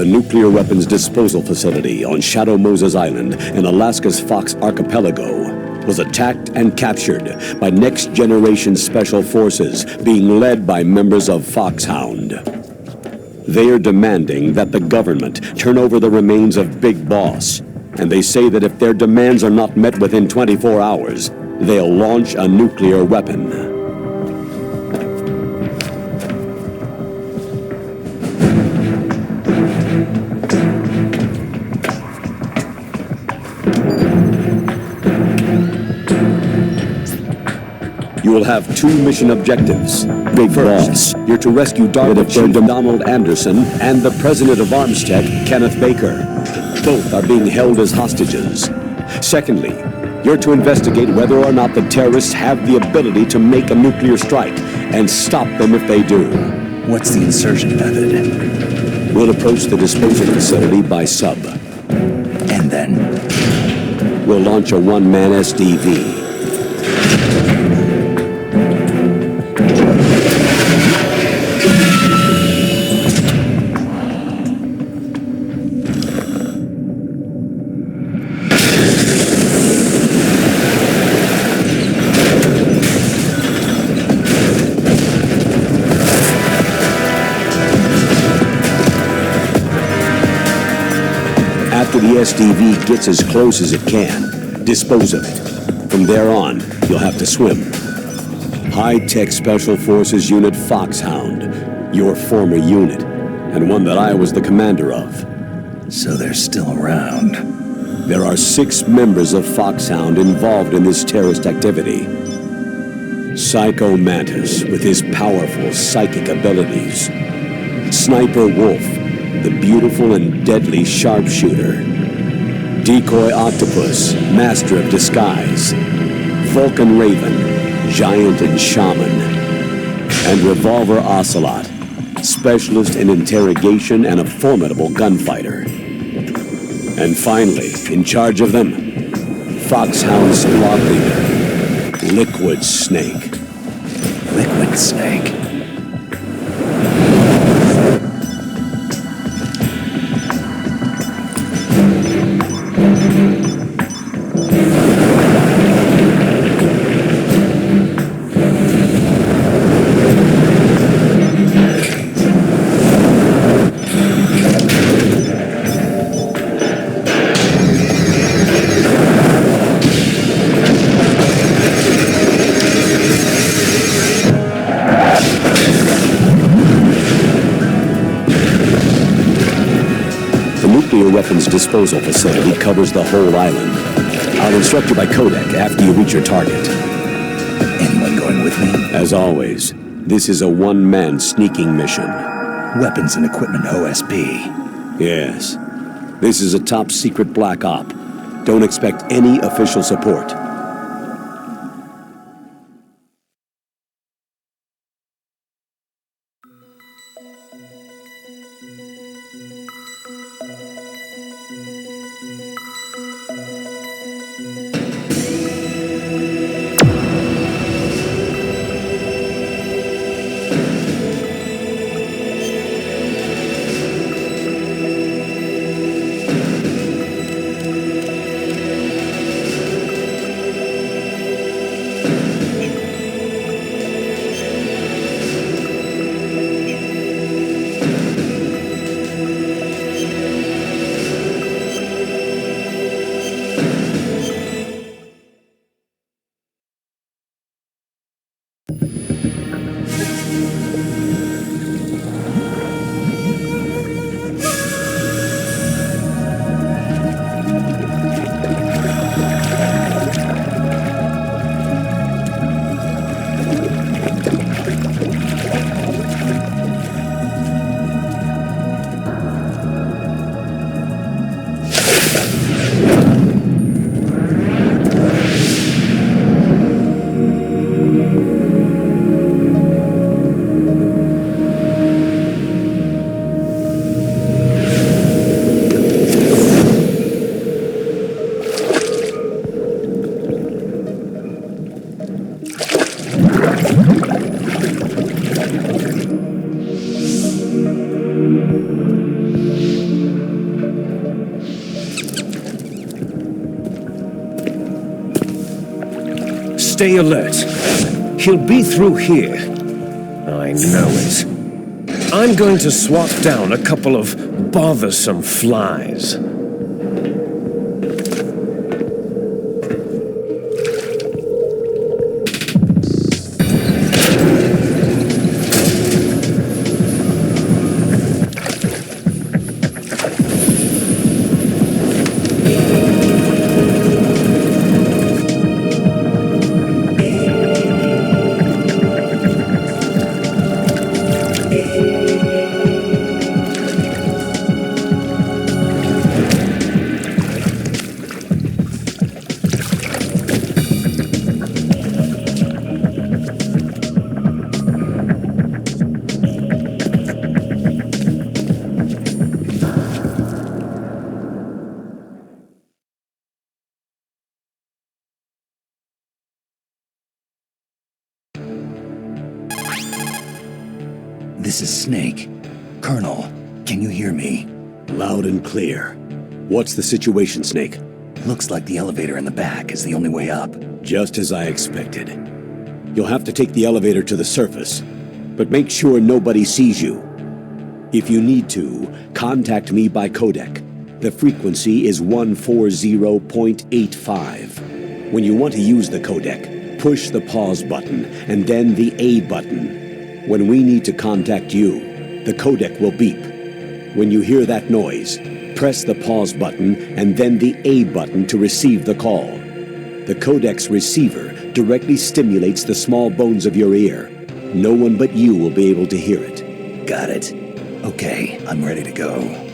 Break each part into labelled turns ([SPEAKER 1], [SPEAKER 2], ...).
[SPEAKER 1] The nuclear weapons disposal facility on Shadow Moses Island in Alaska's Fox Archipelago was attacked and captured by next-generation special forces being led by members of Foxhound. They are demanding that the government turn over the remains of Big Boss, and they say that if their demands are not met within 24 hours, they'll launch a nuclear weapon. You will have two mission objectives. Big Boss, you're to rescue DARPA Chief Donald Anderson and the President of Armstech, Kenneth Baker. Both are being held as hostages. Secondly, you're to investigate whether or not the terrorists have the ability to make a nuclear strike and stop them if they do.
[SPEAKER 2] What's the insertion method?
[SPEAKER 1] We'll approach the disposal facility by sub.
[SPEAKER 2] And then?
[SPEAKER 1] We'll launch a one-man SDV. After the SDV gets as close as it can, dispose of it. From there on, you'll have to swim. High-tech Special Forces Unit Foxhound, your former unit, and one that I was the commander of.
[SPEAKER 2] So they're still around.
[SPEAKER 1] There are 6 members of Foxhound involved in this terrorist activity. Psycho Mantis, with his powerful psychic abilities. Sniper Wolf, the beautiful and deadly sharpshooter. Decoy Octopus, master of disguise. Vulcan Raven, giant and shaman. And Revolver Ocelot, specialist in interrogation and a formidable gunfighter. And finally, in charge of them, Foxhound squad leader, Liquid Snake.
[SPEAKER 2] Liquid Snake.
[SPEAKER 1] Weapons disposal facility covers the whole island. I'll instruct you by codec after you reach your target.
[SPEAKER 2] Anyone going with me?
[SPEAKER 1] As always, this is a one-man sneaking mission.
[SPEAKER 2] Weapons and equipment OSP.
[SPEAKER 1] Yes. This is a top-secret black op. Don't expect any official support.
[SPEAKER 3] Stay alert. He'll be through here. I know it. I'm going to swat down a couple of bothersome flies.
[SPEAKER 2] This is Snake. Colonel, can you hear me?
[SPEAKER 1] Loud and clear. What's the situation, Snake?
[SPEAKER 2] Looks like the elevator in the back is the only way up.
[SPEAKER 1] Just as I expected. You'll have to take the elevator to the surface, but make sure nobody sees you. If you need to, contact me by codec. The frequency is 140.85. When you want to use the codec, push the pause button and then the A button. When we need to contact you, the codec will beep. When you hear that noise, press the pause button and then the A button to receive the call. The codec's receiver directly stimulates the small bones of your ear. No one but you will be able to hear it.
[SPEAKER 2] Got it. Okay, I'm ready to go.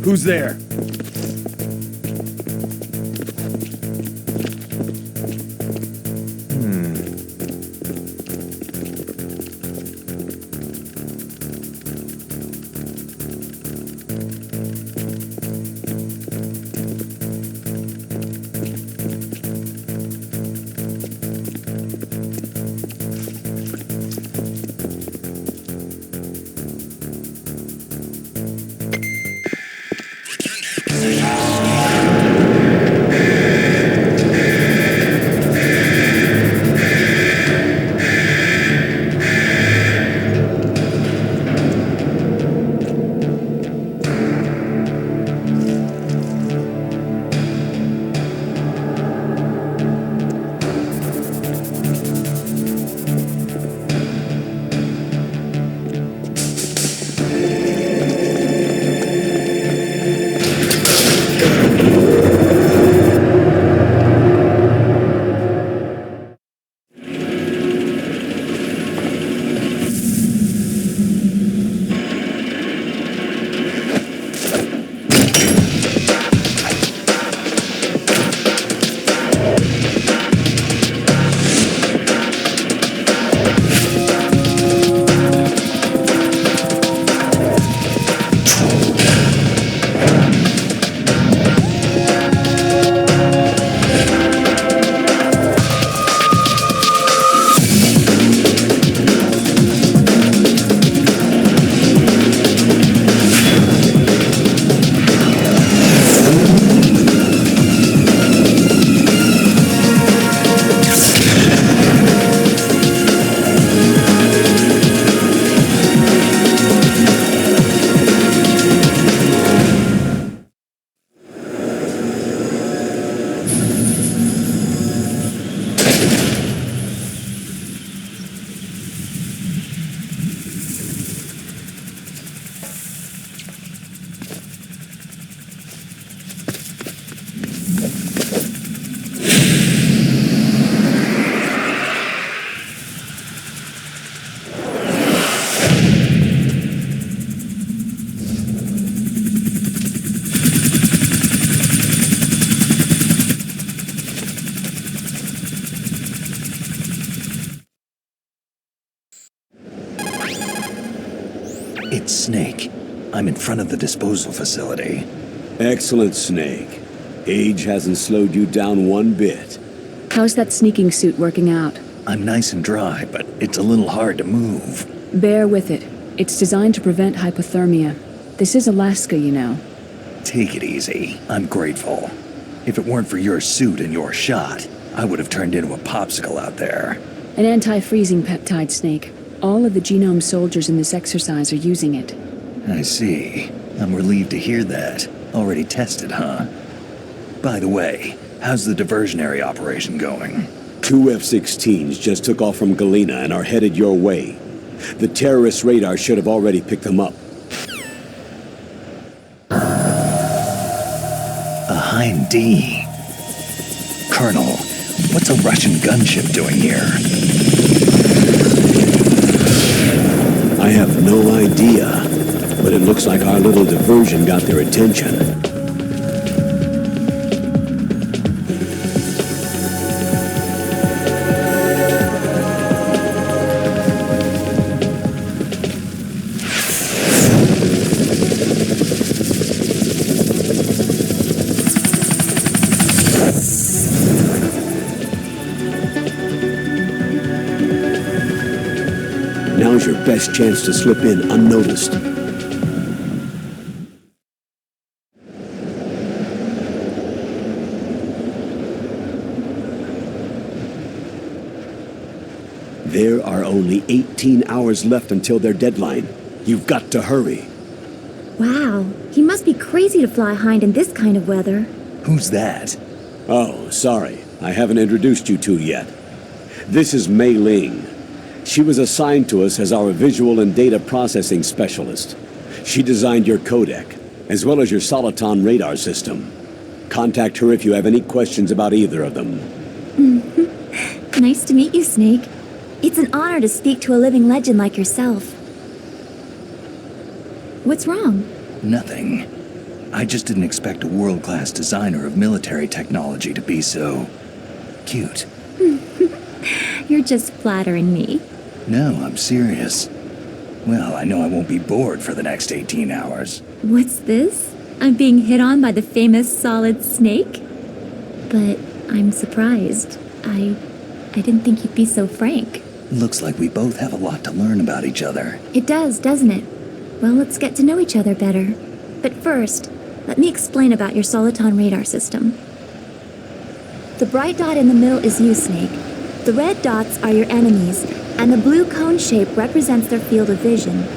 [SPEAKER 3] Who's there?
[SPEAKER 4] Return
[SPEAKER 2] It's Snake. I'm in front of the disposal facility.
[SPEAKER 1] Excellent, Snake. Age hasn't slowed you down one bit.
[SPEAKER 4] How's that sneaking suit working out?
[SPEAKER 2] I'm nice and dry, but it's a little hard to move.
[SPEAKER 4] Bear with it. It's designed to prevent hypothermia. This is Alaska, you know.
[SPEAKER 2] Take it easy. I'm grateful. If it weren't for your suit and your shot, I would have turned into a popsicle out there.
[SPEAKER 4] An anti-freezing peptide, Snake. All of the genome soldiers in this exercise are using it.
[SPEAKER 2] I see. I'm relieved to hear that. Already tested, huh? By the way, how's the diversionary operation going?
[SPEAKER 1] 2 F-16s just took off from Galena and are headed your way. The terrorist radar should have already picked them up.
[SPEAKER 2] A Hind D. Colonel, what's a Russian gunship doing here?
[SPEAKER 1] I have no idea, but it looks like our little diversion got their attention. Now's your best chance to slip in unnoticed. There are only 18 hours left until their deadline. You've got to hurry.
[SPEAKER 5] Wow, he must be crazy to fly Hind in this kind of weather.
[SPEAKER 2] Who's that?
[SPEAKER 1] Oh, sorry. I haven't introduced you to yet. This is Mei Ling. She was assigned to us as our visual and data processing specialist. She designed your codec, as well as your Soliton radar system. Contact her if you have any questions about either of them.
[SPEAKER 5] Nice to meet you, Snake. It's an honor to speak to a living legend like yourself. What's wrong?
[SPEAKER 2] Nothing. I just didn't expect a world-class designer of military technology to be so cute.
[SPEAKER 5] You're just flattering me.
[SPEAKER 2] No, I'm serious. Well, I know I won't be bored for the next 18 hours.
[SPEAKER 5] What's this? I'm being hit on by the famous Solid Snake? But I'm surprised. I didn't think you'd be so frank.
[SPEAKER 2] Looks like we both have a lot to learn about each other.
[SPEAKER 5] It does, doesn't it? Well, let's get to know each other better. But first, let me explain about your Soliton radar system. The bright dot in the middle is you, Snake. The red dots are your enemies, and the blue cone shape represents their field of vision.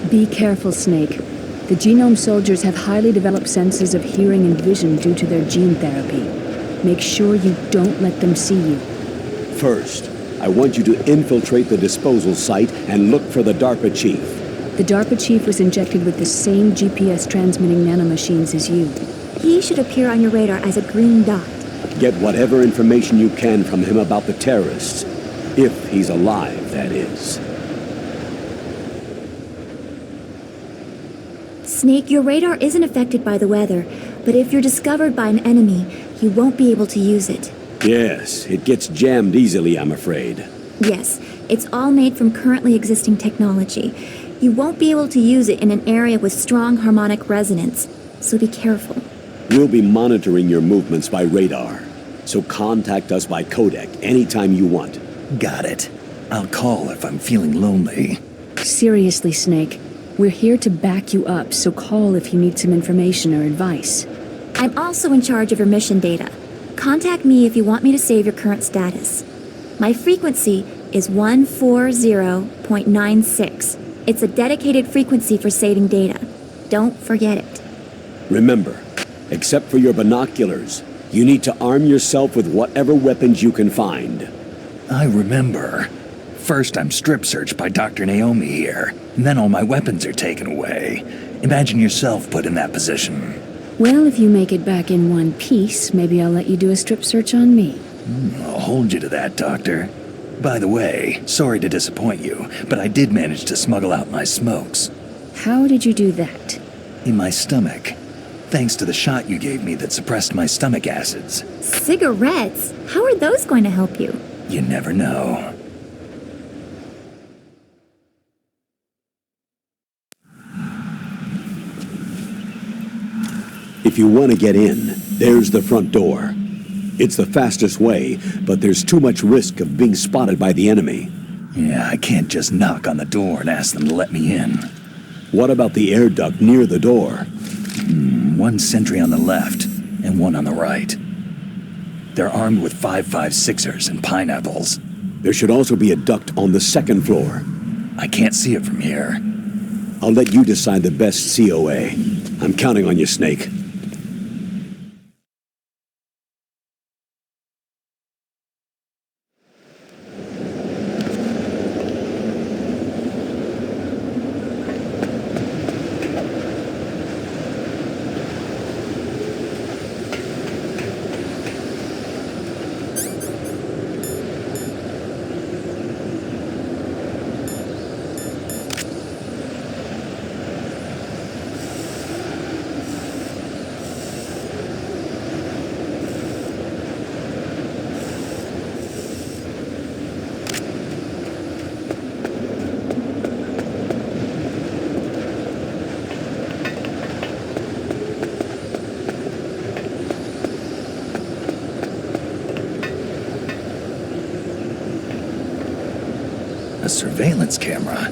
[SPEAKER 4] Be careful, Snake. The genome soldiers have highly developed senses of hearing and vision due to their gene therapy. Make sure you don't let them see you.
[SPEAKER 1] First, I want you to infiltrate the disposal site and look for the DARPA chief.
[SPEAKER 4] The DARPA chief was injected with the same GPS transmitting nanomachines as you.
[SPEAKER 5] He should appear on your radar as a green dot.
[SPEAKER 1] Get whatever information you can from him about the terrorists. If he's alive, that is.
[SPEAKER 5] Snake, your radar isn't affected by the weather, but if you're discovered by an enemy, you won't be able to use it.
[SPEAKER 1] Yes, it gets jammed easily, I'm afraid.
[SPEAKER 5] Yes, it's all made from currently existing technology. You won't be able to use it in an area with strong harmonic resonance, so be careful.
[SPEAKER 1] We'll be monitoring your movements by radar, so contact us by codec anytime you want.
[SPEAKER 2] Got it. I'll call if I'm feeling lonely.
[SPEAKER 4] Seriously, Snake. We're here to back you up, so call if you need some information or advice.
[SPEAKER 5] I'm also in charge of your mission data. Contact me if you want me to save your current status. My frequency is 140.96. It's a dedicated frequency for saving data. Don't forget it.
[SPEAKER 1] Remember, except for your binoculars, you need to arm yourself with whatever weapons you can find.
[SPEAKER 2] I remember. First, I'm strip searched by Dr. Naomi here, and then all my weapons are taken away. Imagine yourself put in that position.
[SPEAKER 4] Well, if you make it back in one piece, maybe I'll let you do a strip search on me.
[SPEAKER 2] I'll hold you to that, Doctor. By the way, sorry to disappoint you, but I did manage to smuggle out my smokes.
[SPEAKER 4] How did you do that?
[SPEAKER 2] In my stomach. Thanks to the shot you gave me that suppressed my stomach acids.
[SPEAKER 5] Cigarettes? How are those going to help you?
[SPEAKER 2] You never know.
[SPEAKER 1] If you want to get in, there's the front door. It's the fastest way, but there's too much risk of being spotted by the enemy.
[SPEAKER 2] Yeah, I can't just knock on the door and ask them to let me in.
[SPEAKER 1] What about the air duct near the door?
[SPEAKER 2] One sentry on the left and one on the right. They're armed with 5.56ers and pineapples.
[SPEAKER 1] There should also be a duct on the second floor.
[SPEAKER 2] I can't see it from here.
[SPEAKER 1] I'll let you decide the best COA. I'm counting on you, Snake.
[SPEAKER 2] A surveillance camera.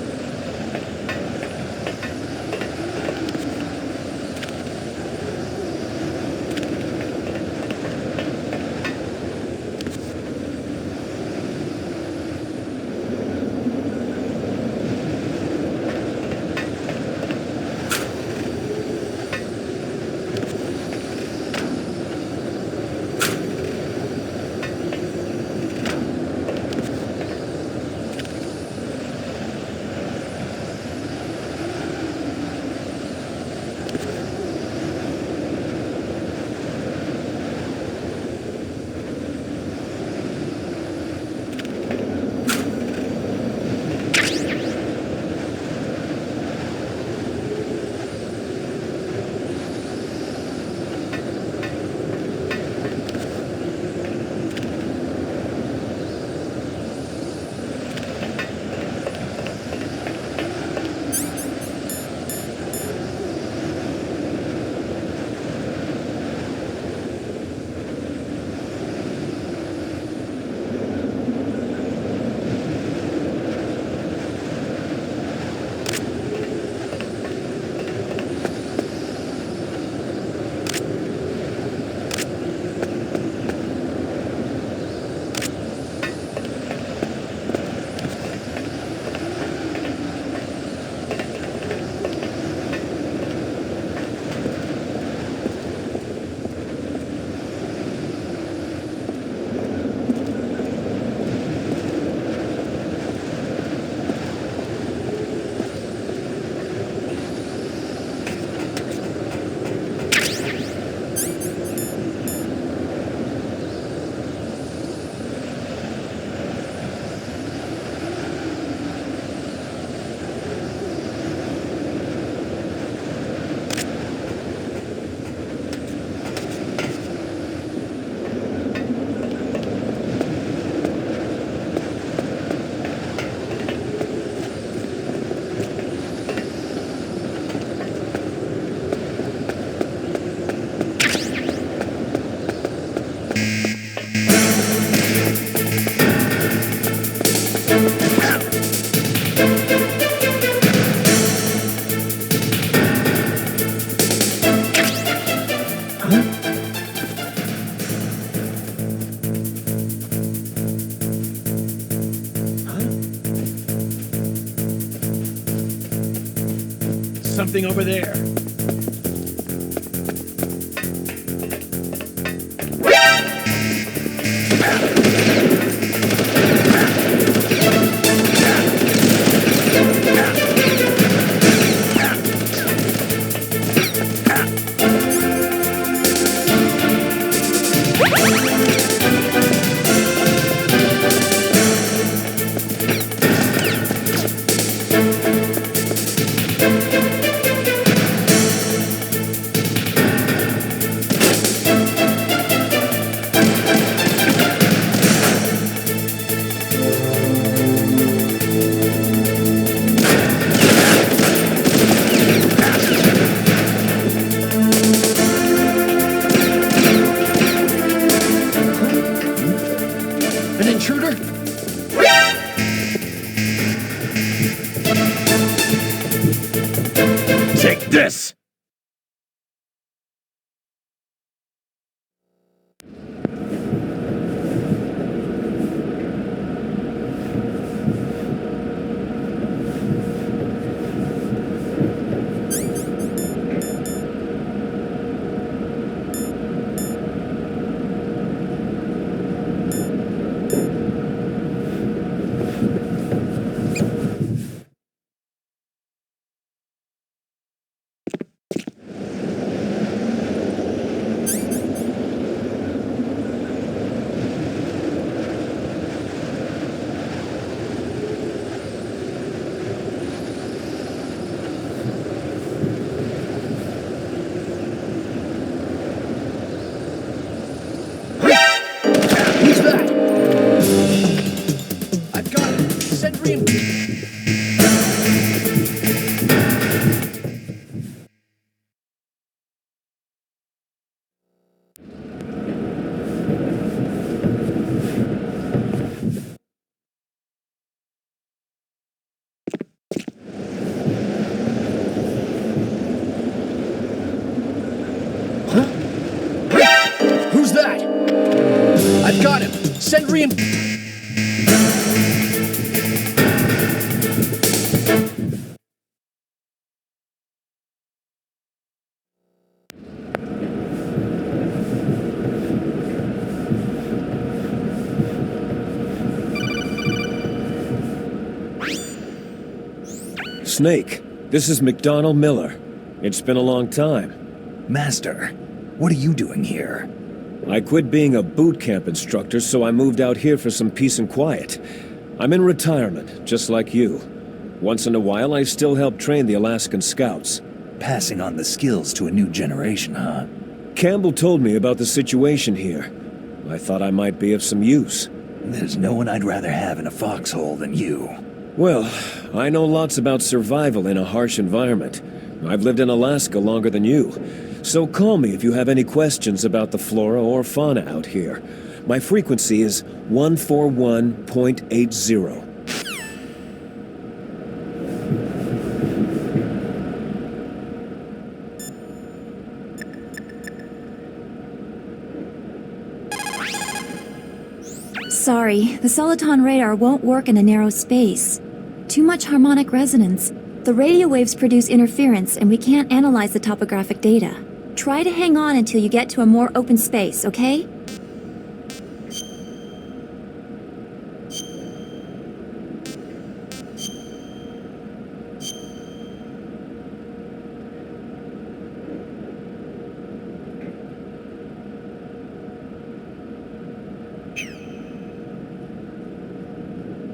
[SPEAKER 3] Something over there. Take this!
[SPEAKER 6] Who's that? I've got him. Send rein...
[SPEAKER 3] Snake, this is McDonald Miller. It's been a long time.
[SPEAKER 2] Master, what are you doing here?
[SPEAKER 3] I quit being a boot camp instructor, so I moved out here for some peace and quiet. I'm in retirement, just like you. Once in a while, I still help train the Alaskan Scouts.
[SPEAKER 2] Passing on the skills to a new generation, huh?
[SPEAKER 3] Campbell told me about the situation here. I thought I might be of some use.
[SPEAKER 2] There's no one I'd rather have in a foxhole than you.
[SPEAKER 3] Well, I know lots about survival in a harsh environment. I've lived in Alaska longer than you. So call me if you have any questions about the flora or fauna out here. My frequency is 141.80.
[SPEAKER 5] Sorry, the soliton radar won't work in a narrow space. Too much harmonic resonance. The radio waves produce interference, and we can't analyze the topographic data. Try to hang on until you get to a more open space, okay?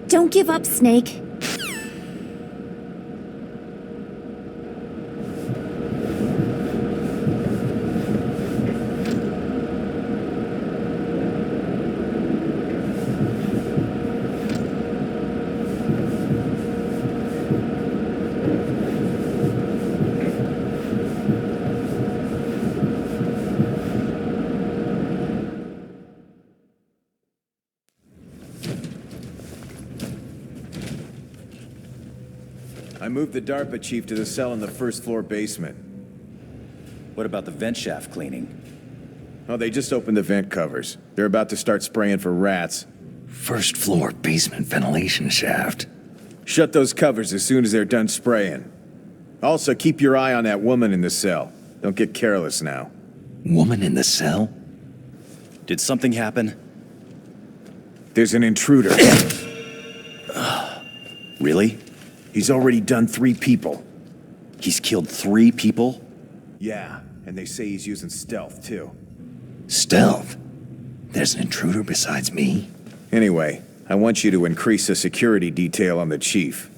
[SPEAKER 5] Don't give up, Snake.
[SPEAKER 7] I moved the DARPA chief to the cell in the first floor basement.
[SPEAKER 8] What about the vent shaft cleaning?
[SPEAKER 7] Oh, they just opened the vent covers. They're about to start spraying for rats.
[SPEAKER 2] First floor basement ventilation shaft.
[SPEAKER 7] Shut those covers as soon as they're done spraying. Also, keep your eye on that woman in the cell. Don't get careless now.
[SPEAKER 2] Woman in the cell?
[SPEAKER 8] Did something happen?
[SPEAKER 7] There's an intruder.
[SPEAKER 8] Really?
[SPEAKER 7] He's already done 3 people.
[SPEAKER 8] He's killed 3 people?
[SPEAKER 7] Yeah, and they say he's using stealth, too.
[SPEAKER 2] Stealth? There's an intruder besides me?
[SPEAKER 7] Anyway, I want you to increase the security detail on the chief.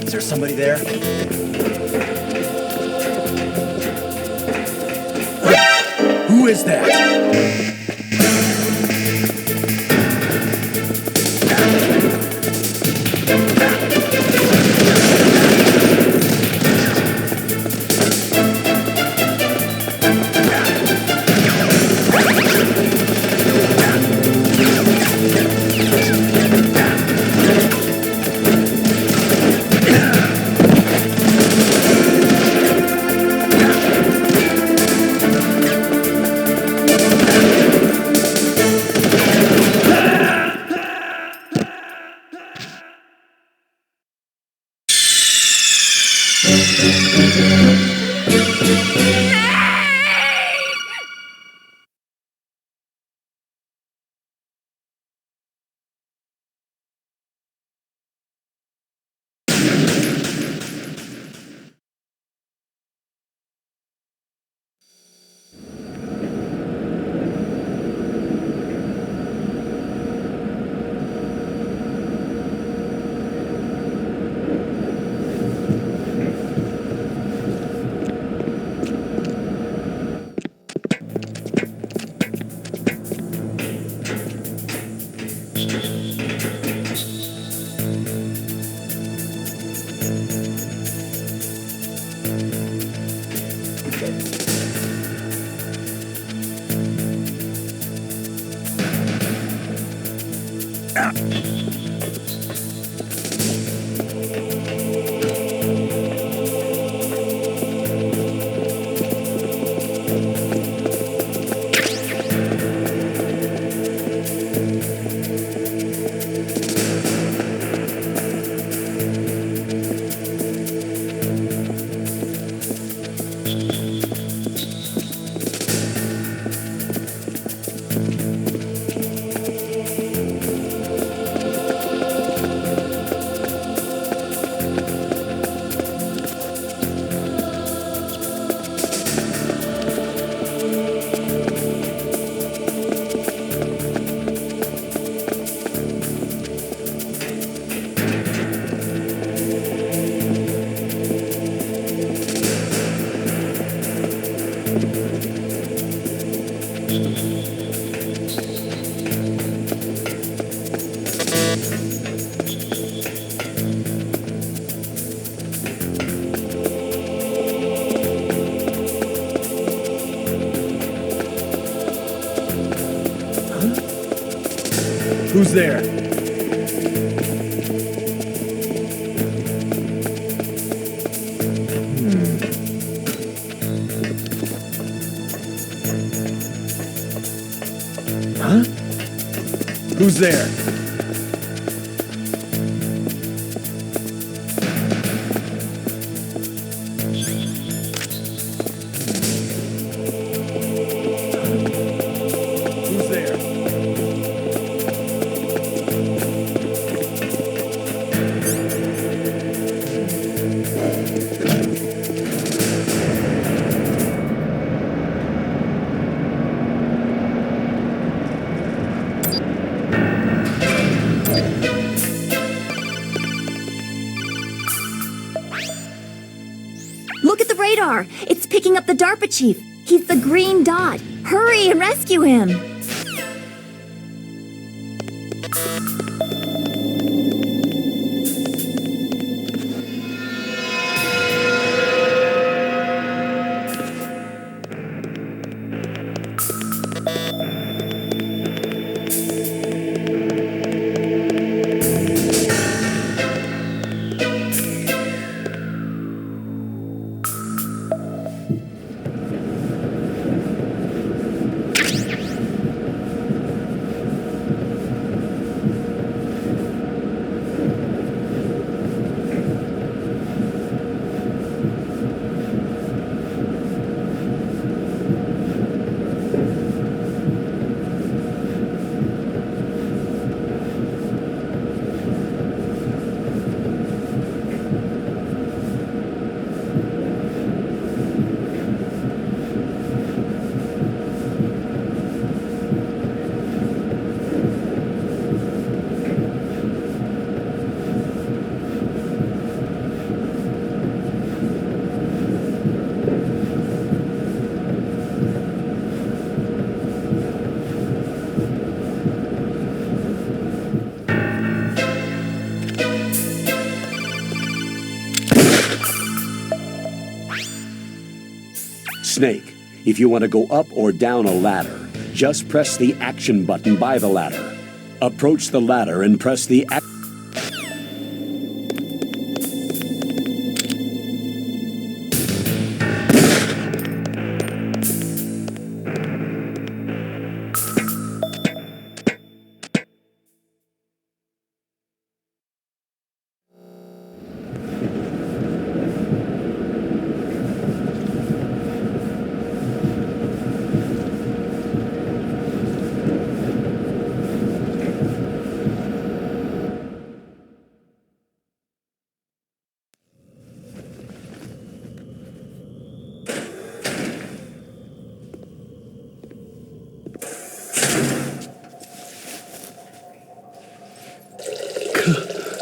[SPEAKER 8] Is there somebody there?
[SPEAKER 2] Who is that?
[SPEAKER 6] Who's there? Huh? Who's there? Who's there?
[SPEAKER 5] Look at the radar! It's picking up the DARPA chief! He's the green dot! Hurry and rescue him!
[SPEAKER 1] Snake, if you want to go up or down a ladder, just press the action button by the ladder. Approach the ladder and press the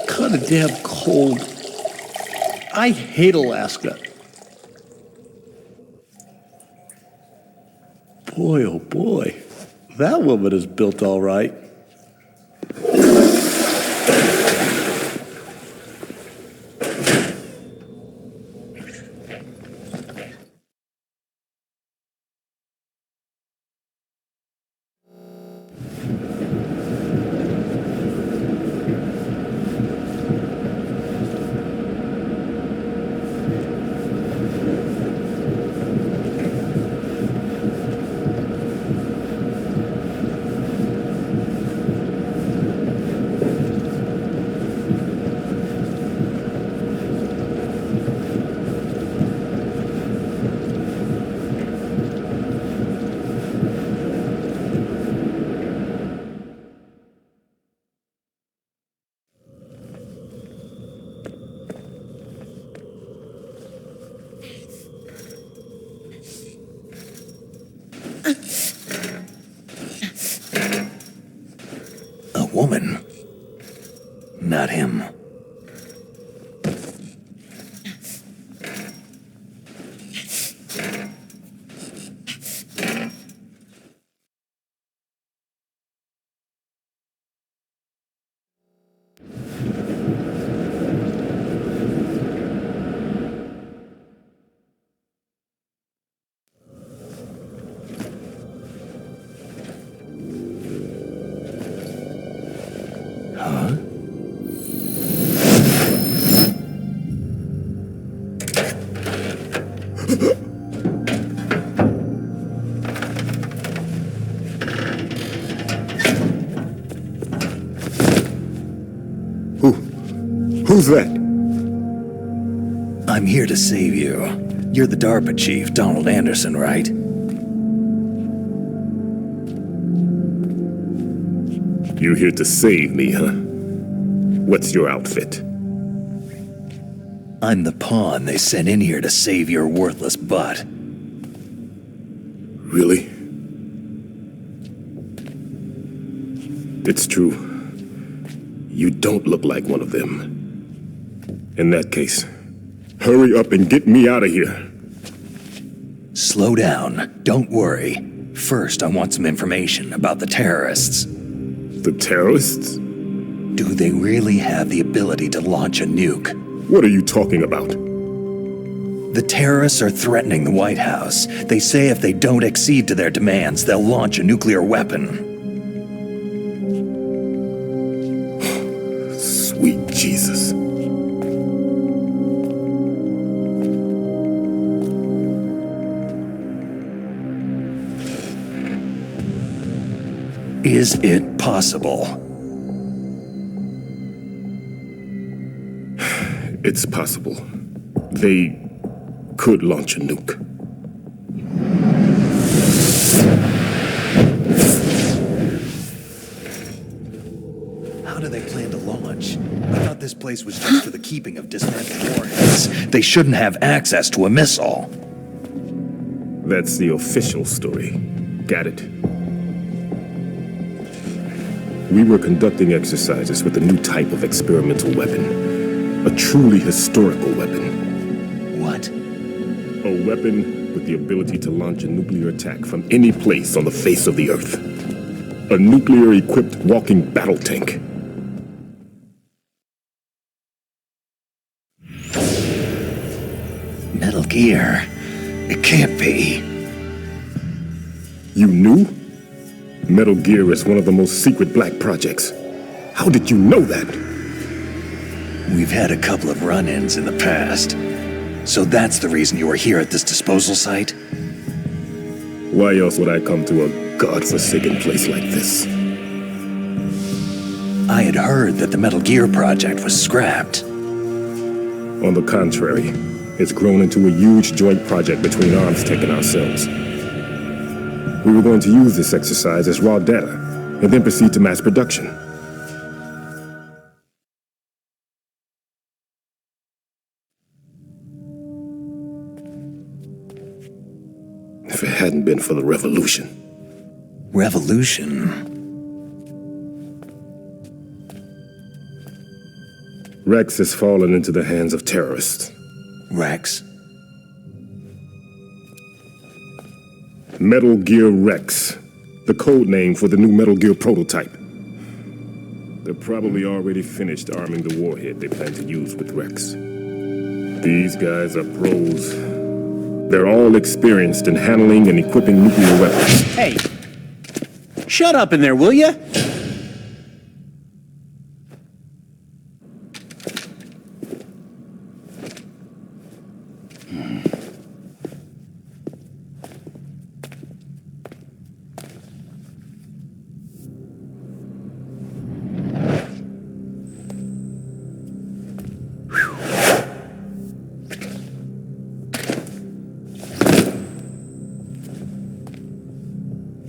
[SPEAKER 9] Kinda damn cold. I hate Alaska. Boy, oh boy. That woman is built all right.
[SPEAKER 2] A woman. Not him.
[SPEAKER 10] Who's that?
[SPEAKER 2] I'm here to save you. You're the DARPA chief, Donald Anderson, right?
[SPEAKER 10] You're here to save me, huh? What's your outfit?
[SPEAKER 2] I'm the pawn they sent in here to save your worthless butt.
[SPEAKER 10] Really? It's true. You don't look like one of them. In that case, hurry up and get me out of here.
[SPEAKER 2] Slow down. Don't worry. First, I want some information about the terrorists.
[SPEAKER 10] The terrorists?
[SPEAKER 2] Do they really have the ability to launch a nuke?
[SPEAKER 10] What are you talking about?
[SPEAKER 2] The terrorists are threatening the White House. They say if they don't accede to their demands, they'll launch a nuclear weapon.
[SPEAKER 10] Sweet Jesus.
[SPEAKER 2] Is it possible?
[SPEAKER 10] It's possible. They could launch a nuke.
[SPEAKER 2] How do they plan to launch? I thought this place was just for the keeping of dismantled warheads. They shouldn't have access to a missile.
[SPEAKER 10] That's the official story. Got it? We were conducting exercises with a new type of experimental weapon. A truly historical weapon.
[SPEAKER 2] What?
[SPEAKER 10] A weapon with the ability to launch a nuclear attack from any place on the face of the Earth. A nuclear-equipped walking battle tank.
[SPEAKER 2] Metal Gear. It can't be.
[SPEAKER 10] You knew? Metal Gear is one of the most secret black projects. How did you know that?
[SPEAKER 2] We've had a couple of run-ins in the past. So that's the reason you were here at this disposal site?
[SPEAKER 10] Why else would I come to a godforsaken place like this?
[SPEAKER 2] I had heard that the Metal Gear project was scrapped.
[SPEAKER 10] On the contrary, it's grown into a huge joint project between Arms Tech and ourselves. We were going to use this exercise as raw data, and then proceed to mass production. If it hadn't been for the revolution.
[SPEAKER 2] Revolution?
[SPEAKER 10] Rex has fallen into the hands of terrorists.
[SPEAKER 2] Rex?
[SPEAKER 10] Metal Gear Rex, the code name for the new Metal Gear prototype. They're probably already finished arming the warhead they plan to use with Rex. These guys are pros. They're all experienced in handling and equipping nuclear weapons.
[SPEAKER 6] Hey, shut up in there, will ya?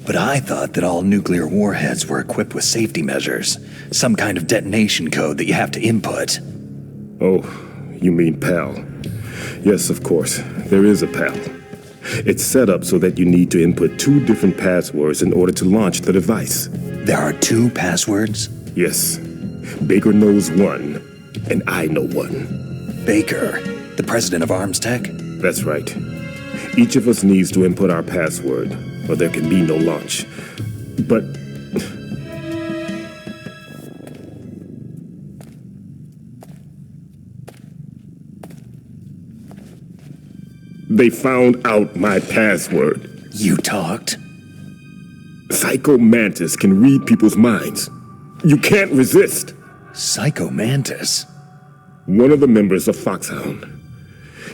[SPEAKER 2] But I thought that all nuclear warheads were equipped with safety measures. Some kind of detonation code that you have to input.
[SPEAKER 10] Oh, you mean PAL. Yes, of course. There is a PAL. It's set up so that you need to input 2 different passwords in order to launch the device.
[SPEAKER 2] There are 2 passwords?
[SPEAKER 10] Yes. Baker knows one, and I know one.
[SPEAKER 2] Baker, the president of Arms Tech?
[SPEAKER 10] That's right. Each of us needs to input our password, or there can be no launch. But they found out my password.
[SPEAKER 2] You talked?
[SPEAKER 10] Psycho Mantis can read people's minds. You can't resist.
[SPEAKER 2] Psycho Mantis?
[SPEAKER 10] One of the members of Foxhound.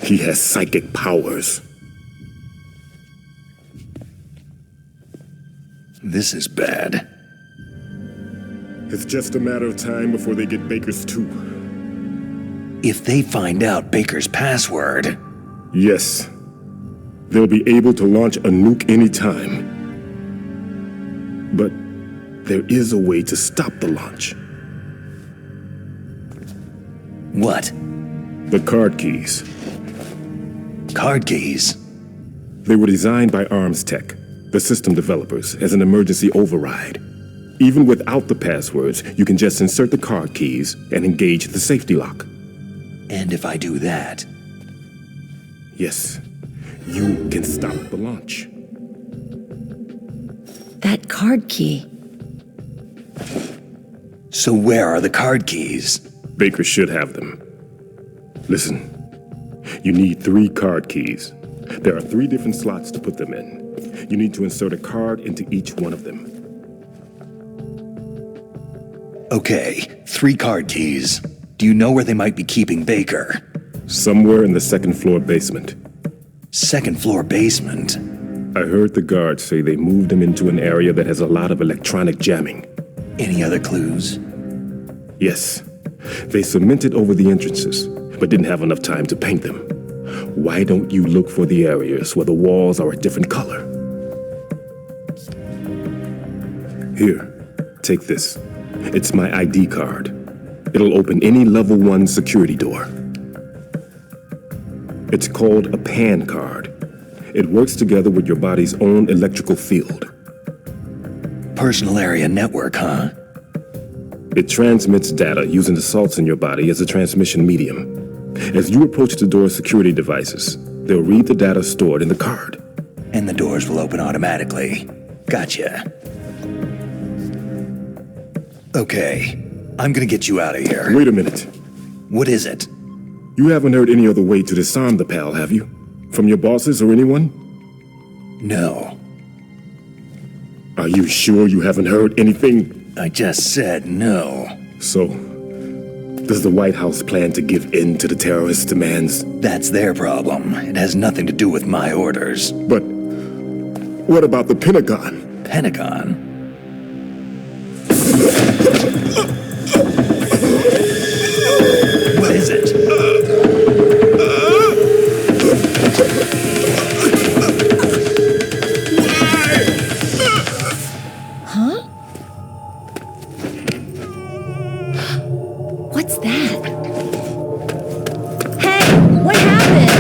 [SPEAKER 10] He has psychic powers.
[SPEAKER 2] This is bad.
[SPEAKER 10] It's just a matter of time before they get Baker's too.
[SPEAKER 2] If they find out Baker's password...
[SPEAKER 10] Yes. They'll be able to launch a nuke anytime. But there is a way to stop the launch.
[SPEAKER 2] What?
[SPEAKER 10] The card keys.
[SPEAKER 2] Card keys?
[SPEAKER 10] They were designed by Arms Tech, the system developers, as an emergency override. Even without the passwords, you can just insert the card keys and engage the safety lock.
[SPEAKER 2] And if I do that?
[SPEAKER 10] Yes, you can stop the launch.
[SPEAKER 5] That card key.
[SPEAKER 2] So where are the card keys?
[SPEAKER 10] Baker should have them. Listen, you need 3 card keys. There are 3 different slots to put them in. You need to insert a card into each one of them.
[SPEAKER 2] Okay, 3 card keys. Do you know where they might be keeping Baker?
[SPEAKER 10] Somewhere in the 2nd floor basement.
[SPEAKER 2] 2nd floor basement?
[SPEAKER 10] I heard the guards say they moved him into an area that has a lot of electronic jamming.
[SPEAKER 2] Any other clues?
[SPEAKER 10] Yes. They cemented over the entrances, but didn't have enough time to paint them. Why don't you look for the areas where the walls are a different color? Here, take this. It's my ID card. It'll open any level 1 security door. It's called a PAN card. It works together with your body's own electrical field.
[SPEAKER 2] Personal area network, huh?
[SPEAKER 10] It transmits data using the salts in your body as a transmission medium. As you approach the door's security devices, they'll read the data stored in the card.
[SPEAKER 2] And the doors will open automatically. Gotcha. Okay, I'm gonna get you out of here.
[SPEAKER 10] Wait a minute.
[SPEAKER 2] What is it?
[SPEAKER 10] You haven't heard any other way to disarm the PAL, have you? From your bosses or anyone?
[SPEAKER 2] No.
[SPEAKER 10] Are you sure you haven't heard anything?
[SPEAKER 2] I just said no.
[SPEAKER 10] So, does the White House plan to give in to the terrorists' demands?
[SPEAKER 2] That's their problem. It has nothing to do with my orders.
[SPEAKER 10] But what about the Pentagon?
[SPEAKER 2] Pentagon? What is it?
[SPEAKER 5] Huh? What's that? Hey, what happened?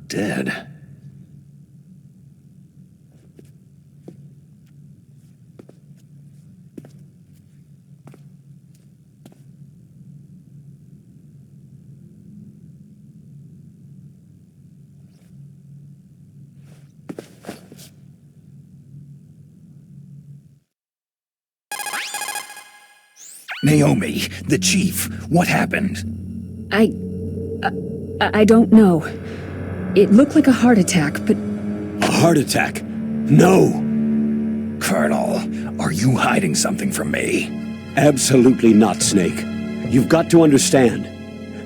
[SPEAKER 2] Dead. Naomi, the chief, what happened?
[SPEAKER 4] I don't know. It looked like a heart attack, but...
[SPEAKER 1] A heart attack? No!
[SPEAKER 2] Colonel, are you hiding something from me?
[SPEAKER 1] Absolutely not, Snake. You've got to understand.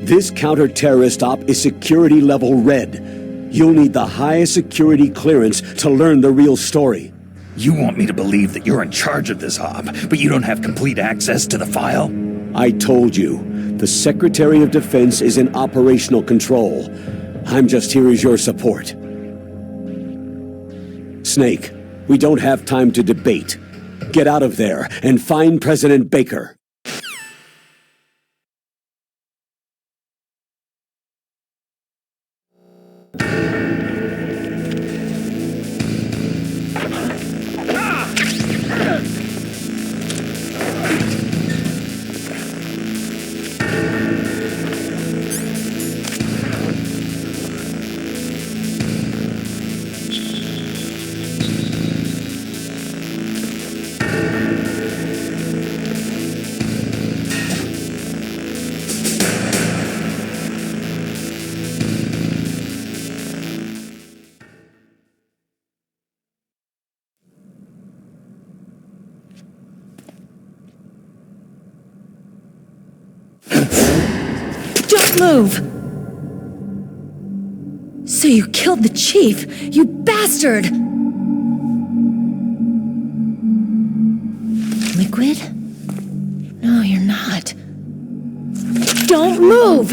[SPEAKER 1] This counter-terrorist op is security level red. You'll need the highest security clearance to learn the real story.
[SPEAKER 2] You want me to believe that you're in charge of this op, but you don't have complete access to the file?
[SPEAKER 1] I told you, the Secretary of Defense is in operational control. I'm just here as your support. Snake, we don't have time to debate. Get out of there and find President Baker.
[SPEAKER 11] Don't move! So you killed the chief, you bastard! Liquid? No, you're not. Don't move!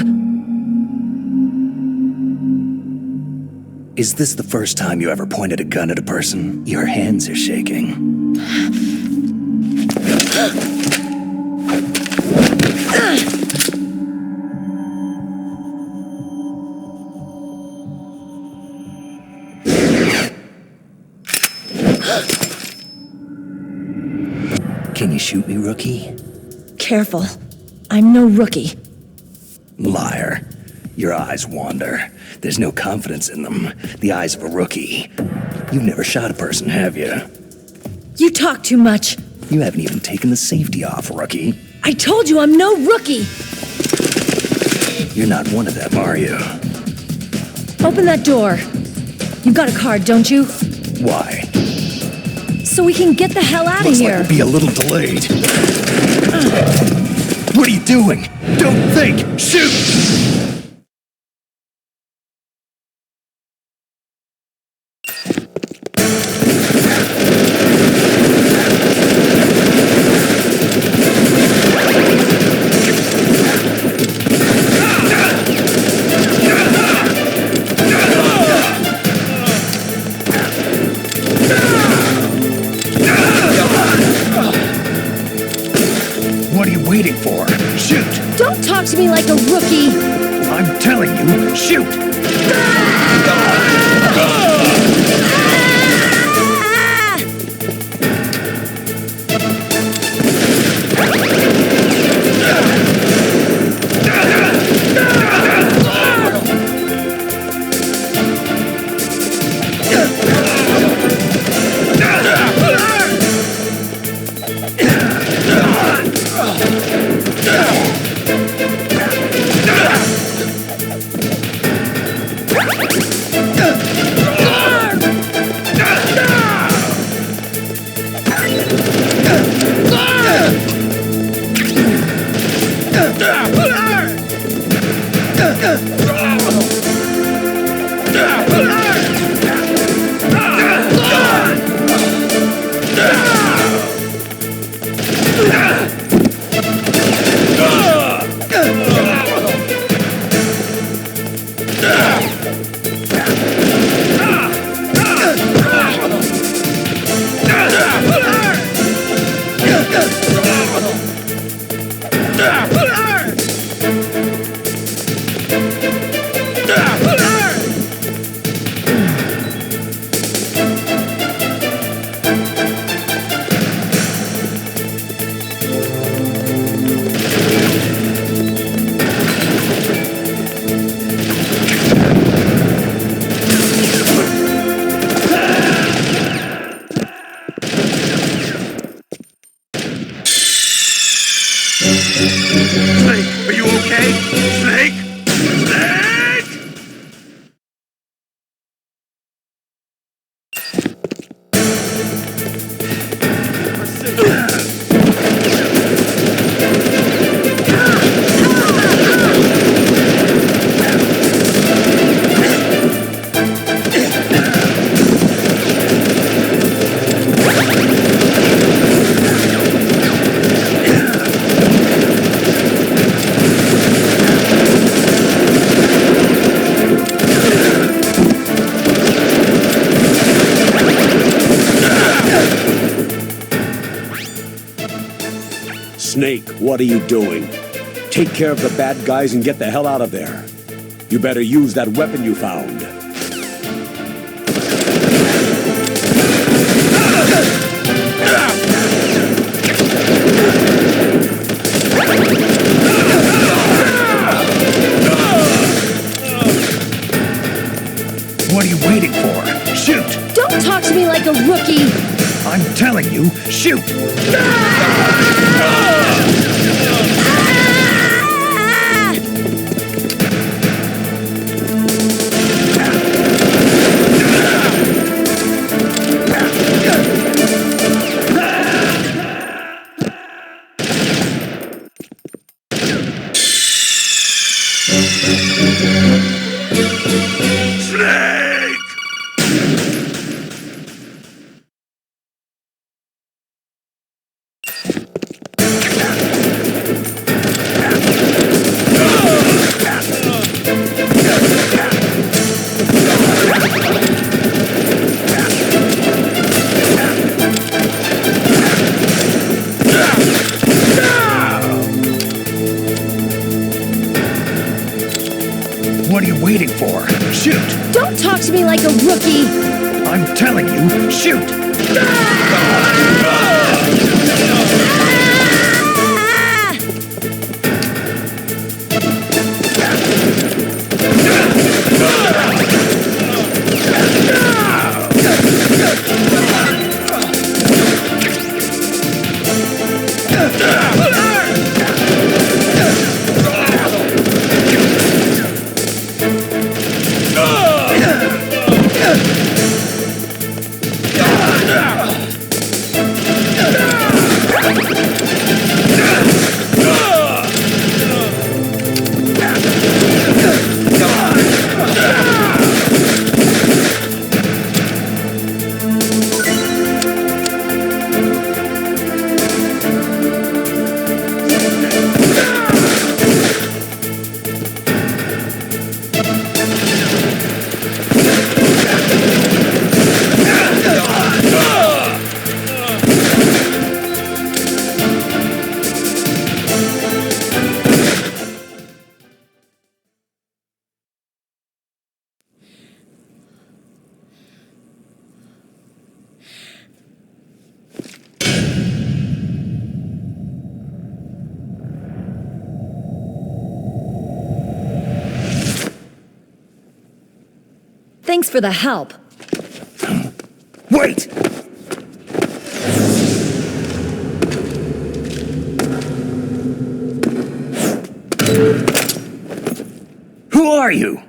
[SPEAKER 2] Is this the first time you ever pointed a gun at a person? Your hands are shaking. Can you shoot me, rookie?
[SPEAKER 11] Careful. I'm no rookie.
[SPEAKER 2] Liar. Your eyes wander. There's no confidence in them. The eyes of a rookie. You've never shot a person, have you?
[SPEAKER 11] You talk too much.
[SPEAKER 2] You haven't even taken the safety off, rookie.
[SPEAKER 11] I told you I'm no rookie!
[SPEAKER 2] You're not one of them, are you?
[SPEAKER 11] Open that door. You've got a card, don't you?
[SPEAKER 2] Why?
[SPEAKER 11] So we can get the hell out of here.
[SPEAKER 2] Looks like we'll be a little delayed. What are you doing? Don't think! Shoot! What are you waiting for? Shoot!
[SPEAKER 11] Don't talk to me like a rookie!
[SPEAKER 2] I'm telling you, shoot!
[SPEAKER 10] Snake, are you okay? Snake? Snake!
[SPEAKER 1] Snake, what are you doing? Take care of the bad guys and get the hell out of there. You better use that weapon you found.
[SPEAKER 2] What are you waiting for? Shoot!
[SPEAKER 11] Don't talk to me like a rookie!
[SPEAKER 2] I'm telling you, shoot! What are you waiting for? Shoot!
[SPEAKER 11] Don't talk to me like a rookie!
[SPEAKER 2] I'm telling you, shoot!
[SPEAKER 11] Thanks for the help.
[SPEAKER 2] Wait! Who are you?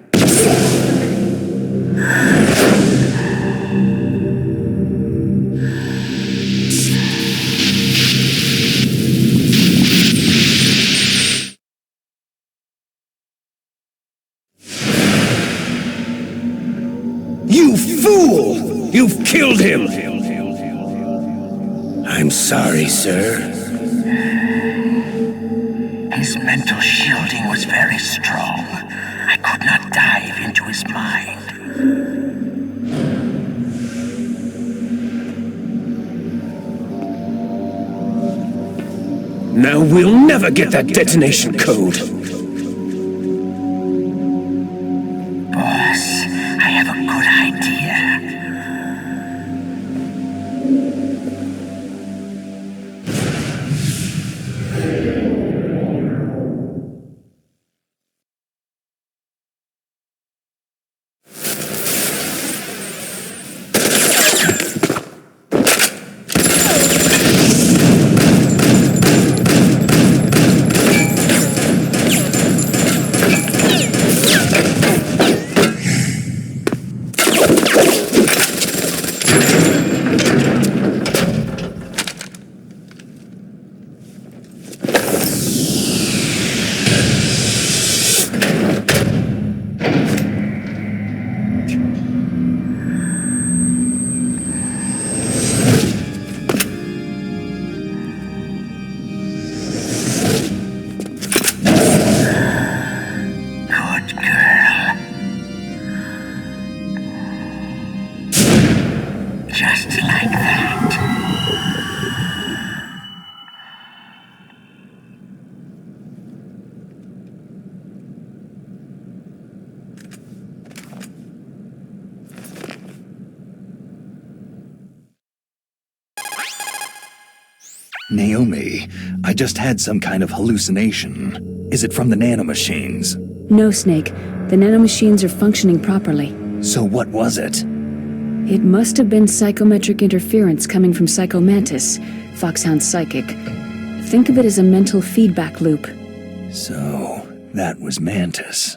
[SPEAKER 2] You fool! You've killed him! I'm sorry, sir.
[SPEAKER 12] His mental shielding was very strong. I could not dive into his mind.
[SPEAKER 3] Now we'll never get that detonation code.
[SPEAKER 12] Boss, I have a good idea. Just like that.
[SPEAKER 2] Naomi, I just had some kind of hallucination. Is it from the nanomachines?
[SPEAKER 4] No, Snake. The nanomachines are functioning properly.
[SPEAKER 2] So what was it?
[SPEAKER 4] It must have been psychometric interference coming from Psycho Mantis, Foxhound's psychic. Think of it as a mental feedback loop.
[SPEAKER 2] So, that was Mantis.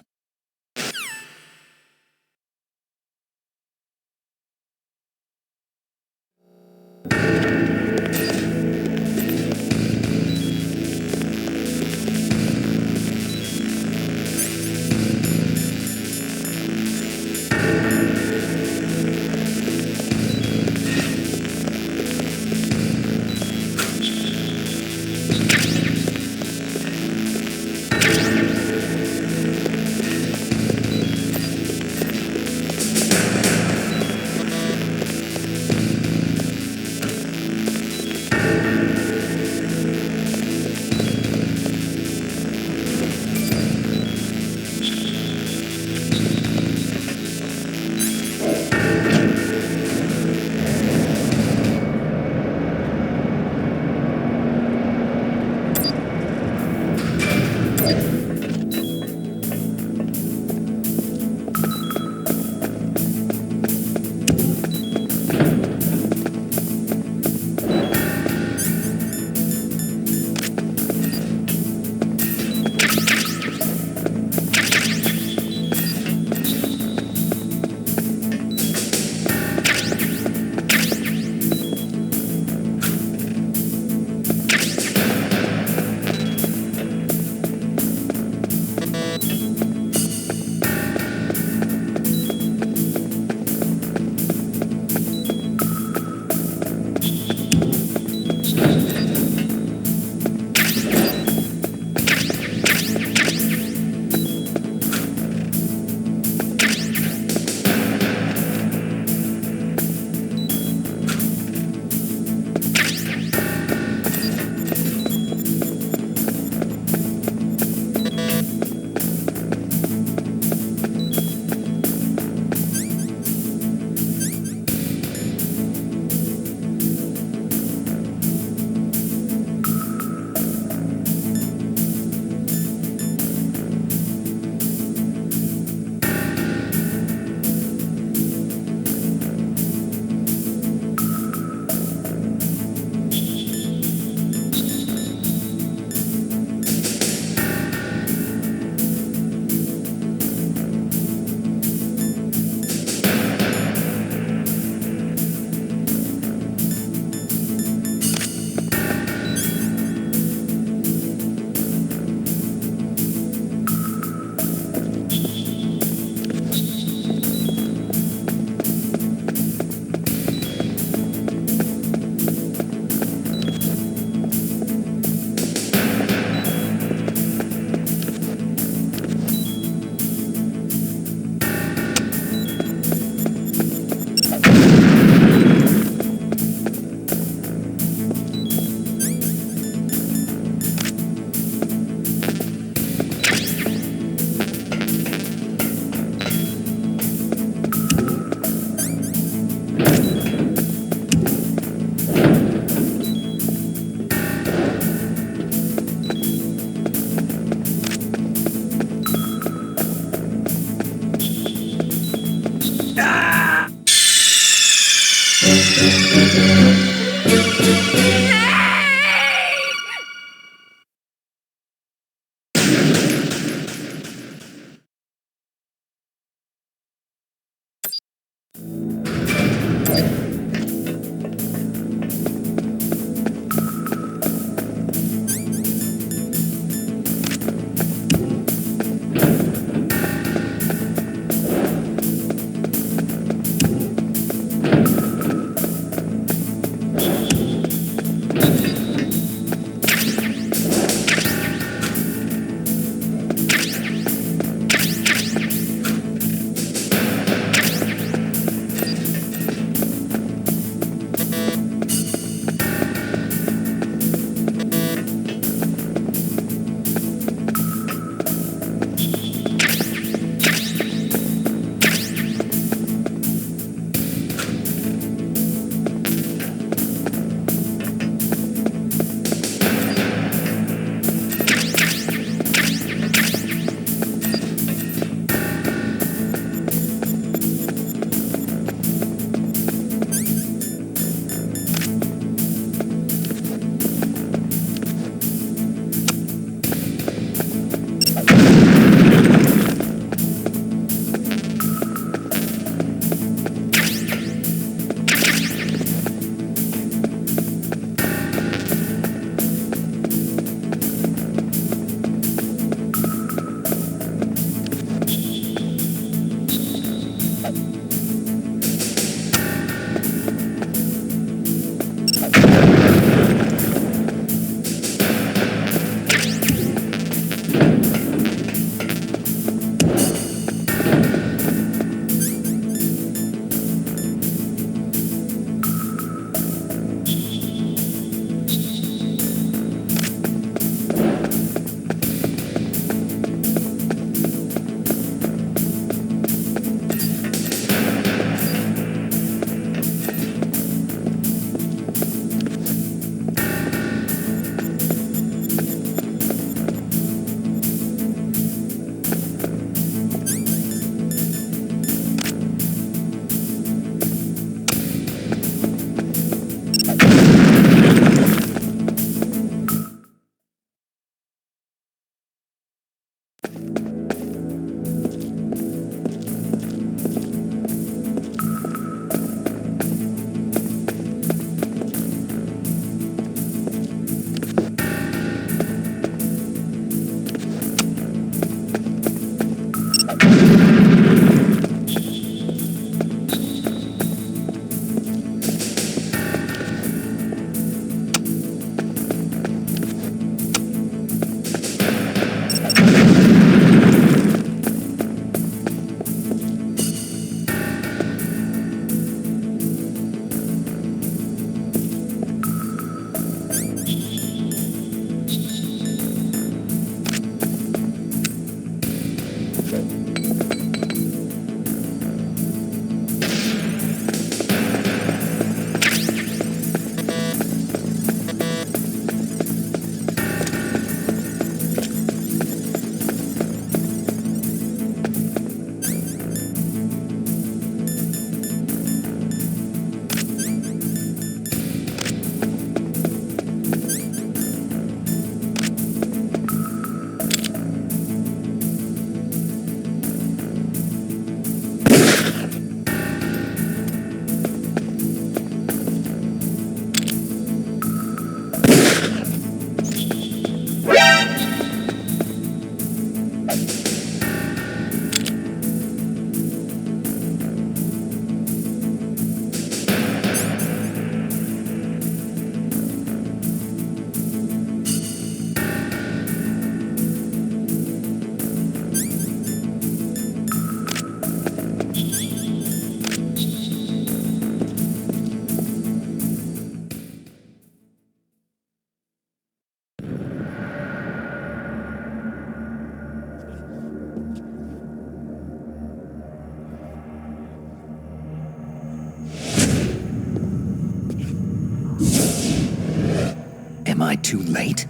[SPEAKER 2] I too late?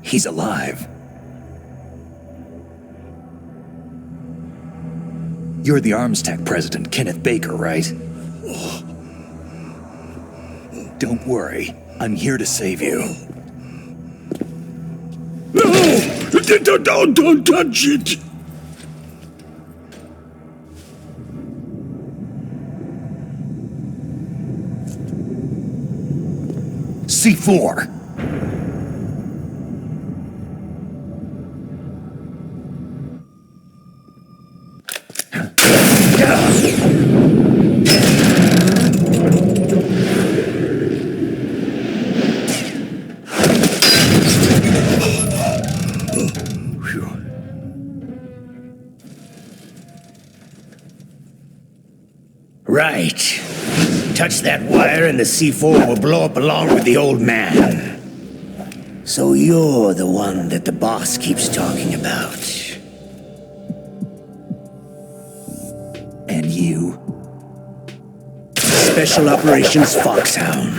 [SPEAKER 2] He's alive. You're the Arms Tech president, Kenneth Baker, right? Don't worry. I'm here to save you.
[SPEAKER 10] No! Don't touch it!
[SPEAKER 2] C4!
[SPEAKER 12] Right. Touch that wire and the C4 will blow up along with the old man. So you're the one that the boss keeps talking about.
[SPEAKER 2] And you?
[SPEAKER 12] Special Operations Foxhound.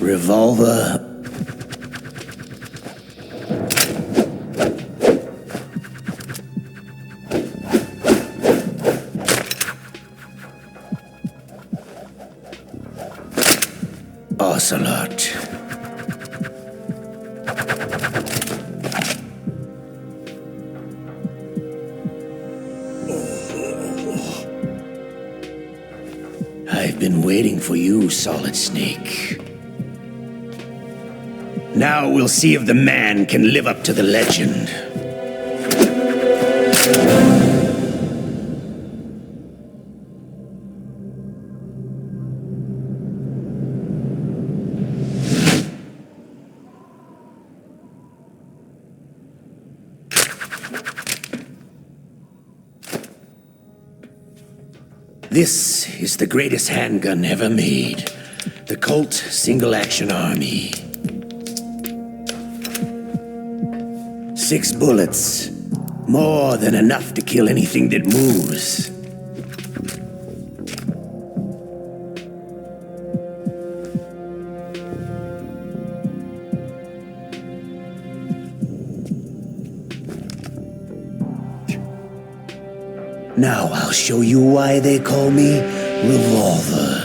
[SPEAKER 12] Revolver. Ocelot. I've been waiting for you, Solid Snake. Now we'll see if the man can live up to the legend. This is the greatest handgun ever made. The Colt Single Action Army. 6 bullets. More than enough to kill anything that moves. Now I'll show you why they call me Revolver.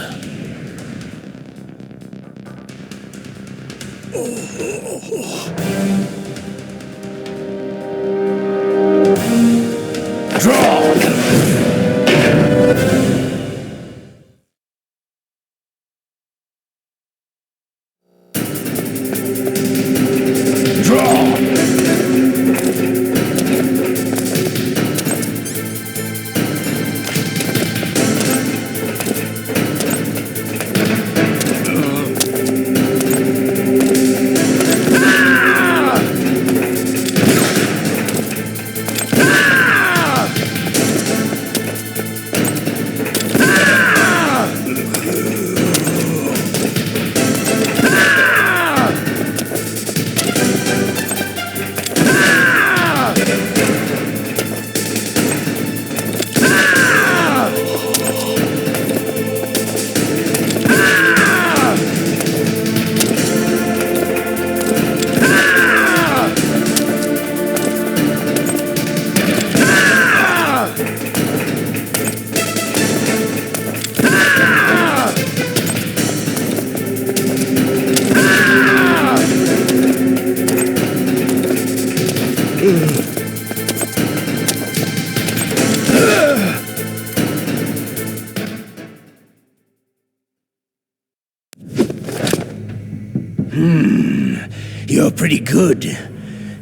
[SPEAKER 12] You're pretty good.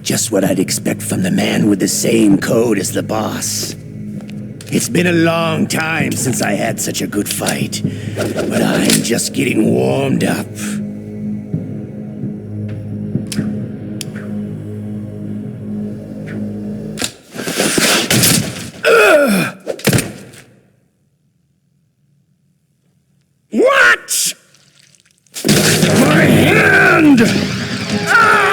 [SPEAKER 12] Just what I'd expect from the man with the same code as the boss. It's been a long time since I had such a good fight, but I'm just getting warmed up. What? My hand! Ah!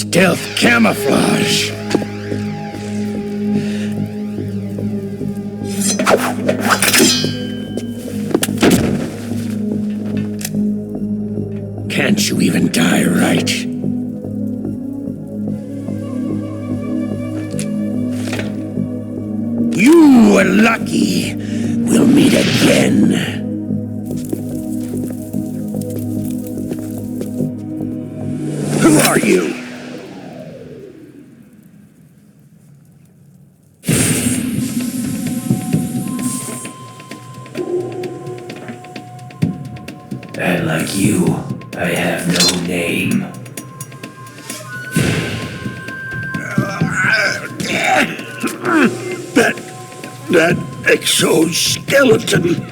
[SPEAKER 12] Stealth camouflage. Can't you even die right? You were lucky. We'll meet again. Who are you? And like you, I have no name. That exoskeleton.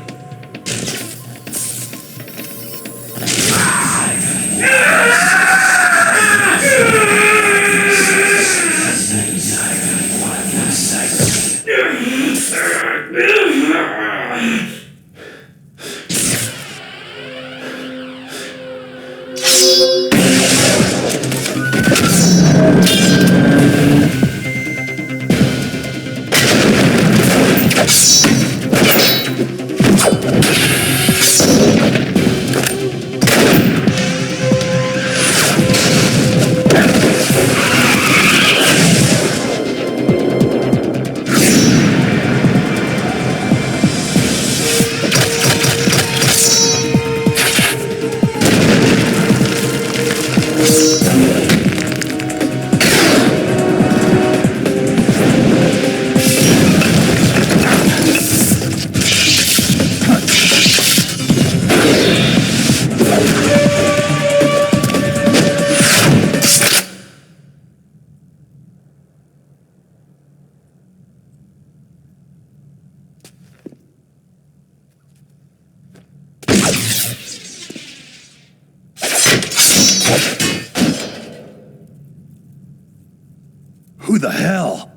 [SPEAKER 2] Who the hell?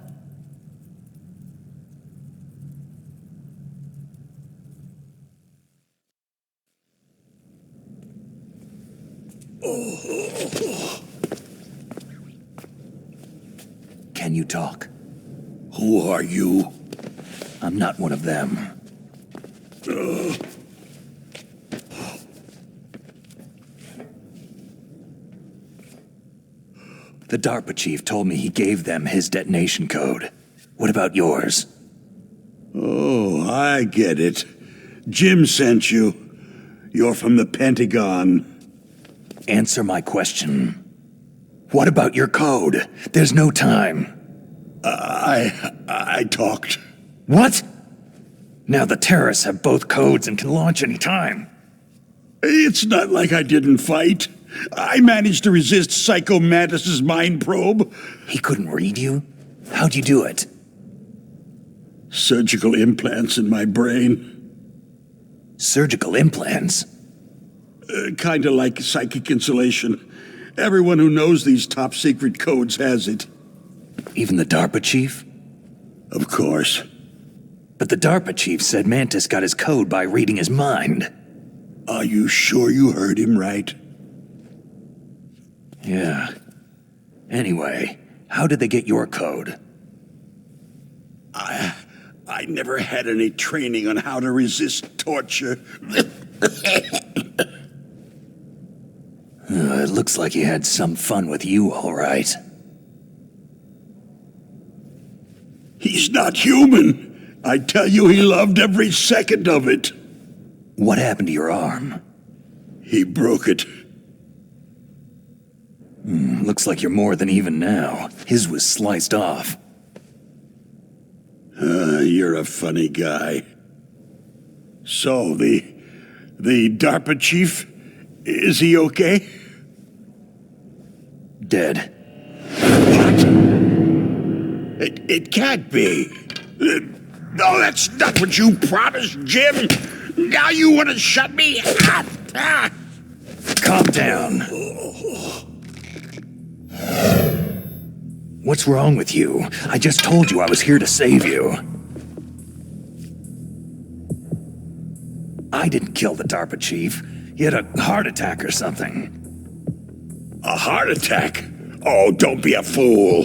[SPEAKER 2] Can you talk?
[SPEAKER 12] Who are you?
[SPEAKER 2] I'm not one of them. The DARPA chief told me he gave them his detonation code. What about yours?
[SPEAKER 13] Oh, I get it. Jim sent you. You're from the Pentagon.
[SPEAKER 2] Answer my question. What about your code? There's no time.
[SPEAKER 13] I talked.
[SPEAKER 2] What? Now the terrorists have both codes and can launch any time.
[SPEAKER 13] It's not like I didn't fight. I managed to resist Psycho Mantis's mind probe.
[SPEAKER 2] He couldn't read you? How'd you do it?
[SPEAKER 13] Surgical implants in my brain.
[SPEAKER 2] Surgical implants?
[SPEAKER 13] Kinda like psychic insulation. Everyone who knows these top secret codes has it.
[SPEAKER 2] Even the DARPA chief?
[SPEAKER 13] Of course.
[SPEAKER 2] But the DARPA chief said Mantis got his code by reading his mind.
[SPEAKER 13] Are you sure you heard him right?
[SPEAKER 2] Yeah. Anyway, how did they get your code?
[SPEAKER 13] I never had any training on how to resist torture.
[SPEAKER 2] It looks like he had some fun with you, all right.
[SPEAKER 13] He's not human. I tell you, he loved every second of it.
[SPEAKER 2] What happened to your arm?
[SPEAKER 13] He broke it.
[SPEAKER 2] Looks like you're more than even now. His was sliced off.
[SPEAKER 13] You're a funny guy. So, the DARPA chief, is he okay?
[SPEAKER 2] Dead.
[SPEAKER 13] What? It can't be. No, that's not what you promised, Jim. Now you want to shut me up.
[SPEAKER 2] Calm down. What's wrong with you? I just told you I was here to save you. I didn't kill the DARPA chief. He had a heart attack or something.
[SPEAKER 13] A heart attack? Oh, don't be a fool.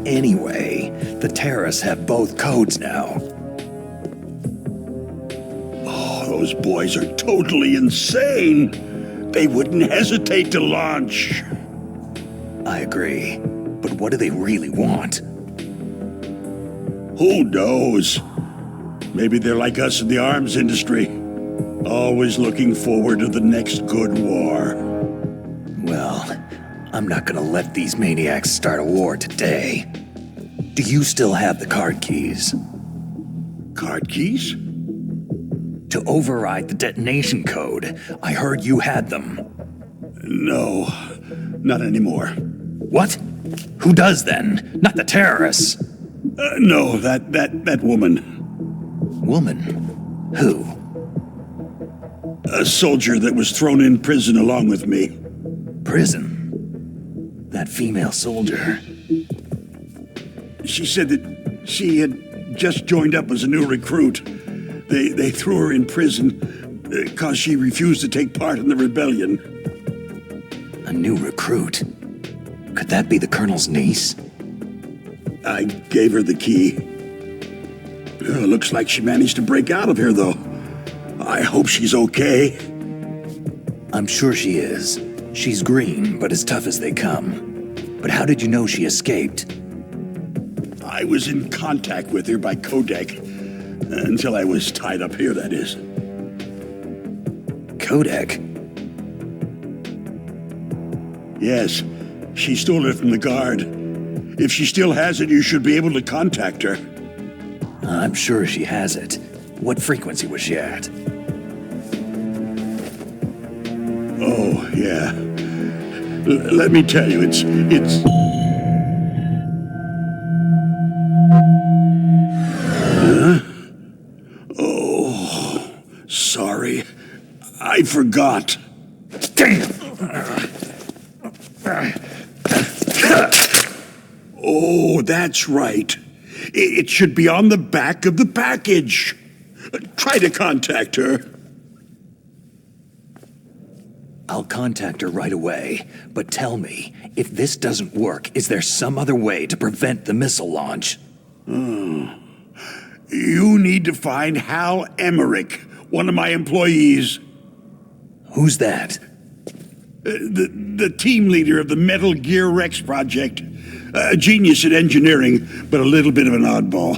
[SPEAKER 2] Anyway, the terrorists have both codes now.
[SPEAKER 13] Oh, those boys are totally insane. They wouldn't hesitate to launch.
[SPEAKER 2] I agree. But what do they really want?
[SPEAKER 13] Who knows? Maybe they're like us in the arms industry. Always looking forward to the next good war.
[SPEAKER 2] Well, I'm not gonna let these maniacs start a war today. Do you still have the card keys?
[SPEAKER 13] Card keys?
[SPEAKER 2] To override the detonation code. I heard you had them.
[SPEAKER 13] No, not anymore.
[SPEAKER 2] What? Who does then? Not the terrorists.
[SPEAKER 13] No, that woman.
[SPEAKER 2] Woman? Who?
[SPEAKER 13] A soldier that was thrown in prison along with me.
[SPEAKER 2] Prison? That female soldier.
[SPEAKER 13] She said that she had just joined up as a new recruit. They threw her in prison because she refused to take part in the rebellion.
[SPEAKER 2] A new recruit? Could that be the Colonel's niece?
[SPEAKER 13] I gave her the key. Looks like she managed to break out of here, though. I hope she's okay.
[SPEAKER 2] I'm sure she is. She's green, but as tough as they come. But how did you know she escaped?
[SPEAKER 13] I was in contact with her by codec. Until I was tied up here, that is.
[SPEAKER 2] Codec?
[SPEAKER 13] Yes, she stole it from the guard. If she still has it, you should be able to contact her.
[SPEAKER 2] I'm sure she has it. What frequency was she at?
[SPEAKER 13] Oh, yeah. Let me tell you, it's... Huh? Oh, sorry. I forgot.
[SPEAKER 2] Damn!
[SPEAKER 13] Oh, that's right. It should be on the back of the package. Try to contact her.
[SPEAKER 2] I'll contact her right away, but tell me, if this doesn't work, is there some other way to prevent the missile launch?
[SPEAKER 13] You need to find Hal Emmerich, one of my employees.
[SPEAKER 2] Who's that?
[SPEAKER 13] The team leader of the Metal Gear Rex project. A genius at engineering, but a little bit of an oddball.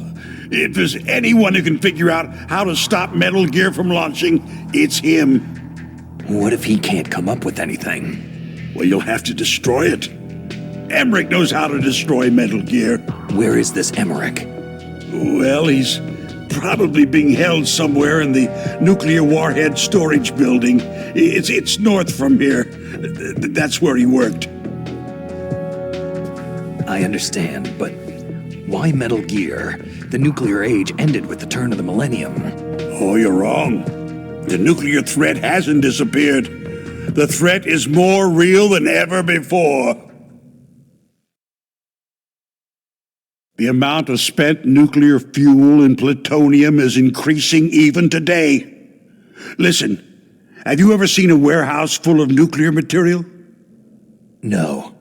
[SPEAKER 13] If there's anyone who can figure out how to stop Metal Gear from launching, it's him.
[SPEAKER 2] What if he can't come up with anything?
[SPEAKER 13] Well, you'll have to destroy it. Emmerich knows how to destroy Metal Gear.
[SPEAKER 2] Where is this Emmerich?
[SPEAKER 13] Well, he's probably being held somewhere in the nuclear warhead storage building. It's north from here. That's where he worked.
[SPEAKER 2] I understand, but why Metal Gear? The nuclear age ended with the turn of the millennium.
[SPEAKER 13] Oh, you're wrong. The nuclear threat hasn't disappeared. The threat is more real than ever before. The amount of spent nuclear fuel and plutonium is increasing even today. Listen, have you ever seen a warehouse full of nuclear material?
[SPEAKER 2] No.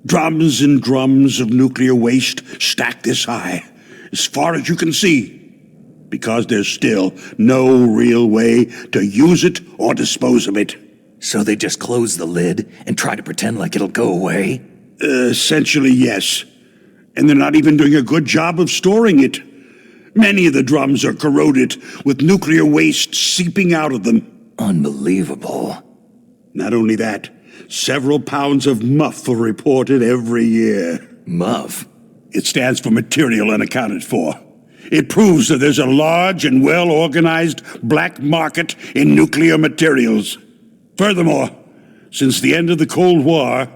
[SPEAKER 13] Drums and drums of nuclear waste stacked this high, as far as you can see, because there's still no real way to use it or dispose of it.
[SPEAKER 2] So they just close the lid and try to pretend like it'll go away?
[SPEAKER 13] Essentially, yes. And they're not even doing a good job of storing it. Many of the drums are corroded, with nuclear waste seeping out of them.
[SPEAKER 2] Unbelievable.
[SPEAKER 13] Not only that, several pounds of MUF are reported every year.
[SPEAKER 2] MUF?
[SPEAKER 13] It stands for Material Unaccounted For. It proves that there's a large and well-organized black market in nuclear materials. Furthermore, since the end of the Cold War,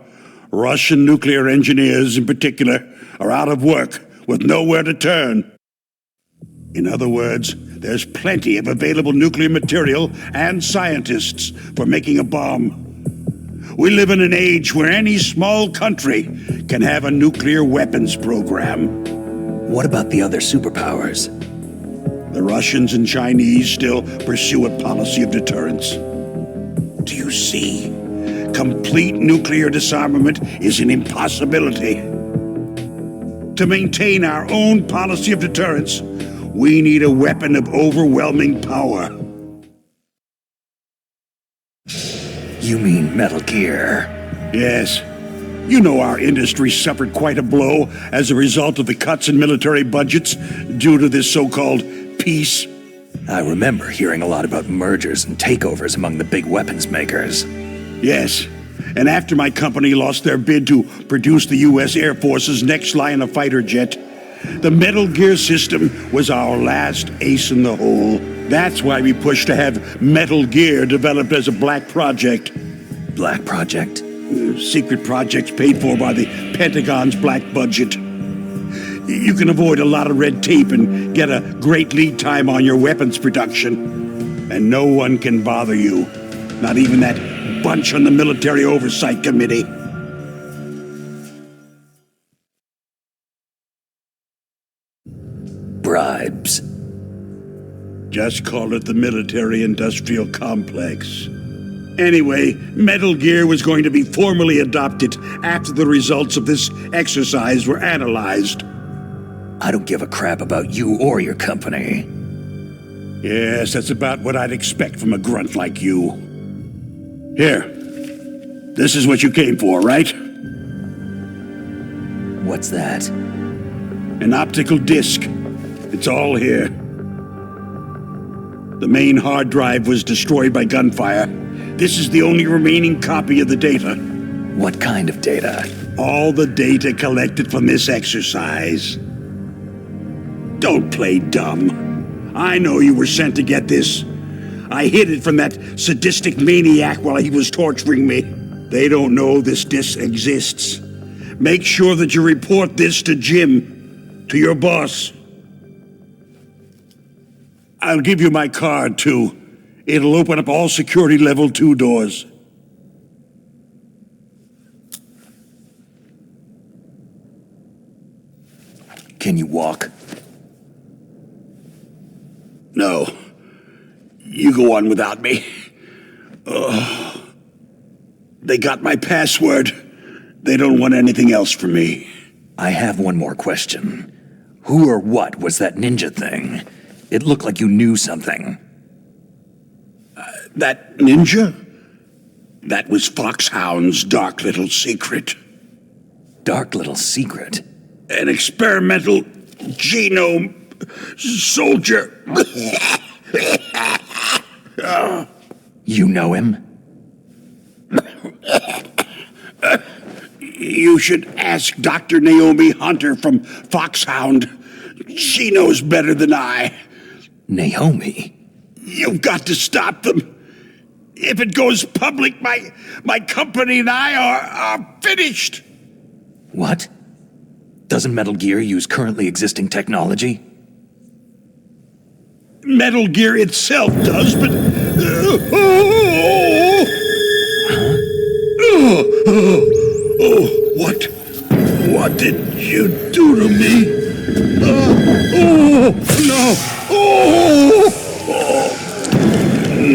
[SPEAKER 13] Russian nuclear engineers in particular are out of work with nowhere to turn. In other words, there's plenty of available nuclear material and scientists for making a bomb. We live in an age where any small country can have a nuclear weapons program.
[SPEAKER 2] What about the other superpowers?
[SPEAKER 13] The Russians and Chinese still pursue a policy of deterrence. Do you see? Complete nuclear disarmament is an impossibility. To maintain our own policy of deterrence, we need a weapon of overwhelming power.
[SPEAKER 2] You mean Metal Gear?
[SPEAKER 13] Yes. You know our industry suffered quite a blow as a result of the cuts in military budgets due to this so-called peace.
[SPEAKER 2] I remember hearing a lot about mergers and takeovers among the big weapons makers.
[SPEAKER 13] Yes. And after my company lost their bid to produce the U.S. Air Force's next line of fighter jet, the Metal Gear system was our last ace in the hole. That's why we pushed to have Metal Gear developed as a black project.
[SPEAKER 2] Black project?
[SPEAKER 13] Secret projects paid for by the Pentagon's black budget. You can avoid a lot of red tape and get a great lead time on your weapons production. And no one can bother you. Not even that bunch on the Military Oversight Committee.
[SPEAKER 2] Bribes.
[SPEAKER 13] Just call it the military-industrial complex. Anyway, Metal Gear was going to be formally adopted after the results of this exercise were analyzed.
[SPEAKER 2] I don't give a crap about you or your company.
[SPEAKER 13] Yes, that's about what I'd expect from a grunt like you. Here. This is what you came for, right?
[SPEAKER 2] What's that?
[SPEAKER 13] An optical disc. It's all here. The main hard drive was destroyed by gunfire. This is the only remaining copy of the data.
[SPEAKER 2] What kind of data?
[SPEAKER 13] All the data collected from this exercise. Don't play dumb. I know you were sent to get this. I hid it from that sadistic maniac while he was torturing me. They don't know this disc exists. Make sure that you report this to Jim, to your boss. I'll give you my card, too. It'll open up all security level 2 doors.
[SPEAKER 2] Can you walk?
[SPEAKER 13] No. You go on without me. They got my password. They don't want anything else from me.
[SPEAKER 2] I have one more question. Who or what was that ninja thing? It looked like you knew something.
[SPEAKER 13] That ninja? That was Foxhound's dark little secret.
[SPEAKER 2] Dark little secret?
[SPEAKER 13] An experimental genome soldier.
[SPEAKER 2] You know him?
[SPEAKER 13] You should ask Dr. Naomi Hunter from Foxhound. She knows better than I.
[SPEAKER 2] Naomi?
[SPEAKER 13] You've got to stop them. If it goes public, my company and I are finished.
[SPEAKER 2] What? Doesn't Metal Gear use currently existing technology?
[SPEAKER 13] Metal Gear itself does, but... What did you do to me?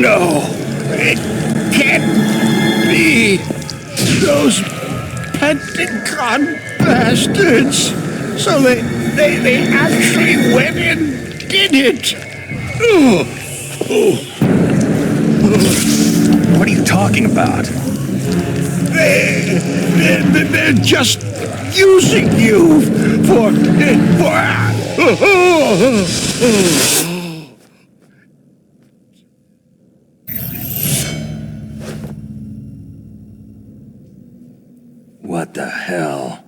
[SPEAKER 13] No, it can't be. Those Pentagon bastards. So they actually went and did it.
[SPEAKER 2] What are you talking about?
[SPEAKER 13] They're just using you for
[SPEAKER 2] What the hell?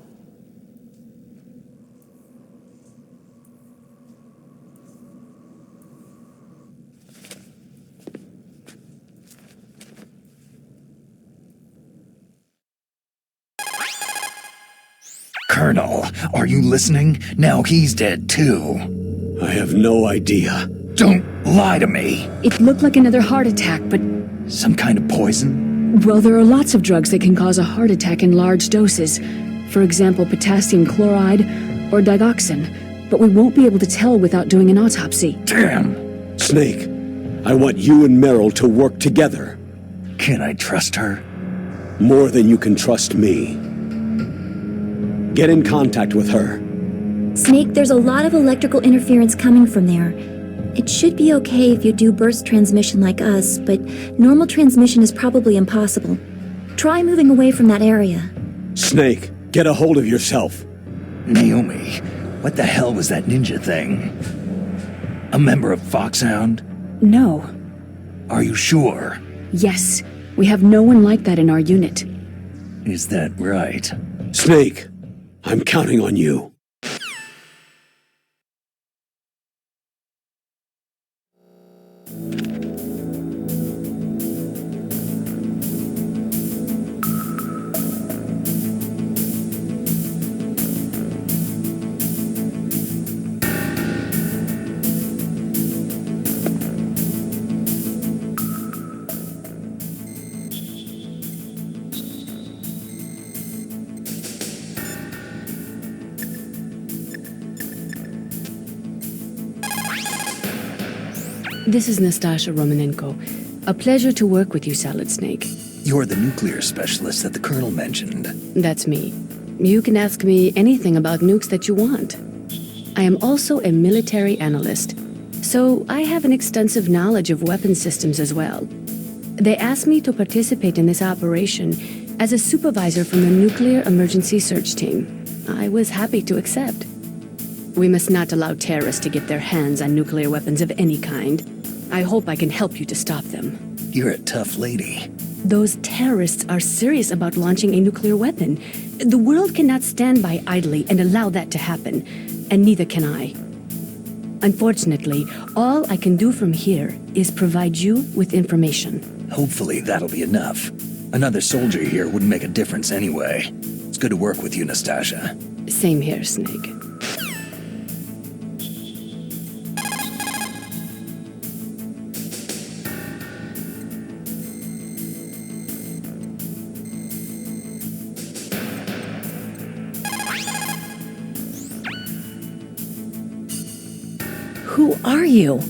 [SPEAKER 2] Colonel, are you listening? Now he's dead too.
[SPEAKER 1] I have no idea.
[SPEAKER 2] Don't lie to me.
[SPEAKER 4] It looked like another heart attack, but...
[SPEAKER 2] Some kind of poison?
[SPEAKER 4] Well, there are lots of drugs that can cause a heart attack in large doses. For example, potassium chloride or digoxin. But we won't be able to tell without doing an autopsy.
[SPEAKER 2] Damn!
[SPEAKER 1] Snake, I want you and Meryl to work together.
[SPEAKER 2] Can I trust her?
[SPEAKER 1] more than you can trust me. Get in contact with her.
[SPEAKER 5] Snake, there's a lot of electrical interference coming from there. It should be okay if you do burst transmission like us, but normal transmission is probably impossible. Try moving away from that area.
[SPEAKER 1] Snake, get a hold of yourself.
[SPEAKER 2] Naomi, what the hell was that ninja thing? A member of Foxhound?
[SPEAKER 4] No.
[SPEAKER 2] Are you sure?
[SPEAKER 4] Yes, we have no one like that in our unit.
[SPEAKER 2] Is that right?
[SPEAKER 1] Snake, I'm counting on you.
[SPEAKER 4] This is Nastasha Romanenko. A pleasure to work with you, Solid Snake.
[SPEAKER 2] You're the nuclear specialist that the Colonel mentioned.
[SPEAKER 4] That's me. You can ask me anything about nukes that you want. I am also a military analyst, so I have an extensive knowledge of weapon systems as well. They asked me to participate in this operation as a supervisor from the Nuclear Emergency Search Team. I was happy to accept. We must not allow terrorists to get their hands on nuclear weapons of any kind. I hope I can help you to stop them.
[SPEAKER 2] You're a tough lady.
[SPEAKER 4] Those terrorists are serious about launching a nuclear weapon. The world cannot stand by idly and allow that to happen, and neither can I. Unfortunately, all I can do from here is provide you with information.
[SPEAKER 2] Hopefully that'll be enough. Another soldier here wouldn't make a difference anyway. It's good to work with you, Nastasha.
[SPEAKER 4] Same here, Snake.
[SPEAKER 11] Who are you?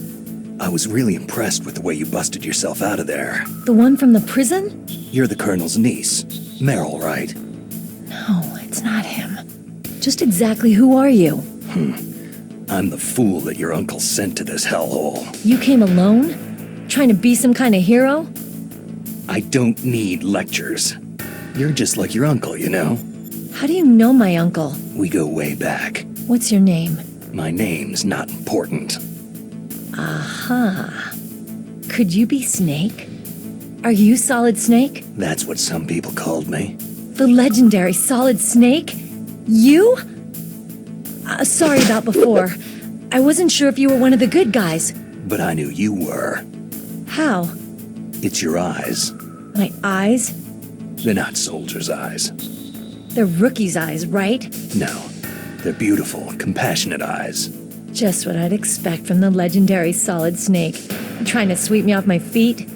[SPEAKER 2] I was really impressed with the way you busted yourself out of there.
[SPEAKER 11] The one from the prison?
[SPEAKER 2] You're the Colonel's niece. Meryl, right?
[SPEAKER 11] No, it's not him. Just exactly who are you?
[SPEAKER 2] I'm the fool that your uncle sent to this hellhole.
[SPEAKER 11] You came alone? Trying to be some kind of hero?
[SPEAKER 2] I don't need lectures. You're just like your uncle, you know?
[SPEAKER 11] How do you know my uncle?
[SPEAKER 2] We go way back.
[SPEAKER 11] What's your name?
[SPEAKER 2] My name's not important.
[SPEAKER 11] Aha. Could you be Snake? Are you Solid Snake?
[SPEAKER 2] That's what some people called me.
[SPEAKER 11] The legendary Solid Snake? You? Sorry about before. I wasn't sure if you were one of the good guys.
[SPEAKER 2] But I knew you were.
[SPEAKER 11] How?
[SPEAKER 2] It's your eyes.
[SPEAKER 11] My eyes?
[SPEAKER 2] They're not soldiers' eyes.
[SPEAKER 11] They're rookies' eyes, right?
[SPEAKER 2] No. They're beautiful, compassionate eyes.
[SPEAKER 11] Just what I'd expect from the legendary Solid Snake. Trying to sweep me off my feet?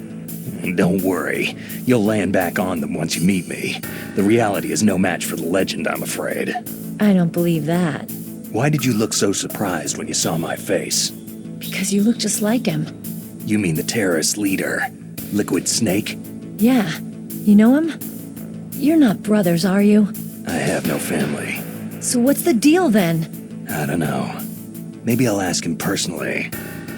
[SPEAKER 2] Don't worry. You'll land back on them once you meet me. The reality is no match for the legend, I'm afraid.
[SPEAKER 11] I don't believe that.
[SPEAKER 2] Why did you look so surprised when you saw my face?
[SPEAKER 11] Because you look just like him.
[SPEAKER 2] You mean the terrorist leader, Liquid Snake?
[SPEAKER 11] Yeah. You know him? You're not brothers, are you?
[SPEAKER 2] I have no family.
[SPEAKER 11] So what's the deal then?
[SPEAKER 2] I don't know. Maybe I'll ask him personally.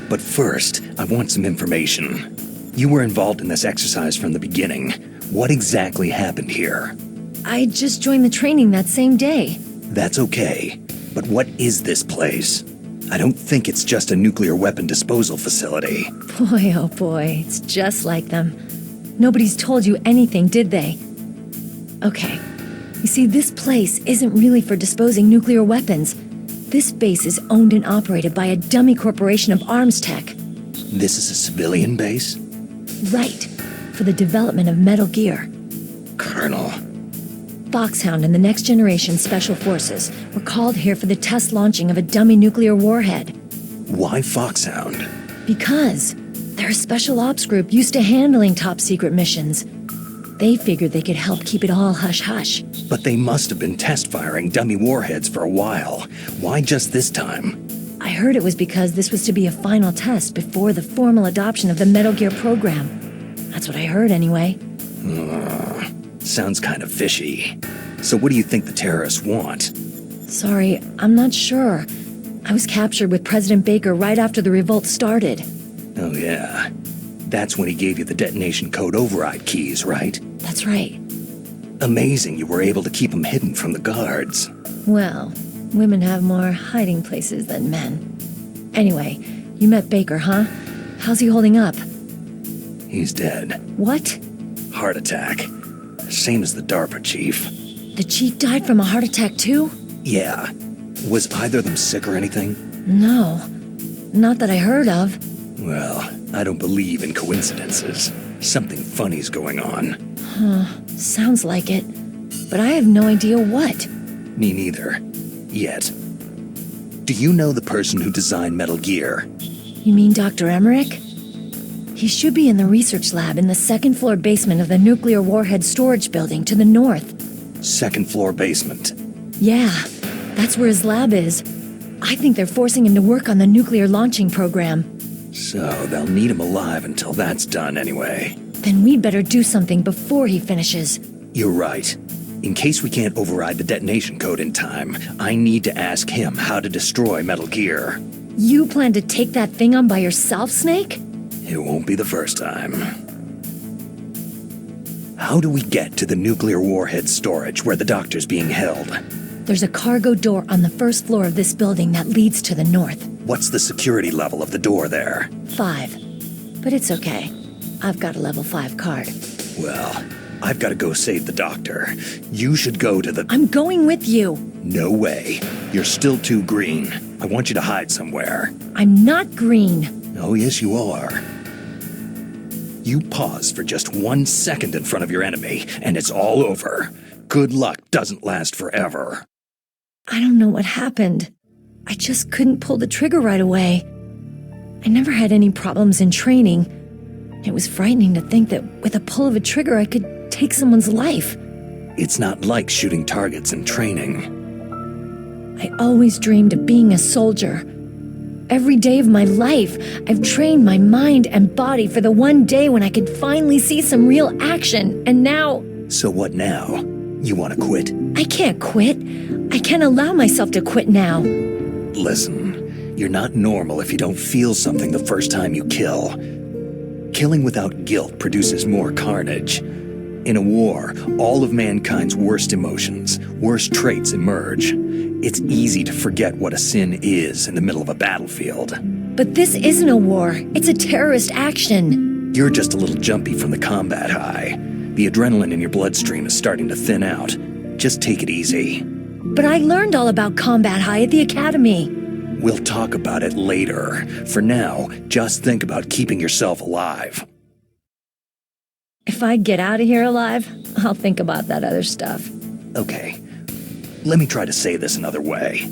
[SPEAKER 2] But first, I want some information. You were involved in this exercise from the beginning. What exactly happened here?
[SPEAKER 11] I just joined the training that same day.
[SPEAKER 2] That's okay. But what is this place? I don't think it's just a nuclear weapon disposal facility.
[SPEAKER 11] Boy, oh boy, it's just like them. Nobody's told you anything, did they? Okay. You see, this place isn't really for disposing nuclear weapons. This base is owned and operated by a dummy corporation of arms tech.
[SPEAKER 2] This is a civilian base?
[SPEAKER 11] Right. For the development of Metal Gear.
[SPEAKER 2] Colonel.
[SPEAKER 11] Foxhound and the Next Generation Special Forces were called here for the test launching of a dummy nuclear warhead.
[SPEAKER 2] Why Foxhound?
[SPEAKER 11] Because they're a special ops group used to handling top-secret missions. They figured they could help keep it all hush-hush.
[SPEAKER 2] But they must have been test-firing dummy warheads for a while. Why just this time?
[SPEAKER 11] I heard it was because this was to be a final test before the formal adoption of the Metal Gear program. That's what I heard, anyway.
[SPEAKER 2] Sounds kind of fishy. So what do you think the terrorists want?
[SPEAKER 11] Sorry, I'm not sure. I was captured with President Baker right after the revolt started.
[SPEAKER 2] Oh yeah. That's when he gave you the detonation code override keys, right?
[SPEAKER 11] That's right.
[SPEAKER 2] Amazing you were able to keep them hidden from the guards.
[SPEAKER 11] Well, women have more hiding places than men. Anyway, you met Baker, huh? How's he holding up?
[SPEAKER 2] He's dead.
[SPEAKER 11] What?
[SPEAKER 2] Heart attack. Same as the DARPA chief.
[SPEAKER 11] The chief died from a heart attack too?
[SPEAKER 2] Yeah. Was either of them sick or anything?
[SPEAKER 11] No. Not that I heard of.
[SPEAKER 2] Well, I don't believe in coincidences. Something funny's going on.
[SPEAKER 11] Huh. Sounds like it. But I have no idea what.
[SPEAKER 2] Me neither. Yet. Do you know the person who designed Metal Gear?
[SPEAKER 11] You mean Dr. Emmerich? He should be in the research lab in the second-floor basement of the nuclear warhead storage building to the north.
[SPEAKER 2] Second floor basement.
[SPEAKER 11] Yeah, that's where his lab is. I think they're forcing him to work on the nuclear launching program.
[SPEAKER 2] So they'll need him alive until that's done anyway.
[SPEAKER 11] Then we'd better do something before he finishes.
[SPEAKER 2] You're right. In case we can't override the detonation code in time, I need to ask him how to destroy Metal Gear.
[SPEAKER 11] You plan to take that thing on by yourself, Snake?
[SPEAKER 2] It won't be the first time. How do we get to the nuclear warhead storage where the doctor's being held?
[SPEAKER 11] There's a cargo door on the first floor of this building that leads to the north.
[SPEAKER 2] What's the security level of the door there?
[SPEAKER 11] 5. But it's okay. I've got a level 5 card.
[SPEAKER 2] Well, I've got to go save the doctor. You should go to the...
[SPEAKER 11] I'm going with you.
[SPEAKER 2] No way. You're still too green. I want you to hide somewhere.
[SPEAKER 11] I'm not green.
[SPEAKER 2] Oh, yes, you are. You pause for just 1 second in front of your enemy, and it's all over. Good luck doesn't last forever.
[SPEAKER 11] I don't know what happened. I just couldn't pull the trigger right away. I never had any problems in training. It was frightening to think that with a pull of a trigger I could take someone's life.
[SPEAKER 2] It's not like shooting targets in training.
[SPEAKER 11] I always dreamed of being a soldier. Every day of my life, I've trained my mind and body for the one day when I could finally see some real action, and now...
[SPEAKER 2] So what now? You want to quit?
[SPEAKER 11] I can't quit. I can't allow myself to quit now.
[SPEAKER 2] Listen, you're not normal if you don't feel something the first time you kill. Killing without guilt produces more carnage. In a war, all of mankind's worst emotions, worst traits emerge. It's easy to forget what a sin is in the middle of a battlefield.
[SPEAKER 11] But this isn't a war. It's a terrorist action.
[SPEAKER 2] You're just a little jumpy from the combat high. The adrenaline in your bloodstream is starting to thin out. Just take it easy.
[SPEAKER 11] But I learned all about combat high at the academy.
[SPEAKER 2] We'll talk about it later. For now, just think about keeping yourself alive.
[SPEAKER 11] If I get out of here alive, I'll think about that other stuff.
[SPEAKER 2] Okay. Let me try to say this another way.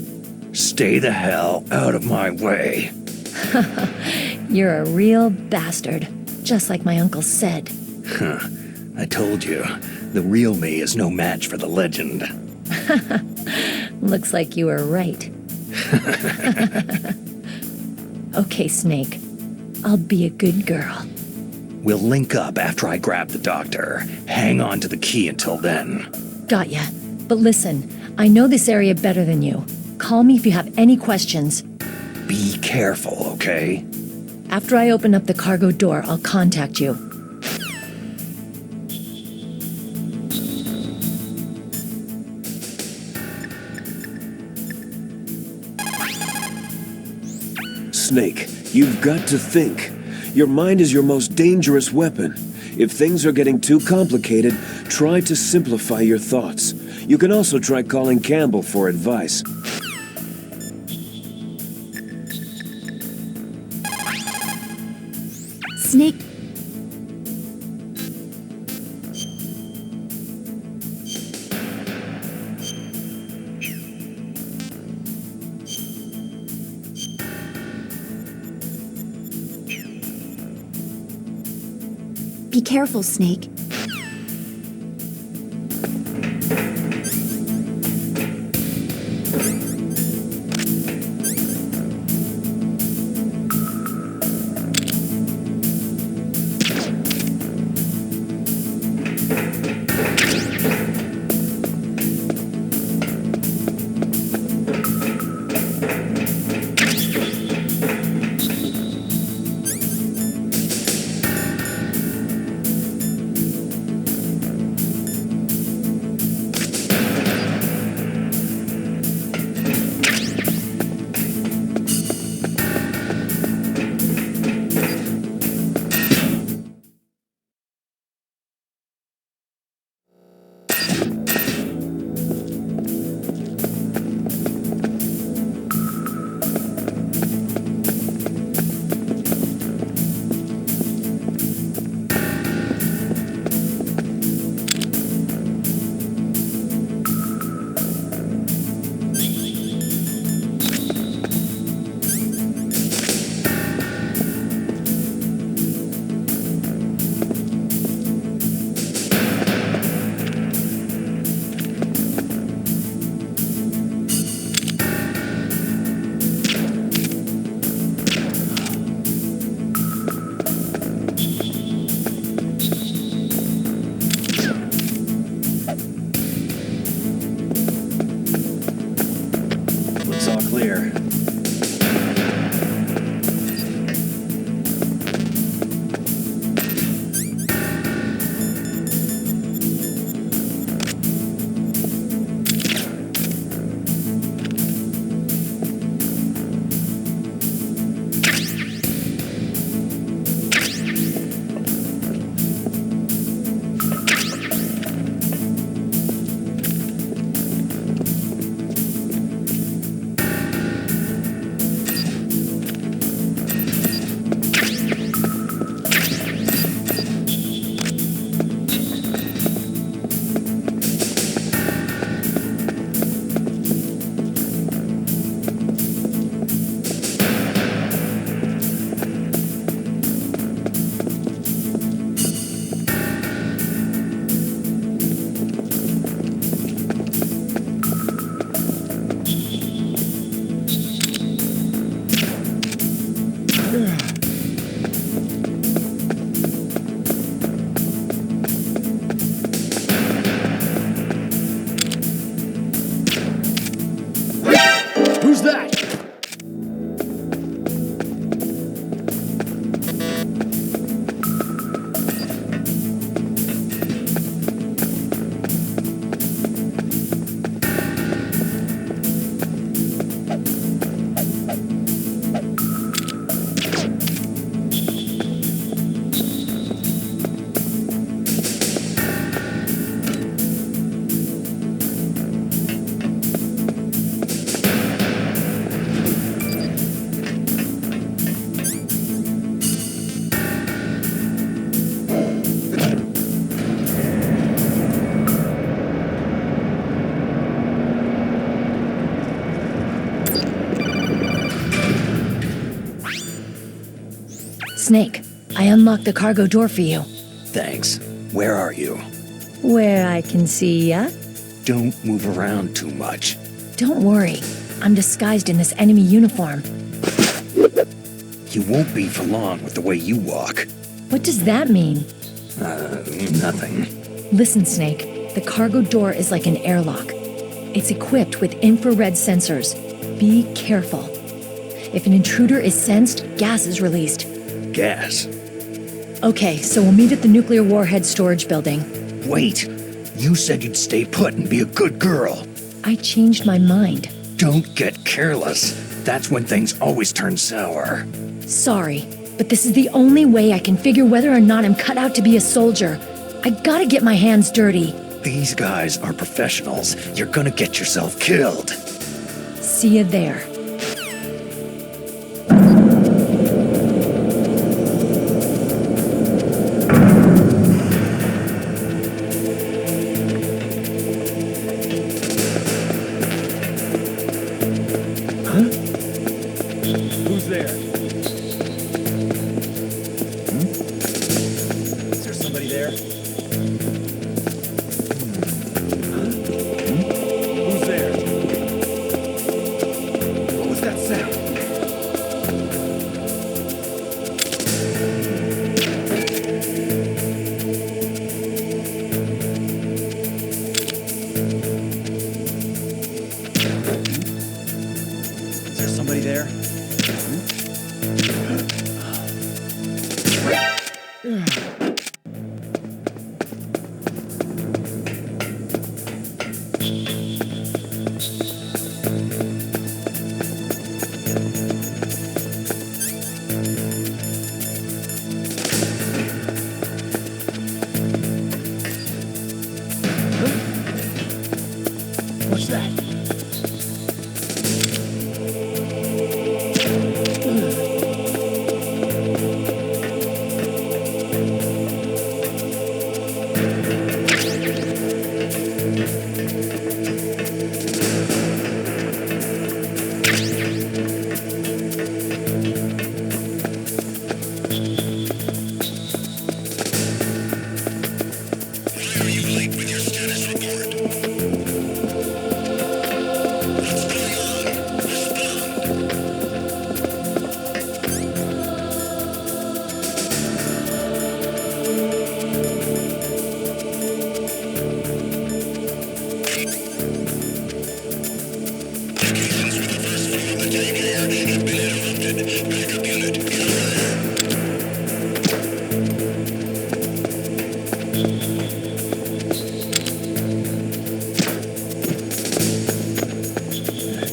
[SPEAKER 2] Stay the hell out of my way.
[SPEAKER 11] You're a real bastard, just like my uncle said.
[SPEAKER 2] Huh. I told you, the real me is no match for the legend.
[SPEAKER 11] Looks like you were right. Okay, Snake. I'll be a good girl.
[SPEAKER 2] We'll link up after I grab the doctor. Hang on to the key until then.
[SPEAKER 11] Got ya. But listen, I know this area better than you. Call me if you have any questions.
[SPEAKER 2] Be careful, okay?
[SPEAKER 11] After I open up the cargo door, I'll contact you.
[SPEAKER 3] Snake, you've got to think. Your mind is your most dangerous weapon. If things are getting too complicated, try to simplify your thoughts. You can also try calling Campbell for advice.
[SPEAKER 5] Snake. Be careful, Snake.
[SPEAKER 11] Snake, I unlocked the cargo door for you.
[SPEAKER 2] Thanks. Where are you?
[SPEAKER 11] Where I can see ya.
[SPEAKER 2] Don't move around too much.
[SPEAKER 11] Don't worry. I'm disguised in this enemy uniform.
[SPEAKER 2] You won't be for long with the way you walk.
[SPEAKER 11] What does that mean?
[SPEAKER 2] Nothing.
[SPEAKER 11] Listen, Snake. The cargo door is like an airlock. It's equipped with infrared sensors. Be careful. If an intruder is sensed, gas is released.
[SPEAKER 2] Gas?
[SPEAKER 11] Okay, so we'll meet at the nuclear warhead storage building.
[SPEAKER 2] Wait! You said you'd stay put and be a good girl.
[SPEAKER 11] I changed my mind.
[SPEAKER 2] Don't get careless. That's when things always turn sour.
[SPEAKER 11] Sorry, but this is the only way I can figure whether or not I'm cut out to be a soldier. I gotta get my hands dirty.
[SPEAKER 2] These guys are professionals. You're gonna get yourself killed.
[SPEAKER 11] See you there.
[SPEAKER 3] Who's there? Is there somebody there? Who's there? What was that sound? Is there somebody there? What's that?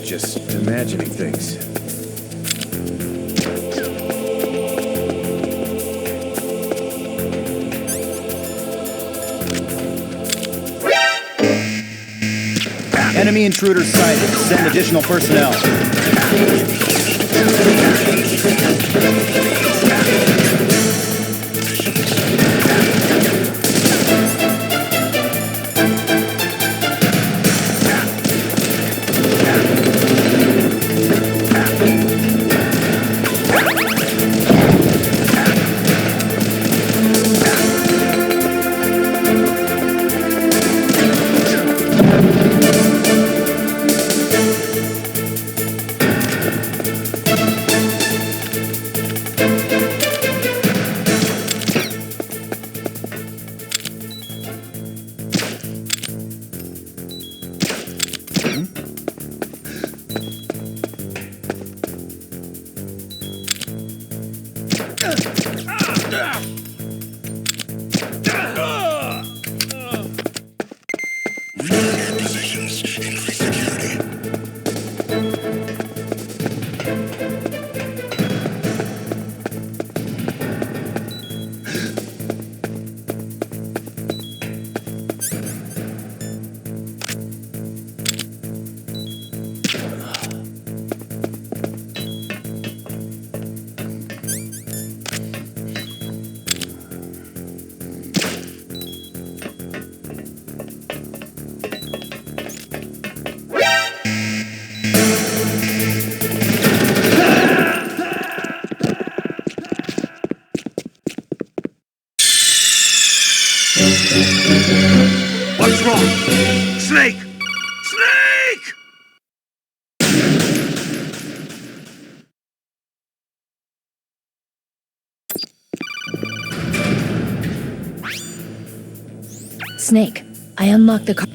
[SPEAKER 7] Just imagining things.
[SPEAKER 6] Enemy intruders sighted. Send additional personnel.
[SPEAKER 13] What's wrong? Snake! Snake!
[SPEAKER 11] Snake, I unlocked the car.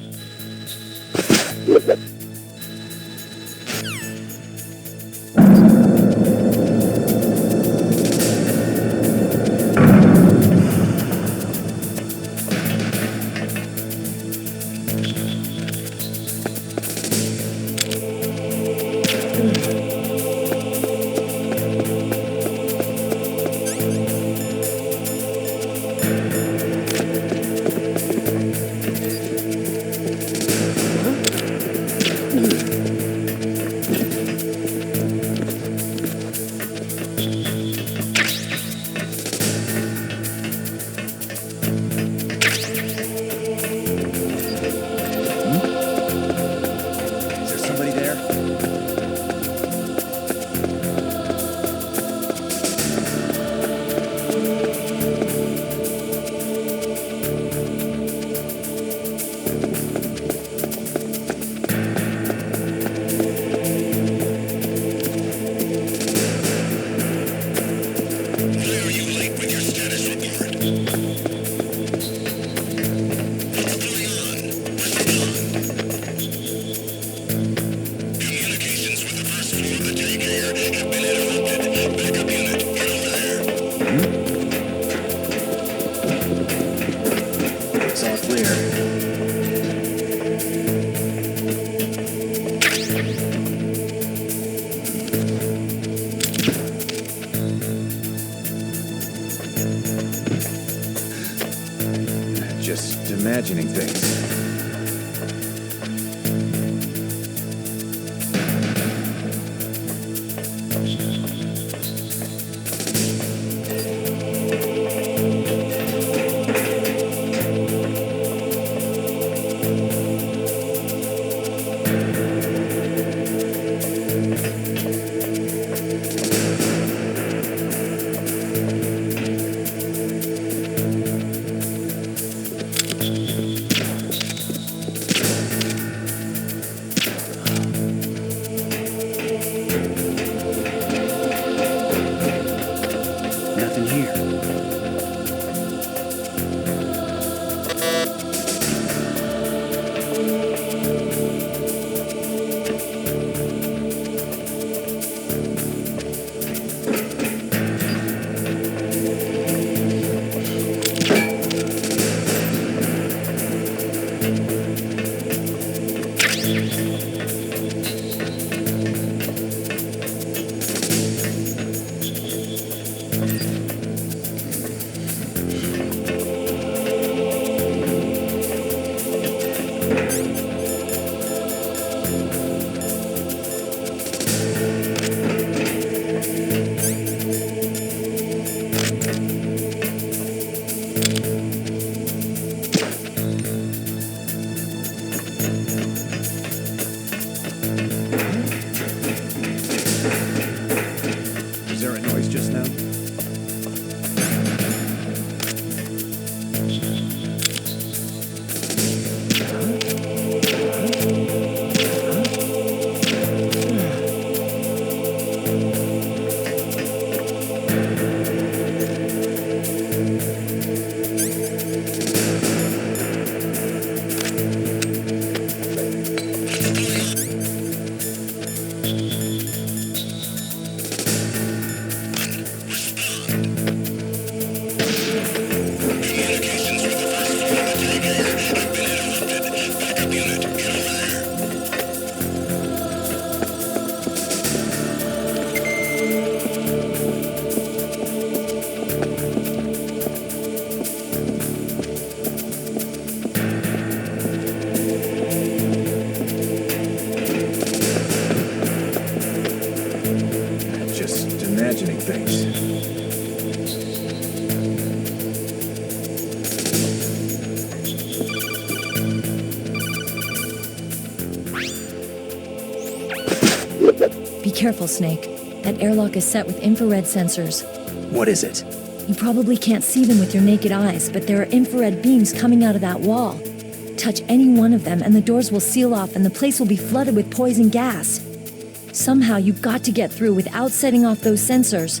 [SPEAKER 7] Just imagining things.
[SPEAKER 11] Be careful, Snake. That airlock is set with infrared sensors.
[SPEAKER 2] What is it?
[SPEAKER 11] You probably can't see them with your naked eyes, but there are infrared beams coming out of that wall. Touch any one of them and the doors will seal off and the place will be flooded with poison gas. Somehow you've got to get through without setting off those sensors.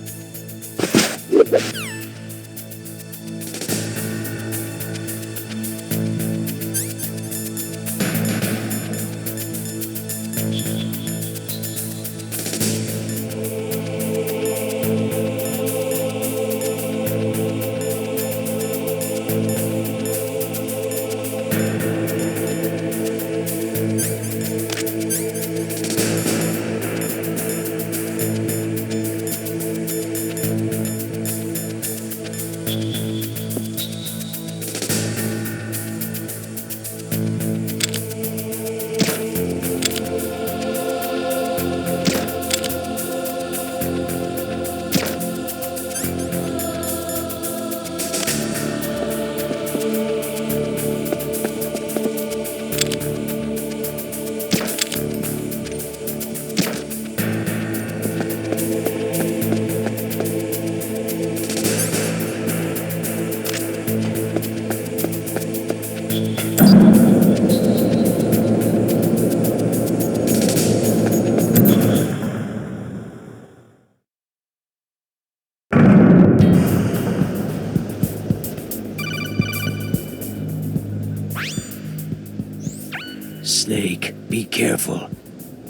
[SPEAKER 12] Snake, be careful.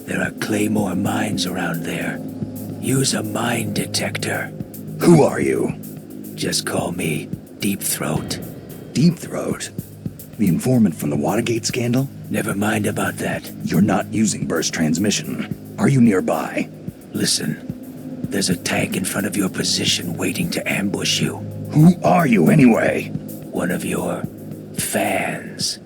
[SPEAKER 12] There are Claymore mines around there. Use a mine detector.
[SPEAKER 2] Who are you?
[SPEAKER 12] Just call me Deep Throat.
[SPEAKER 2] Deep Throat? The informant from the Watergate scandal?
[SPEAKER 12] Never mind about that.
[SPEAKER 2] You're not using burst transmission. Are you nearby?
[SPEAKER 12] Listen, there's a tank in front of your position waiting to ambush you.
[SPEAKER 2] Who are you anyway?
[SPEAKER 12] One of your fans.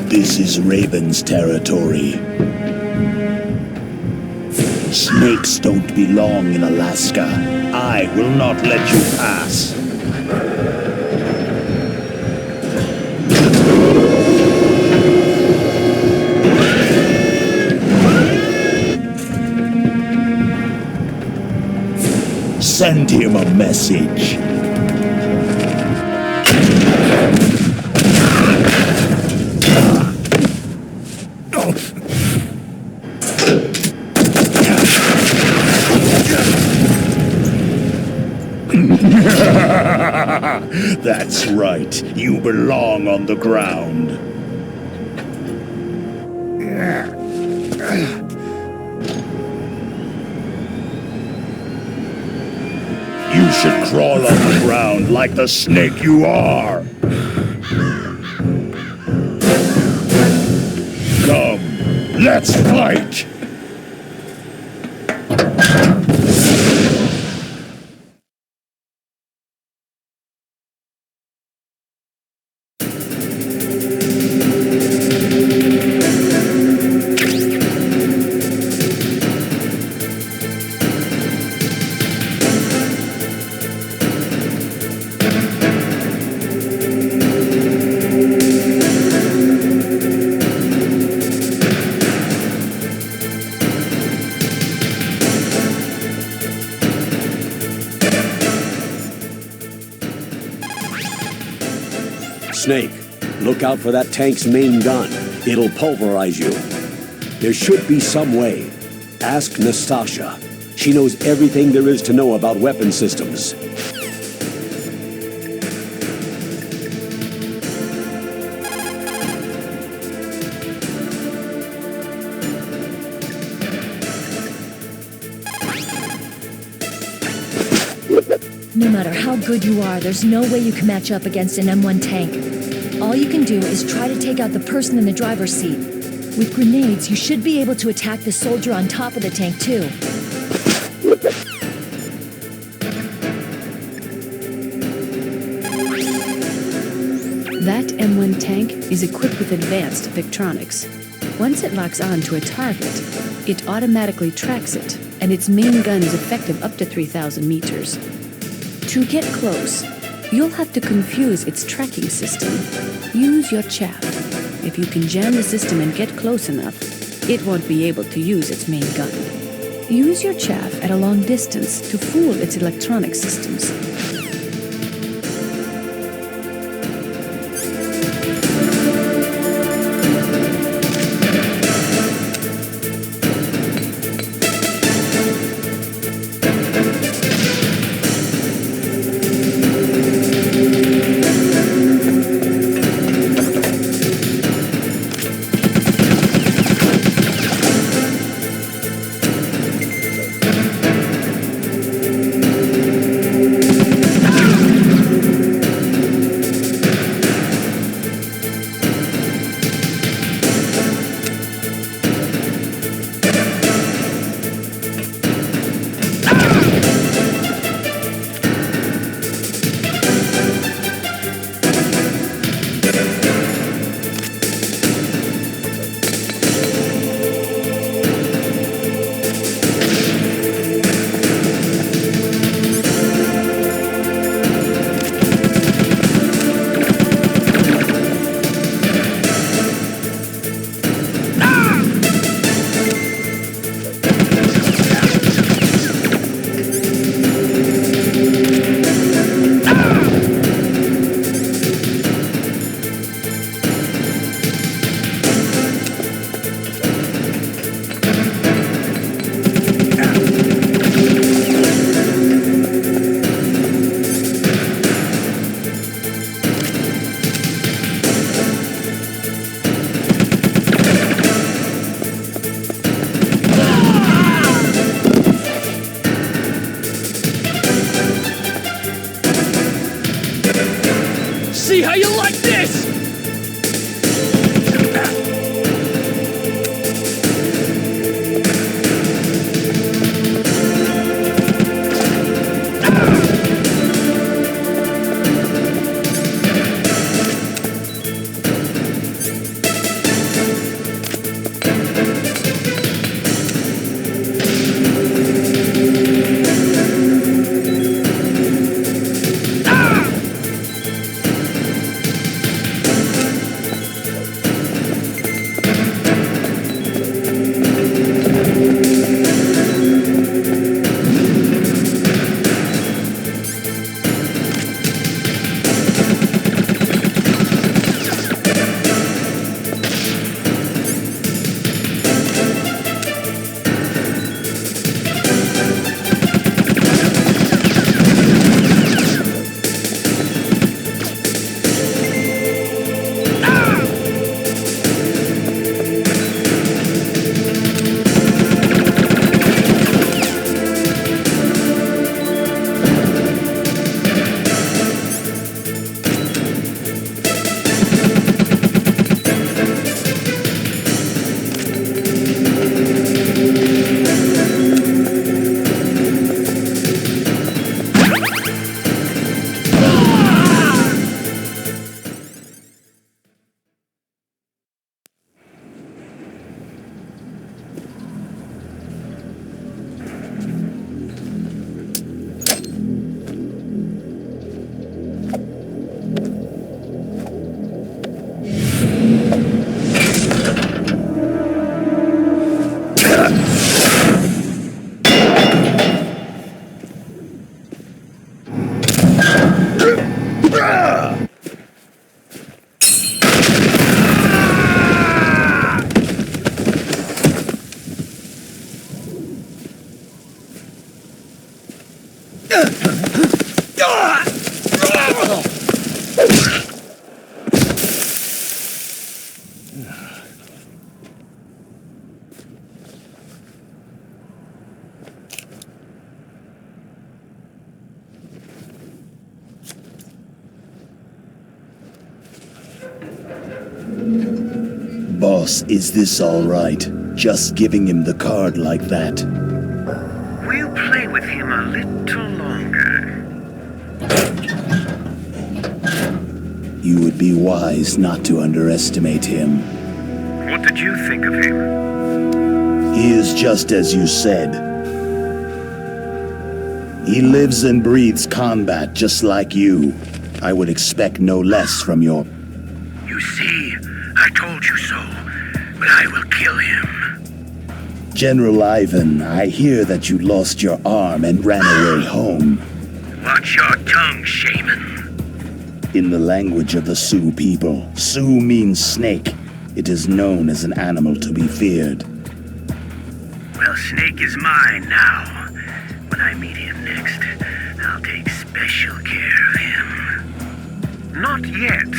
[SPEAKER 12] This is Raven's territory. Snakes don't belong in Alaska. I will not let you pass.
[SPEAKER 13] Send him a message. That's right. You belong on the ground. You should crawl on the ground like the snake you are. Come, let's fight!
[SPEAKER 1] Snake, look out for that tank's main gun. It'll pulverize you. There should be some way. Ask Nastasha. She knows everything there is to know about weapon systems.
[SPEAKER 11] No matter how good you are, there's no way you can match up against an M1 tank. All you can do is try to take out the person in the driver's seat. With grenades, you should be able to attack the soldier on top of the tank, too.
[SPEAKER 4] That M1 tank is equipped with advanced Victronics. Once it locks on to a target, it automatically tracks it, and its main gun is effective up to 3,000 meters. To get close, you'll have to confuse its tracking system. Use your chaff. If you can jam the system and get close enough, it won't be able to use its main gun. Use your chaff at a long distance to fool its electronic systems.
[SPEAKER 6] See how you like this!
[SPEAKER 12] Boss, is this all right? Just giving him the card like that?
[SPEAKER 14] We'll play with him a little longer.
[SPEAKER 12] You would be wise not to underestimate him.
[SPEAKER 14] What did you think of him?
[SPEAKER 12] He is just as you said. He lives and breathes combat just like you. I would expect no less from your...
[SPEAKER 14] You see, I told you so, but I will kill him.
[SPEAKER 12] General Ivan, I hear that you lost your arm and ran away home.
[SPEAKER 14] Watch your tongue, shaman.
[SPEAKER 12] In the language of the Sioux people, Sioux means snake. It is known as an animal to be feared.
[SPEAKER 14] Well, Snake is mine now. When I meet him next, I'll take special care of him. Not yet.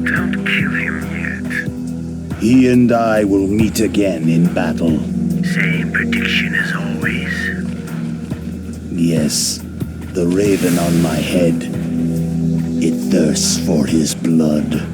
[SPEAKER 14] Don't kill him yet.
[SPEAKER 12] He and I will meet again in battle.
[SPEAKER 14] Same prediction as always.
[SPEAKER 12] Yes, the raven on my head. It thirsts for his blood.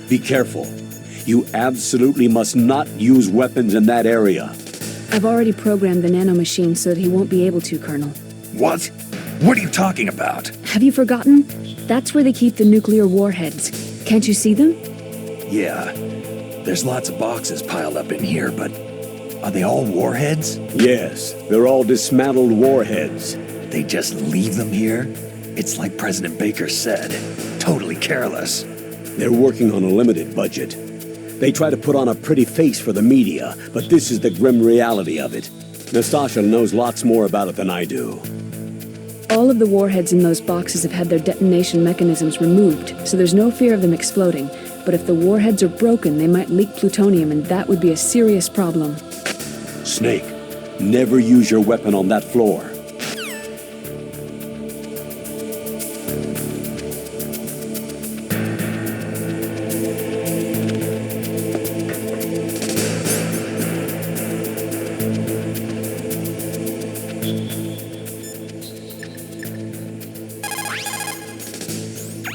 [SPEAKER 1] Be careful. You absolutely must not use weapons in that area.
[SPEAKER 4] I've already programmed the nanomachine so that he won't be able to, Colonel.
[SPEAKER 2] What? What are you talking about?
[SPEAKER 4] Have you forgotten? That's where they keep the nuclear warheads. Can't you see them?
[SPEAKER 2] Yeah. There's lots of boxes piled up in here, but are they all warheads?
[SPEAKER 1] Yes, they're all dismantled warheads.
[SPEAKER 2] They just leave them here? It's like President Baker said. Totally careless.
[SPEAKER 1] They're working on a limited budget. They try to put on a pretty face for the media, but this is the grim reality of it. Nastasha knows lots more about it than I do.
[SPEAKER 4] All of the warheads in those boxes have had their detonation mechanisms removed, so there's no fear of them exploding. But if the warheads are broken, they might leak plutonium, and that would be a serious problem.
[SPEAKER 1] Snake, never use your weapon on that floor.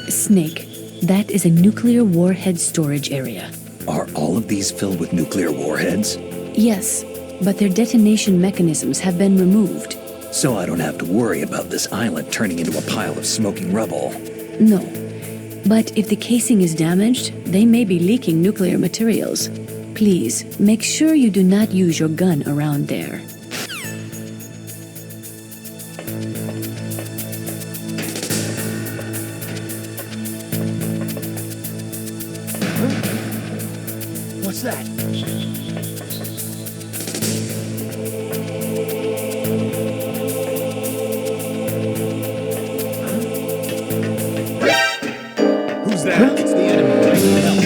[SPEAKER 4] Snake, that is a nuclear warhead storage area.
[SPEAKER 2] Are all of these filled with nuclear warheads?
[SPEAKER 4] Yes, but their detonation mechanisms have been removed.
[SPEAKER 2] So I don't have to worry about this island turning into a pile of smoking rubble.
[SPEAKER 4] No. But if the casing is damaged, they may be leaking nuclear materials. Please, make sure you do not use your gun around there.
[SPEAKER 6] What's that?
[SPEAKER 7] Who's that? It's the enemy. I need help.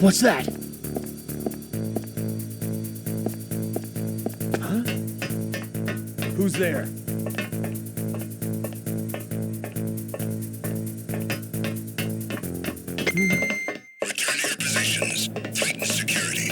[SPEAKER 6] What's that?
[SPEAKER 7] Huh? Who's there?
[SPEAKER 15] Return to your positions. Tighten security.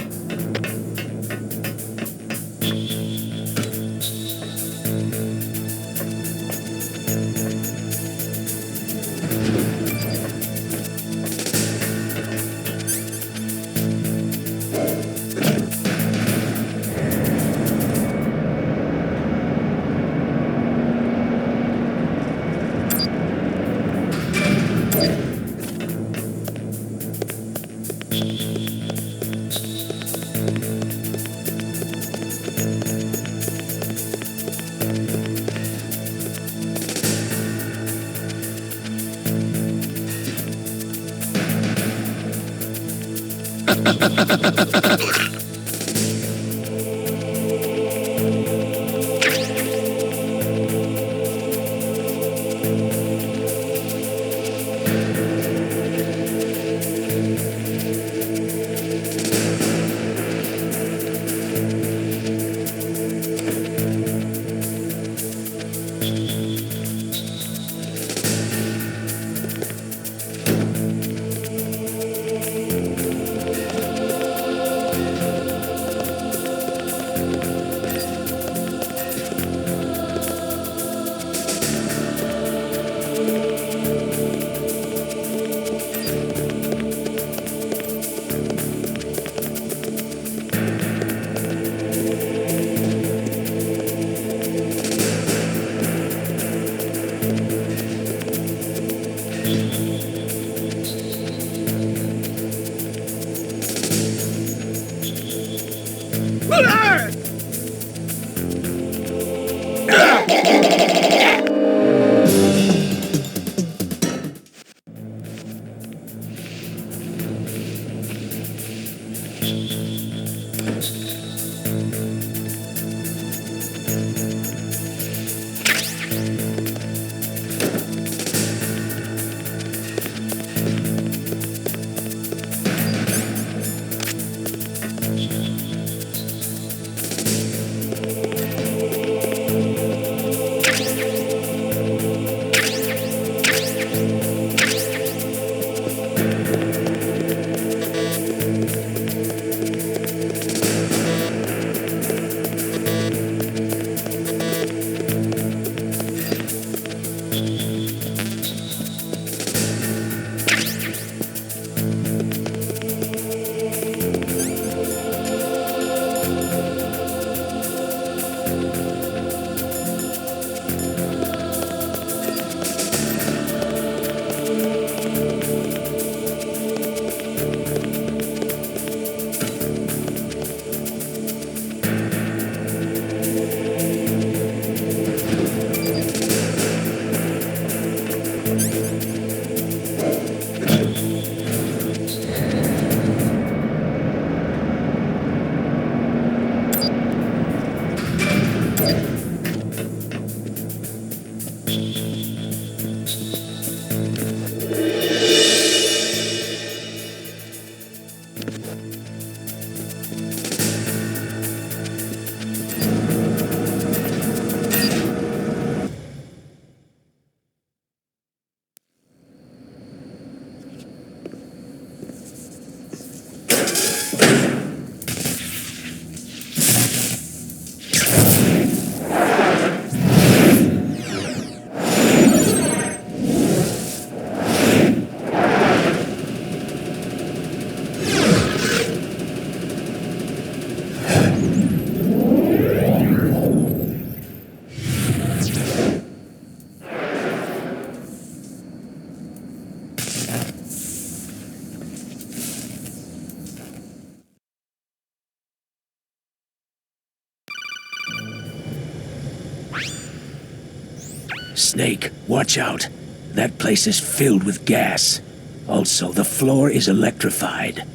[SPEAKER 12] Snake, watch out. That place is filled with gas. Also, the floor is electrified.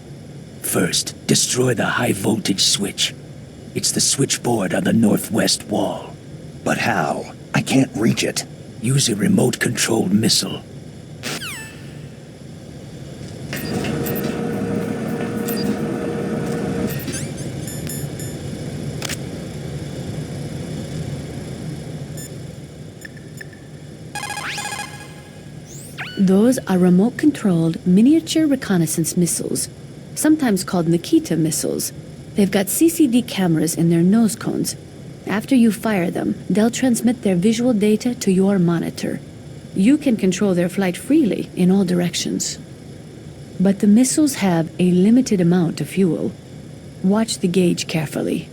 [SPEAKER 12] First, destroy the high-voltage switch. It's the switchboard on the northwest wall.
[SPEAKER 2] But how? I can't reach it.
[SPEAKER 12] Use a remote-controlled missile.
[SPEAKER 4] Those are remote-controlled miniature reconnaissance missiles, sometimes called Nikita missiles. They've got CCD cameras in their nose cones. After you fire them, they'll transmit their visual data to your monitor. You can control their flight freely in all directions. But the missiles have a limited amount of fuel. Watch the gauge carefully.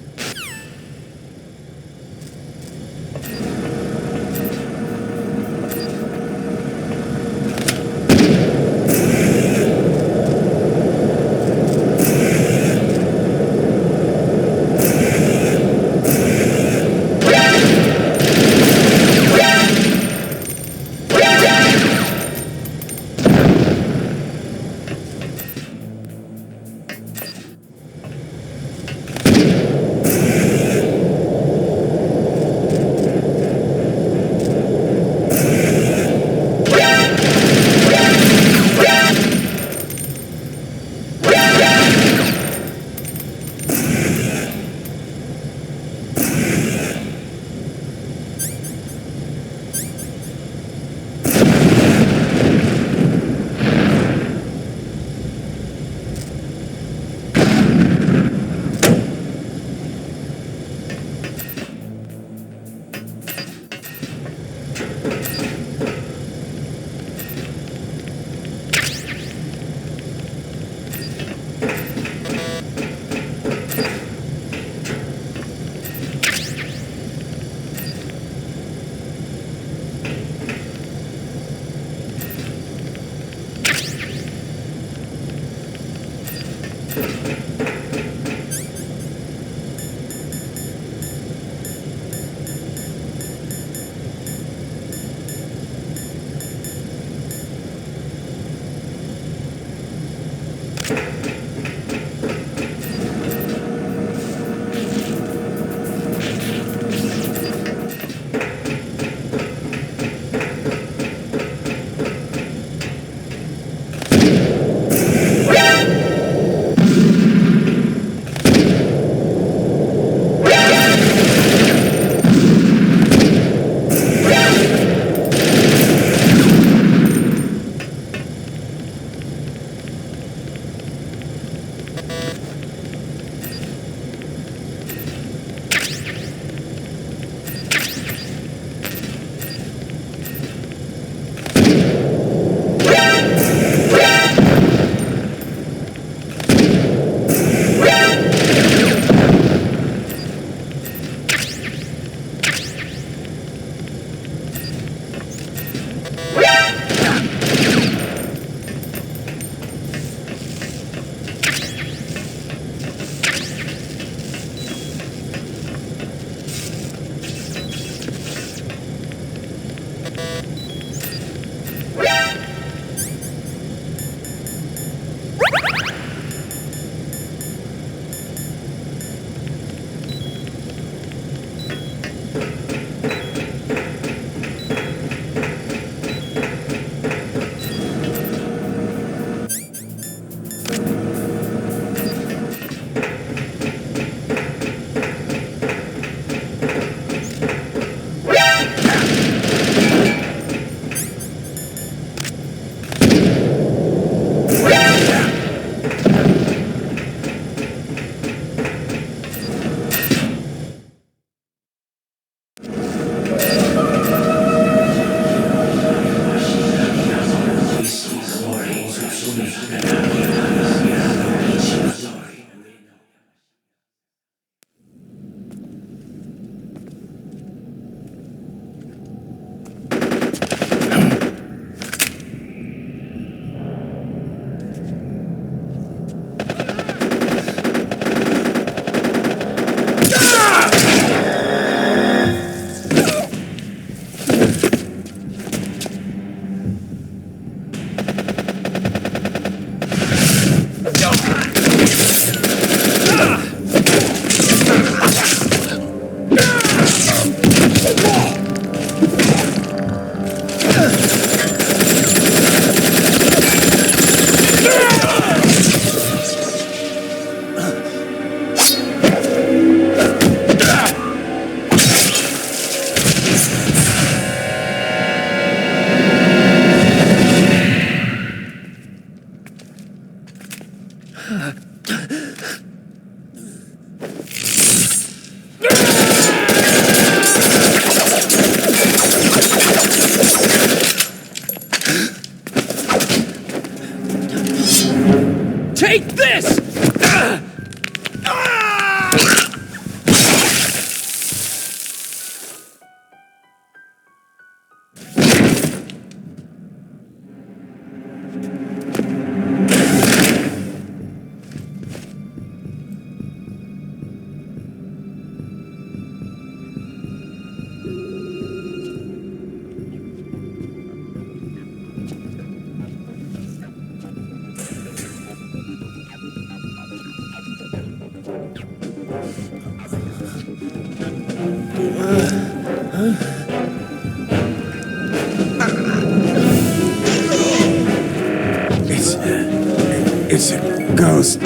[SPEAKER 7] It's a ghost.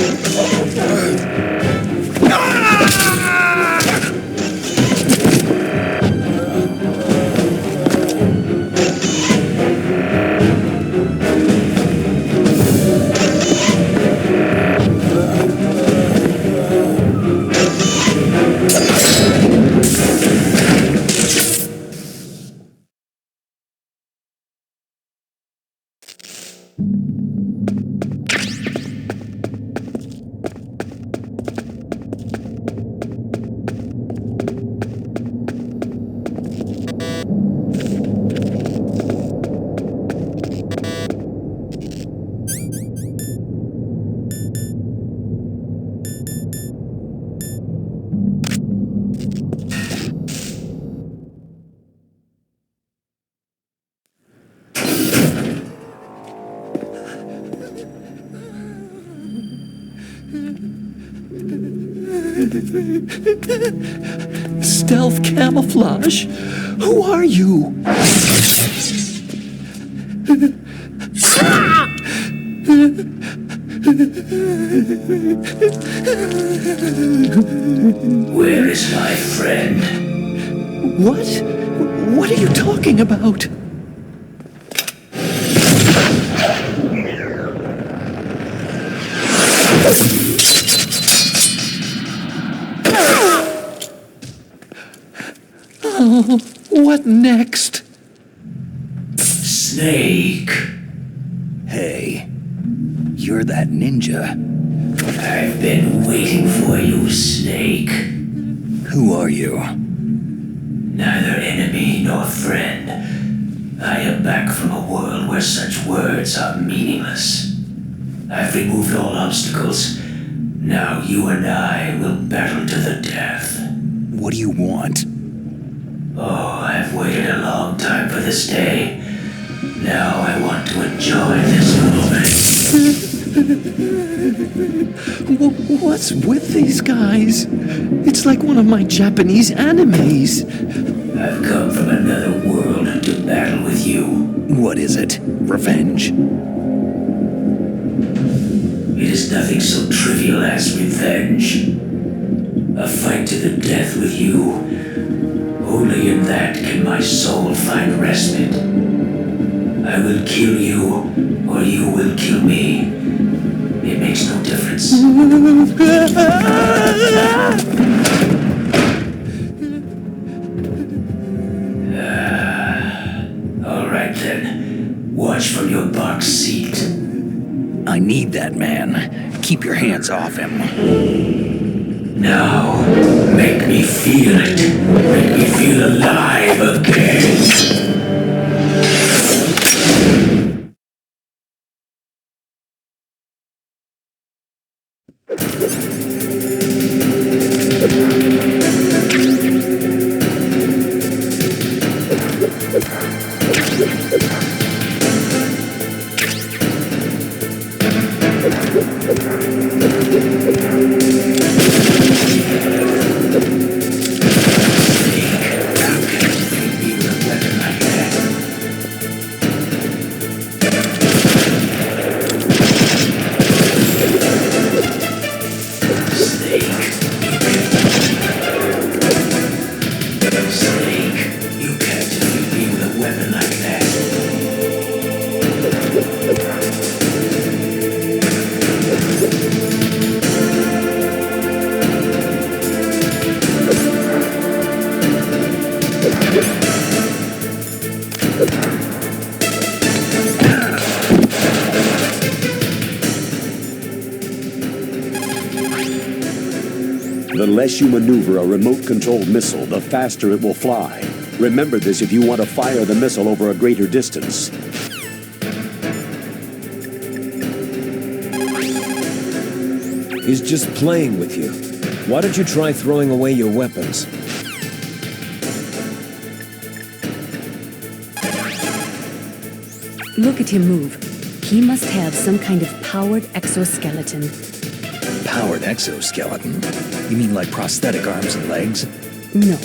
[SPEAKER 9] Stealth camouflage? Who are you?
[SPEAKER 12] Where is my friend?
[SPEAKER 9] What? What are you talking about? Oh, what next?
[SPEAKER 12] Snake.
[SPEAKER 2] Hey, you're that ninja.
[SPEAKER 12] I've been waiting for you, Snake.
[SPEAKER 2] Who are you?
[SPEAKER 12] Neither enemy nor friend. I am back from a world where such words are meaningless. I've removed all obstacles. Now you and I will battle to the death.
[SPEAKER 2] What do you want?
[SPEAKER 12] Oh, I've waited a long time for this day. Now I want to enjoy this moment.
[SPEAKER 9] What's with these guys? It's like one of my Japanese animes.
[SPEAKER 12] I've come from another world to battle with you.
[SPEAKER 2] What is it? Revenge?
[SPEAKER 12] It is nothing so trivial as revenge. A fight to the death with you. Only in that can my soul find respite. I will kill you, or you will kill me. It makes no difference. All right then. Watch from your box seat.
[SPEAKER 2] I need that man. Keep your hands off him.
[SPEAKER 12] Now, make me feel it. Make me feel alive again.
[SPEAKER 1] The less you maneuver a remote-controlled missile, the faster it will fly. Remember this if you want to fire the missile over a greater distance.
[SPEAKER 3] He's just playing with you. Why don't you try throwing away your weapons?
[SPEAKER 4] Look at him move. He must have some kind of powered exoskeleton.
[SPEAKER 2] Powered exoskeleton? You mean like prosthetic arms and legs?
[SPEAKER 4] No.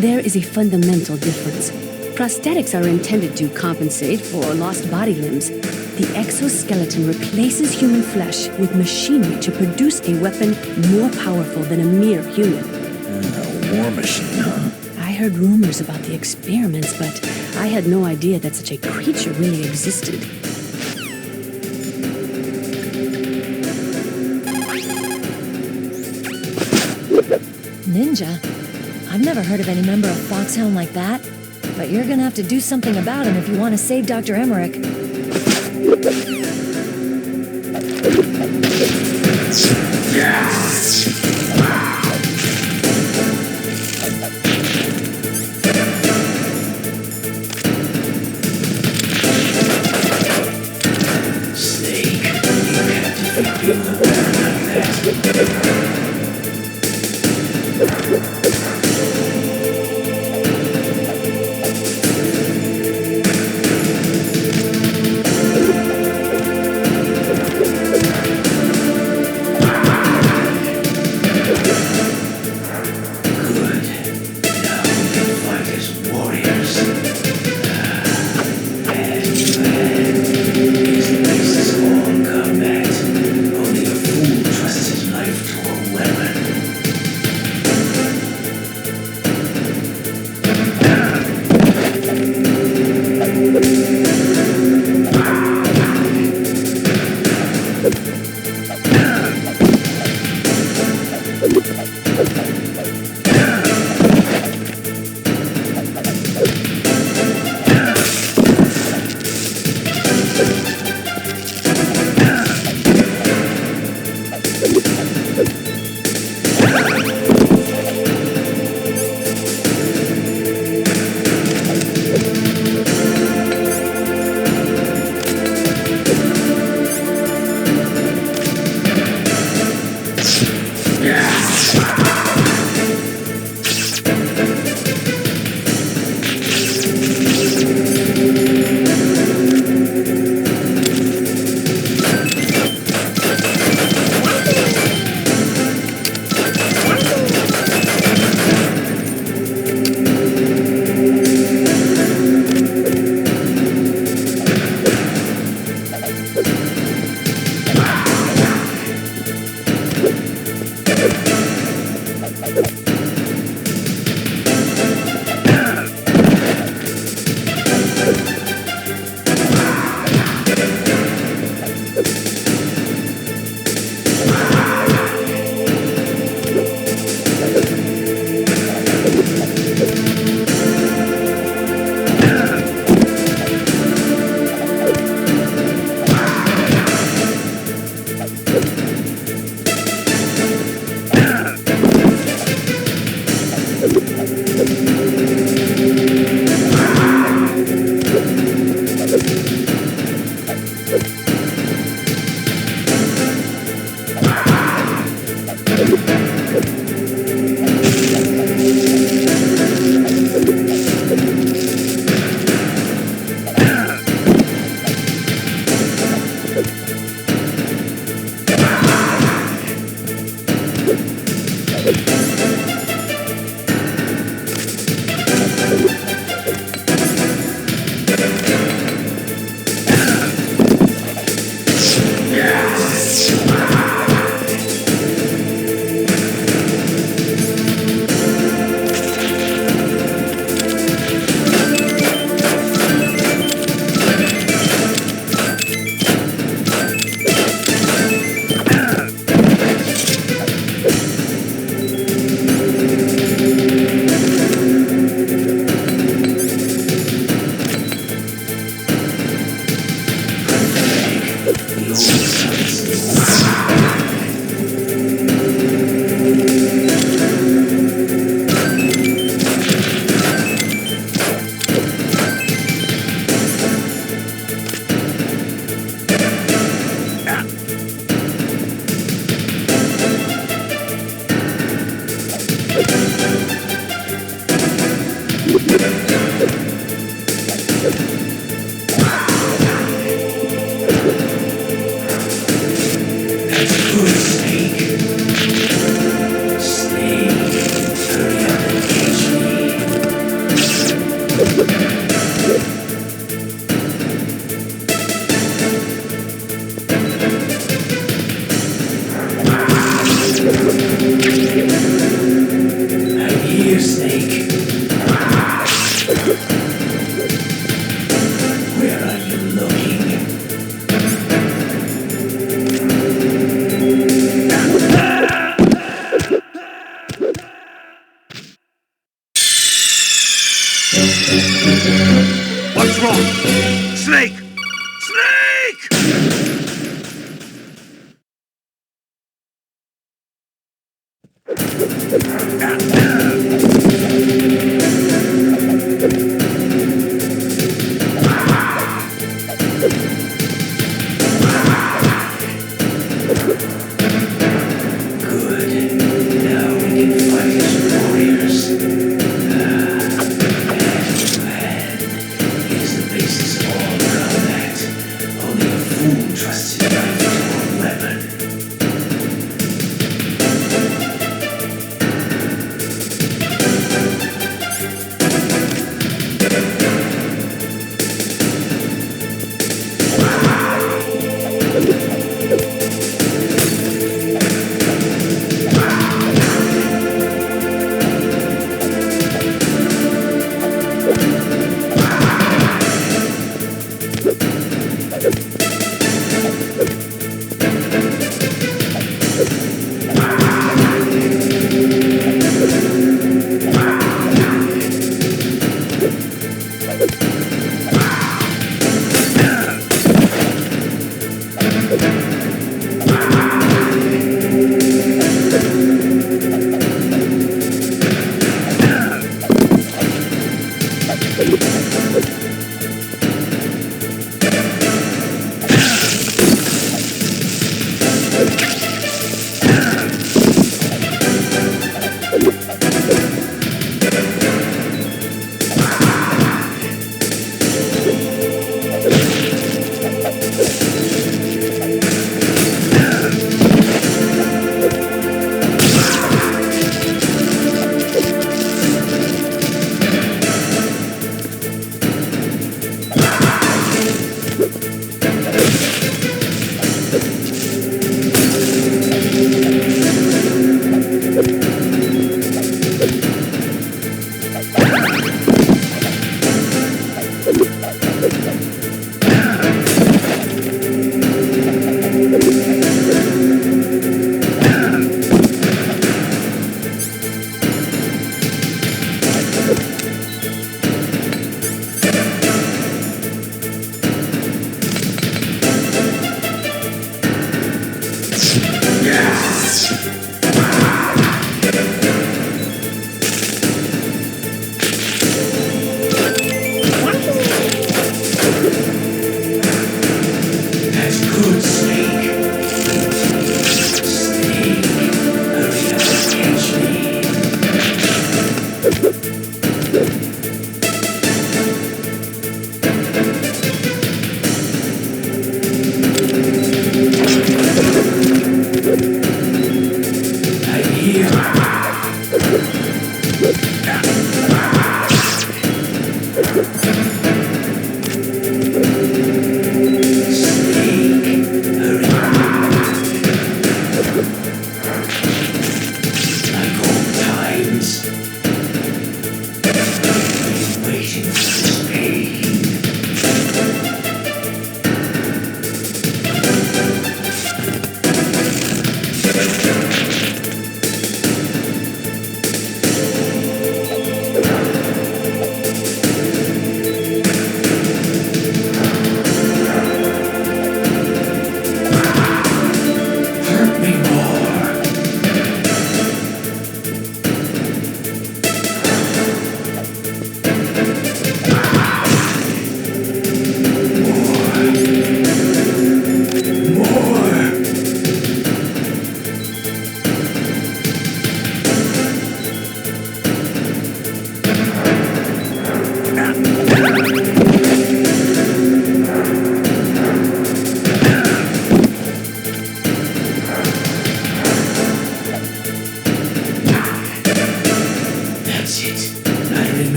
[SPEAKER 4] There is a fundamental difference. Prosthetics are intended to compensate for lost body limbs. The exoskeleton replaces human flesh with machinery to produce a weapon more powerful than a mere human.
[SPEAKER 2] A war machine, huh?
[SPEAKER 4] I heard rumors about the experiments, but I had no idea that such a creature really existed.
[SPEAKER 11] Ninja? I've never heard of any member of Foxhound like that. But you're gonna have to do something about him if you want to save Dr. Emmerich.
[SPEAKER 12] Snake, you can't defeat me with a weapon like that.
[SPEAKER 13] What's wrong? Snake! Snake!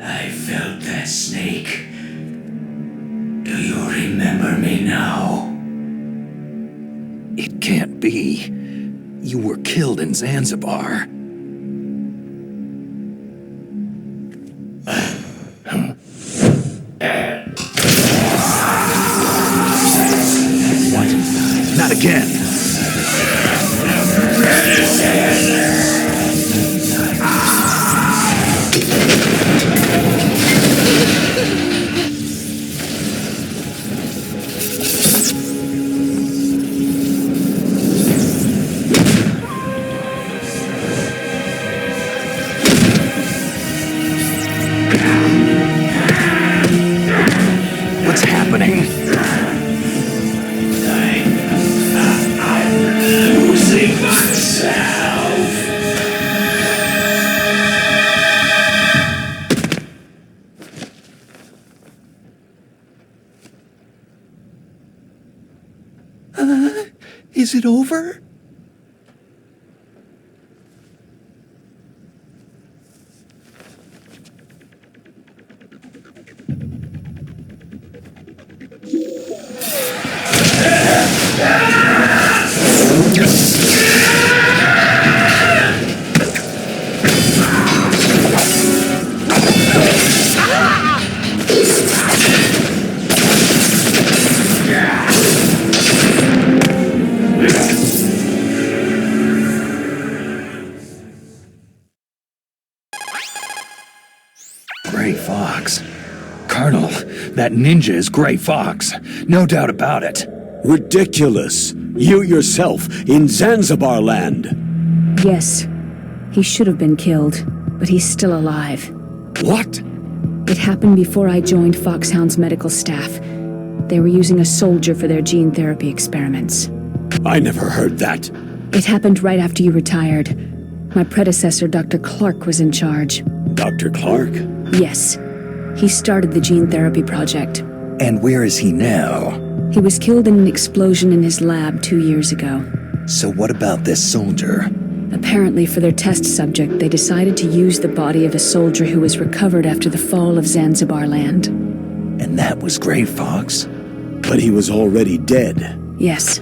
[SPEAKER 12] I felt that, Snake. Do you remember me now?
[SPEAKER 2] It can't be. You were killed in Zanzibar. What? Not again! What's happening?
[SPEAKER 12] I'm losing myself.
[SPEAKER 9] Is it over?
[SPEAKER 2] Gray Fox. Colonel, that ninja is Gray Fox. No doubt about it.
[SPEAKER 1] Ridiculous. You yourself in Zanzibar land.
[SPEAKER 4] Yes. He should have been killed, but he's still alive.
[SPEAKER 1] What?
[SPEAKER 4] It happened before I joined Foxhound's medical staff. They were using a soldier for their gene therapy experiments.
[SPEAKER 1] I never heard that.
[SPEAKER 4] It happened right after you retired. My predecessor, Dr. Clark, was in charge.
[SPEAKER 1] Dr. Clark?
[SPEAKER 4] Yes. He started the gene therapy project.
[SPEAKER 2] And where is he now?
[SPEAKER 4] He was killed in an explosion in his lab 2 years ago.
[SPEAKER 2] So what about this soldier?
[SPEAKER 4] Apparently, for their test subject, they decided to use the body of a soldier who was recovered after the fall of Zanzibar land.
[SPEAKER 2] And that was Gray Fox?
[SPEAKER 1] But he was already dead.
[SPEAKER 4] Yes.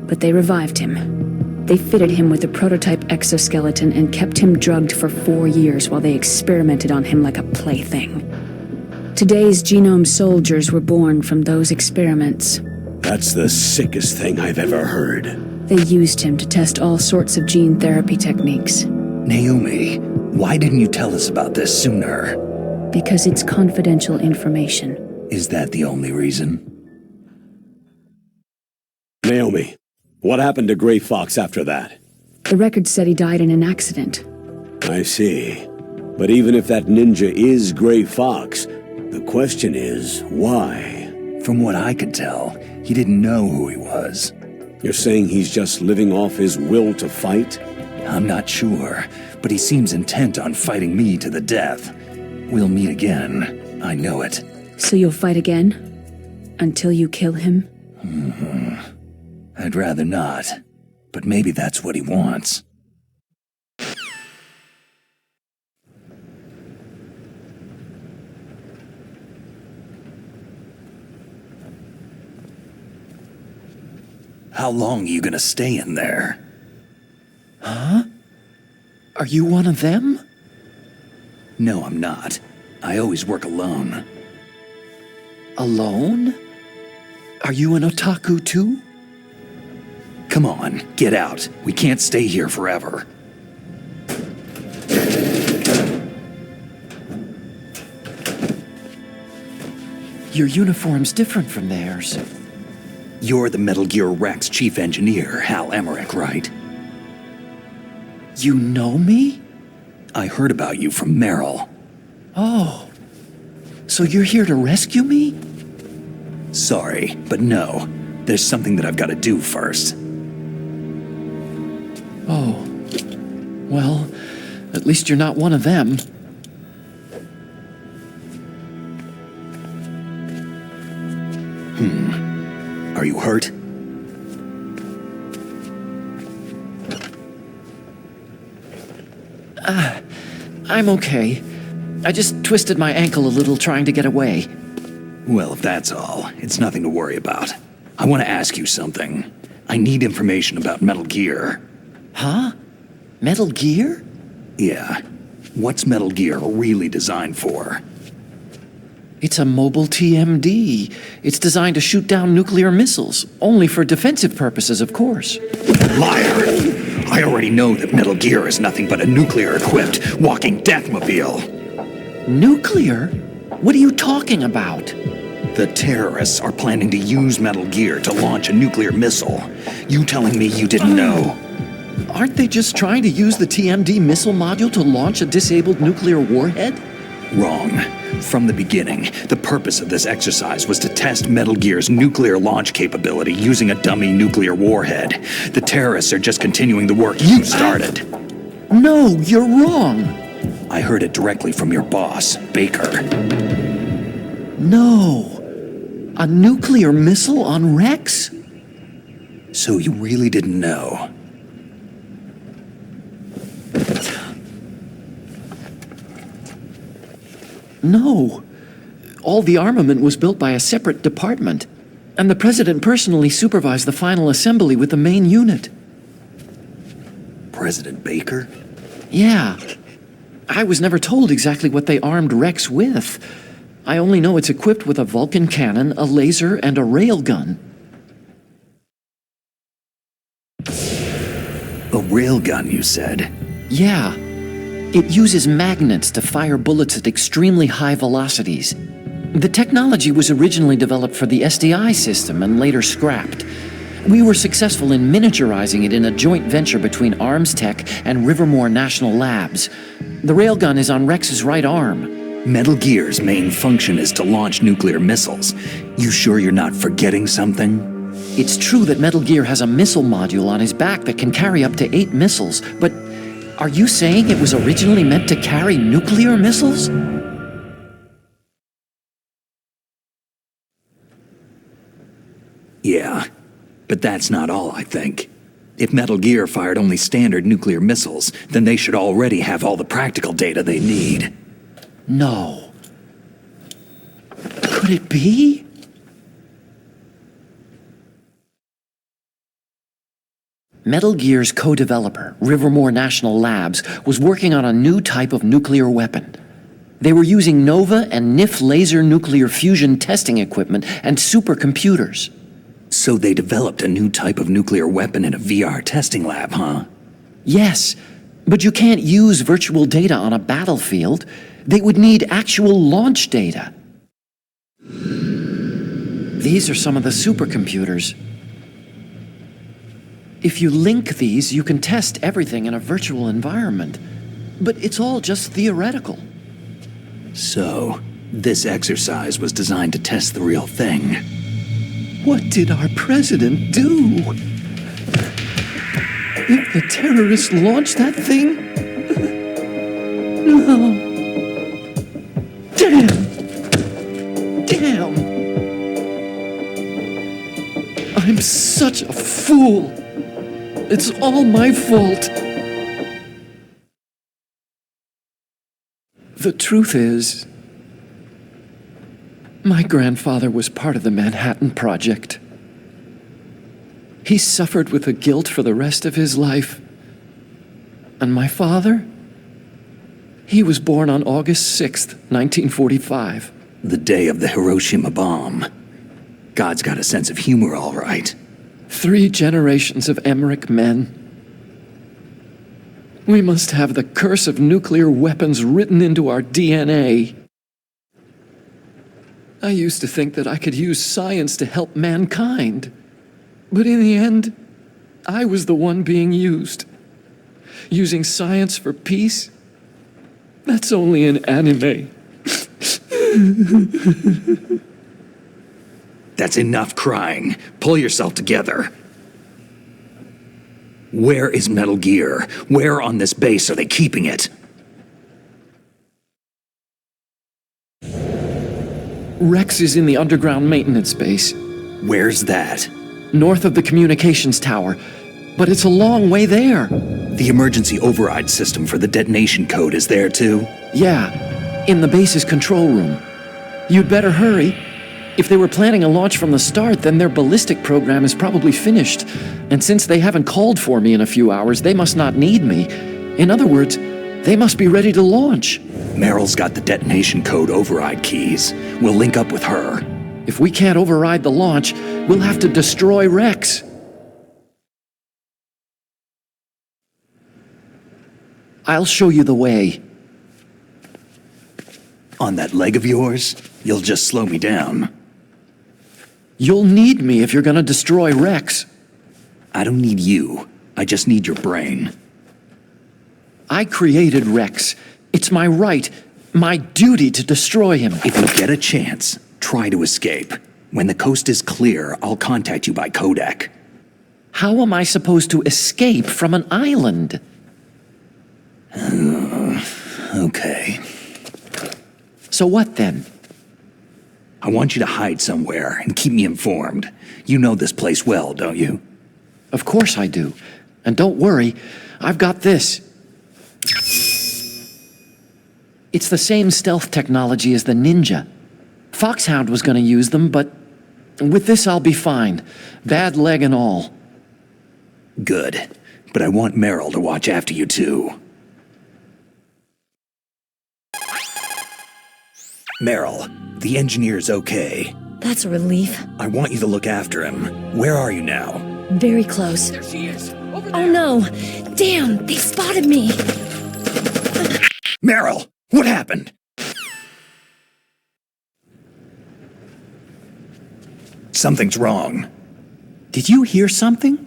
[SPEAKER 4] But they revived him. They fitted him with a prototype exoskeleton and kept him drugged for 4 years while they experimented on him like a plaything. Today's genome soldiers were born from those experiments.
[SPEAKER 1] That's the sickest thing I've ever heard.
[SPEAKER 4] They used him to test all sorts of gene therapy techniques.
[SPEAKER 2] Naomi, why didn't you tell us about this sooner?
[SPEAKER 4] Because it's confidential information.
[SPEAKER 2] Is that the only reason?
[SPEAKER 1] Naomi, what happened to Gray Fox after that?
[SPEAKER 4] The record said he died in an accident.
[SPEAKER 1] I see. But even if that ninja is Gray Fox, the question is, why?
[SPEAKER 2] From what I could tell, he didn't know who he was.
[SPEAKER 1] You're saying he's just living off his will to fight?
[SPEAKER 2] I'm not sure, but he seems intent on fighting me to the death. We'll meet again. I know it.
[SPEAKER 4] So you'll fight again? Until you kill him?
[SPEAKER 2] I'd rather not, but maybe that's what he wants. How long are you gonna stay in there?
[SPEAKER 9] Huh? Are you one of them?
[SPEAKER 2] No, I'm not. I always work alone.
[SPEAKER 9] Alone? Are you an otaku too?
[SPEAKER 2] Come on, get out. We can't stay here forever.
[SPEAKER 9] Your uniform's different from theirs.
[SPEAKER 2] You're the Metal Gear Rex chief engineer, Hal Emmerich, right?
[SPEAKER 9] You know me?
[SPEAKER 2] I heard about you from Meryl.
[SPEAKER 9] Oh. So you're here to rescue me?
[SPEAKER 2] Sorry, but no. There's something that I've got to do first.
[SPEAKER 9] Oh. Well, at least you're not one of them.
[SPEAKER 2] Are you hurt?
[SPEAKER 9] I'm okay. I just twisted my ankle a little trying to get away.
[SPEAKER 2] Well, if that's all, it's nothing to worry about. I want to ask you something. I need information about Metal Gear.
[SPEAKER 9] Huh? Metal Gear?
[SPEAKER 2] Yeah. What's Metal Gear really designed for?
[SPEAKER 9] It's a mobile TMD. It's designed to shoot down nuclear missiles, only for defensive purposes, of course.
[SPEAKER 2] Liar! I already know that Metal Gear is nothing but a nuclear-equipped walking deathmobile.
[SPEAKER 9] Nuclear? What are you talking about?
[SPEAKER 2] The terrorists are planning to use Metal Gear to launch a nuclear missile. You telling me you didn't know?
[SPEAKER 9] Aren't they just trying to use the TMD missile module to launch a disabled nuclear warhead?
[SPEAKER 2] Wrong. From the beginning, the purpose of this exercise was to test Metal Gear's nuclear launch capability using a dummy nuclear warhead. The terrorists are just continuing the work you started.
[SPEAKER 9] No, you're wrong.
[SPEAKER 2] I heard it directly from your boss, Baker.
[SPEAKER 9] No. A nuclear missile on Rex?
[SPEAKER 2] So you really didn't know?
[SPEAKER 9] No. All the armament was built by a separate department, and the president personally supervised the final assembly with the main unit.
[SPEAKER 2] President Baker?
[SPEAKER 9] Yeah. I was never told exactly what they armed Rex with. I only know it's equipped with a Vulcan cannon, a laser, and a railgun.
[SPEAKER 2] A railgun, you said?
[SPEAKER 9] Yeah. It uses magnets to fire bullets at extremely high velocities. The technology was originally developed for the SDI system and later scrapped. We were successful in miniaturizing it in a joint venture between Arms Tech and Rivermore National Labs. The railgun is on Rex's right arm.
[SPEAKER 2] Metal Gear's main function is to launch nuclear missiles. You sure you're not forgetting something?
[SPEAKER 9] It's true that Metal Gear has a missile module on his back that can carry up to 8 missiles, but are you saying it was originally meant to carry nuclear missiles?
[SPEAKER 2] Yeah, but that's not all, I think. If Metal Gear fired only standard nuclear missiles, then they should already have all the practical data they need.
[SPEAKER 9] No. Could it be? Metal Gear's co-developer, Rivermore National Labs, was working on a new type of nuclear weapon. They were using NOVA and NIF laser nuclear fusion testing equipment and supercomputers.
[SPEAKER 2] So they developed a new type of nuclear weapon in a VR testing lab, huh?
[SPEAKER 9] Yes, but you can't use virtual data on a battlefield. They would need actual launch data. These are some of the supercomputers. If you link these, you can test everything in a virtual environment. But it's all just theoretical.
[SPEAKER 2] So, this exercise was designed to test the real thing.
[SPEAKER 9] What did our president do? If the terrorists launched that thing? No. Damn! I'm such a fool. It's all my fault. The truth is, my grandfather was part of the Manhattan Project. He suffered with the guilt for the rest of his life. And my father? He was born on August 6th, 1945.
[SPEAKER 2] The day of the Hiroshima bomb. God's got a sense of humor, all right.
[SPEAKER 9] 3 generations of Emmerich men. We must have the curse of nuclear weapons written into our DNA. I used to think that I could use science to help mankind. But in the end, I was the one being used. Using science for peace? That's only in anime.
[SPEAKER 2] That's enough crying. Pull yourself together. Where is Metal Gear? Where on this base are they keeping it?
[SPEAKER 9] Rex is in the underground maintenance base.
[SPEAKER 2] Where's that?
[SPEAKER 9] North of the communications tower. But it's a long way there.
[SPEAKER 2] The emergency override system for the detonation code is there too?
[SPEAKER 9] Yeah. In the base's control room. You'd better hurry. If they were planning a launch from the start, then their ballistic program is probably finished. And since they haven't called for me in a few hours, they must not need me. In other words, they must be ready to launch.
[SPEAKER 2] Meryl's got the detonation code override keys. We'll link up with her.
[SPEAKER 9] If we can't override the launch, we'll have to destroy Rex. I'll show you the way.
[SPEAKER 2] On that leg of yours, you'll just slow me down.
[SPEAKER 9] You'll need me if you're gonna destroy Rex.
[SPEAKER 2] I don't need you. I just need your brain.
[SPEAKER 9] I created Rex. It's my right, my duty to destroy him.
[SPEAKER 2] If you get a chance, try to escape. When the coast is clear, I'll contact you by codec.
[SPEAKER 9] How am I supposed to escape from an island?
[SPEAKER 2] Okay.
[SPEAKER 9] So what then?
[SPEAKER 2] I want you to hide somewhere and keep me informed. You know this place well, don't you?
[SPEAKER 9] Of course I do. And don't worry, I've got this. It's the same stealth technology as the Ninja. Foxhound was gonna use them, but with this I'll be fine. Bad leg and all.
[SPEAKER 2] Good. But I want Meryl to watch after you too. Meryl, the engineer's okay.
[SPEAKER 11] That's a relief.
[SPEAKER 2] I want you to look after him. Where are you now?
[SPEAKER 11] Very close.
[SPEAKER 6] There she is. Over there.
[SPEAKER 11] Oh no! Damn, they spotted me!
[SPEAKER 2] Meryl, what happened? Something's wrong.
[SPEAKER 16] Did you hear something?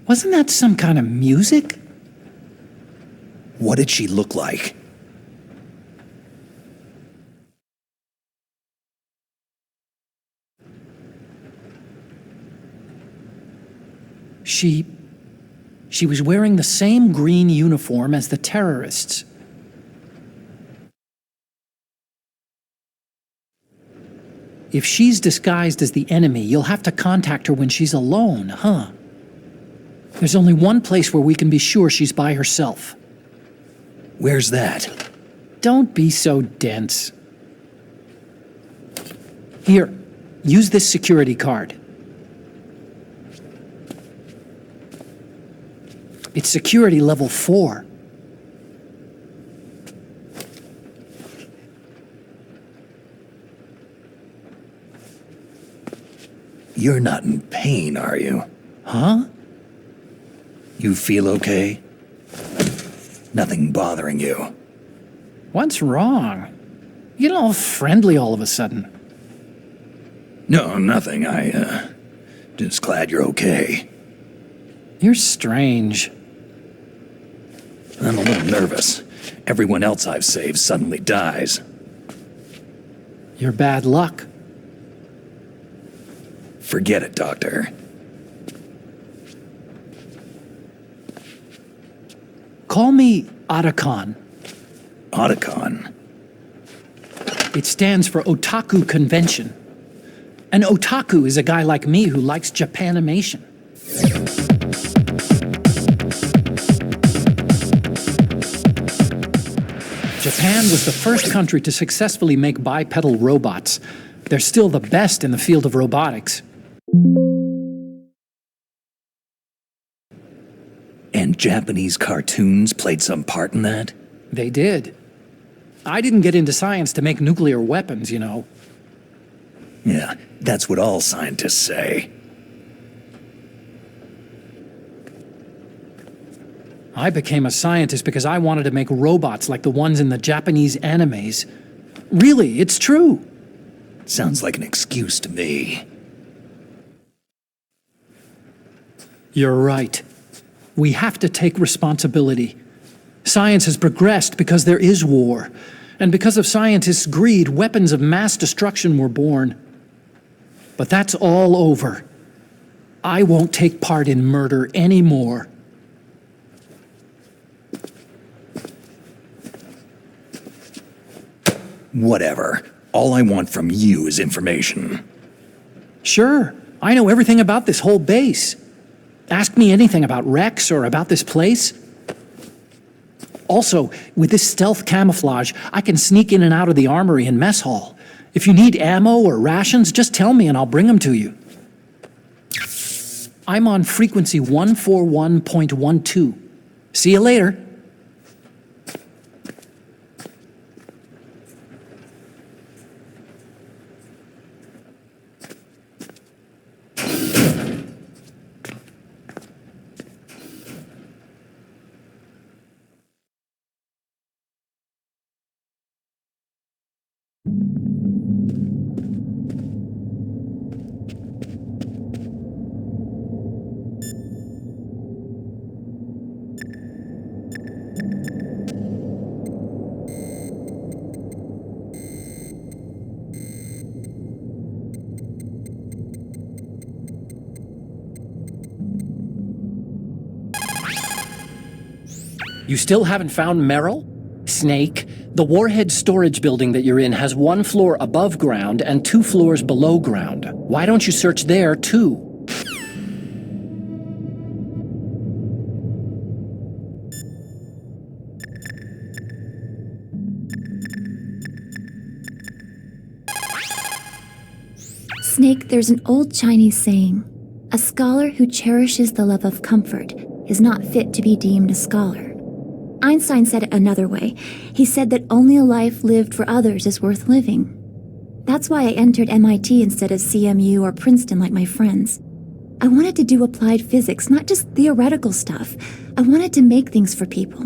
[SPEAKER 16] Wasn't that some kind of music?
[SPEAKER 2] What did she look like?
[SPEAKER 16] She was wearing the same green uniform as the terrorists. If she's disguised as the enemy, you'll have to contact her when she's alone, huh? There's only one place where we can be sure she's by herself.
[SPEAKER 2] Where's that?
[SPEAKER 16] Don't be so dense. Here, use this security card. It's security level 4.
[SPEAKER 2] You're not in pain, are you?
[SPEAKER 16] Huh?
[SPEAKER 2] You feel okay? Nothing bothering you?
[SPEAKER 16] What's wrong? You get all friendly all of a sudden.
[SPEAKER 2] No, nothing. Just glad you're okay.
[SPEAKER 16] You're strange.
[SPEAKER 2] I'm a little nervous. Everyone else I've saved suddenly dies.
[SPEAKER 16] You're bad luck.
[SPEAKER 2] Forget it, Doctor.
[SPEAKER 16] Call me Otacon.
[SPEAKER 2] Otacon?
[SPEAKER 16] It stands for Otaku Convention. An otaku is a guy like me who likes Japanimation. Japan was the first country to successfully make bipedal robots. They're still the best in the field of robotics.
[SPEAKER 2] And Japanese cartoons played some part in that?
[SPEAKER 16] They did. I didn't get into science to make nuclear weapons, you know.
[SPEAKER 2] Yeah, that's what all scientists say.
[SPEAKER 16] I became a scientist because I wanted to make robots like the ones in the Japanese animes. Really, it's true.
[SPEAKER 2] Sounds like an excuse to me.
[SPEAKER 16] You're right. We have to take responsibility. Science has progressed because there is war. And because of scientists' greed, weapons of mass destruction were born. But that's all over. I won't take part in murder anymore.
[SPEAKER 2] Whatever. All I want from you is information.
[SPEAKER 16] Sure, I know everything about this whole base. Ask me anything about Rex or about this place. Also, with this stealth camouflage, I can sneak in and out of the armory and mess hall. If you need ammo or rations, just tell me and I'll bring them to you. I'm on frequency 141.12. See you later. You still haven't found Merrill? Snake, the warhead storage building that you're in has 1 floor above ground and 2 floors below ground. Why don't you search there, too?
[SPEAKER 5] Snake, there's an old Chinese saying, "A scholar who cherishes the love of comfort is not fit to be deemed a scholar." Einstein said it another way. He said that only a life lived for others is worth living. That's why I entered MIT instead of CMU or Princeton like my friends. I wanted to do applied physics, not just theoretical stuff. I wanted to make things for people.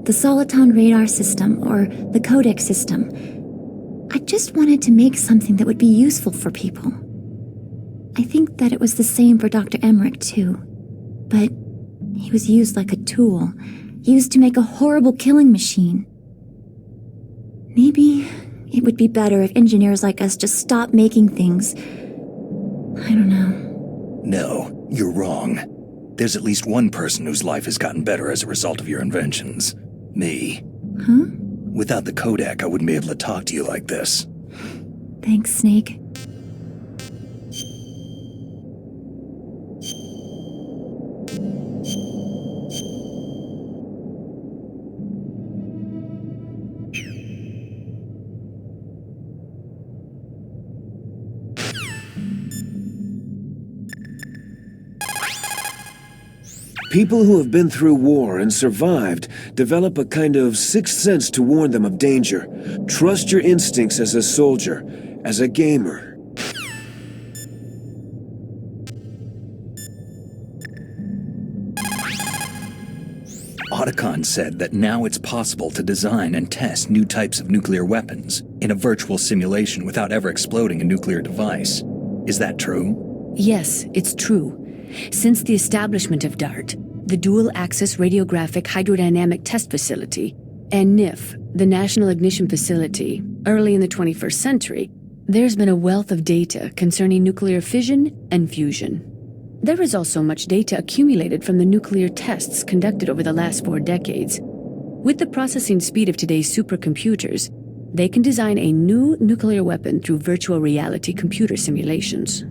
[SPEAKER 5] The soliton radar system or the codec system. I just wanted to make something that would be useful for people. I think that it was the same for Dr. Emmerich too. But he was used like a tool. Used to make a horrible killing machine. Maybe it would be better if engineers like us just stopped making things. I don't know.
[SPEAKER 2] No, you're wrong. There's at least one person whose life has gotten better as a result of your inventions. Me.
[SPEAKER 5] Huh?
[SPEAKER 2] Without the Kodak, I wouldn't be able to talk to you like this.
[SPEAKER 5] Thanks, Snake.
[SPEAKER 3] People who have been through war and survived develop a kind of sixth sense to warn them of danger. Trust your instincts as a soldier, as a gamer.
[SPEAKER 2] Otacon said that now it's possible to design and test new types of nuclear weapons in a virtual simulation without ever exploding a nuclear device. Is that true?
[SPEAKER 4] Yes, it's true. Since the establishment of DART, the Dual Access Radiographic Hydrodynamic Test Facility, and NIF, the National Ignition Facility, early in the 21st century, there's been a wealth of data concerning nuclear fission and fusion. There is also much data accumulated from the nuclear tests conducted over the last 4 decades. With the processing speed of today's supercomputers, they can design a new nuclear weapon through virtual reality computer simulations.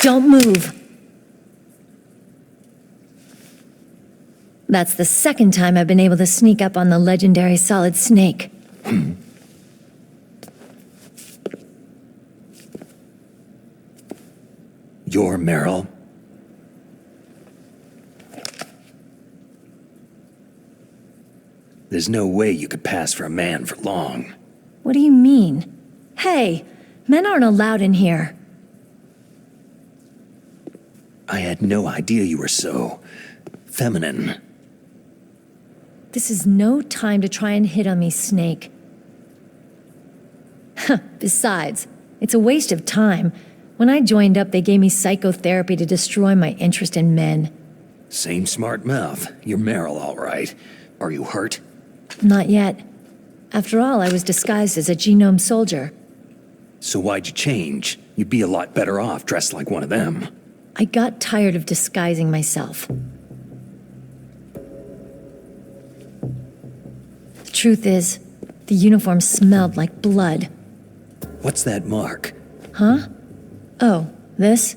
[SPEAKER 11] Don't move. That's the second time I've been able to sneak up on the legendary Solid Snake.
[SPEAKER 2] You're Meryl? There's no way you could pass for a man for long.
[SPEAKER 11] What do you mean? Hey, men aren't allowed in here.
[SPEAKER 2] I had no idea you were so feminine.
[SPEAKER 11] This is no time to try and hit on me, Snake. Besides, it's a waste of time. When I joined up, they gave me psychotherapy to destroy my interest in men.
[SPEAKER 2] Same smart mouth. You're Meryl, all right. Are you hurt?
[SPEAKER 11] Not yet. After all, I was disguised as a genome soldier.
[SPEAKER 2] So why'd you change? You'd be a lot better off dressed like one of them.
[SPEAKER 11] I got tired of disguising myself. The truth is, the uniform smelled like blood.
[SPEAKER 2] What's that mark?
[SPEAKER 11] Huh? Oh, this?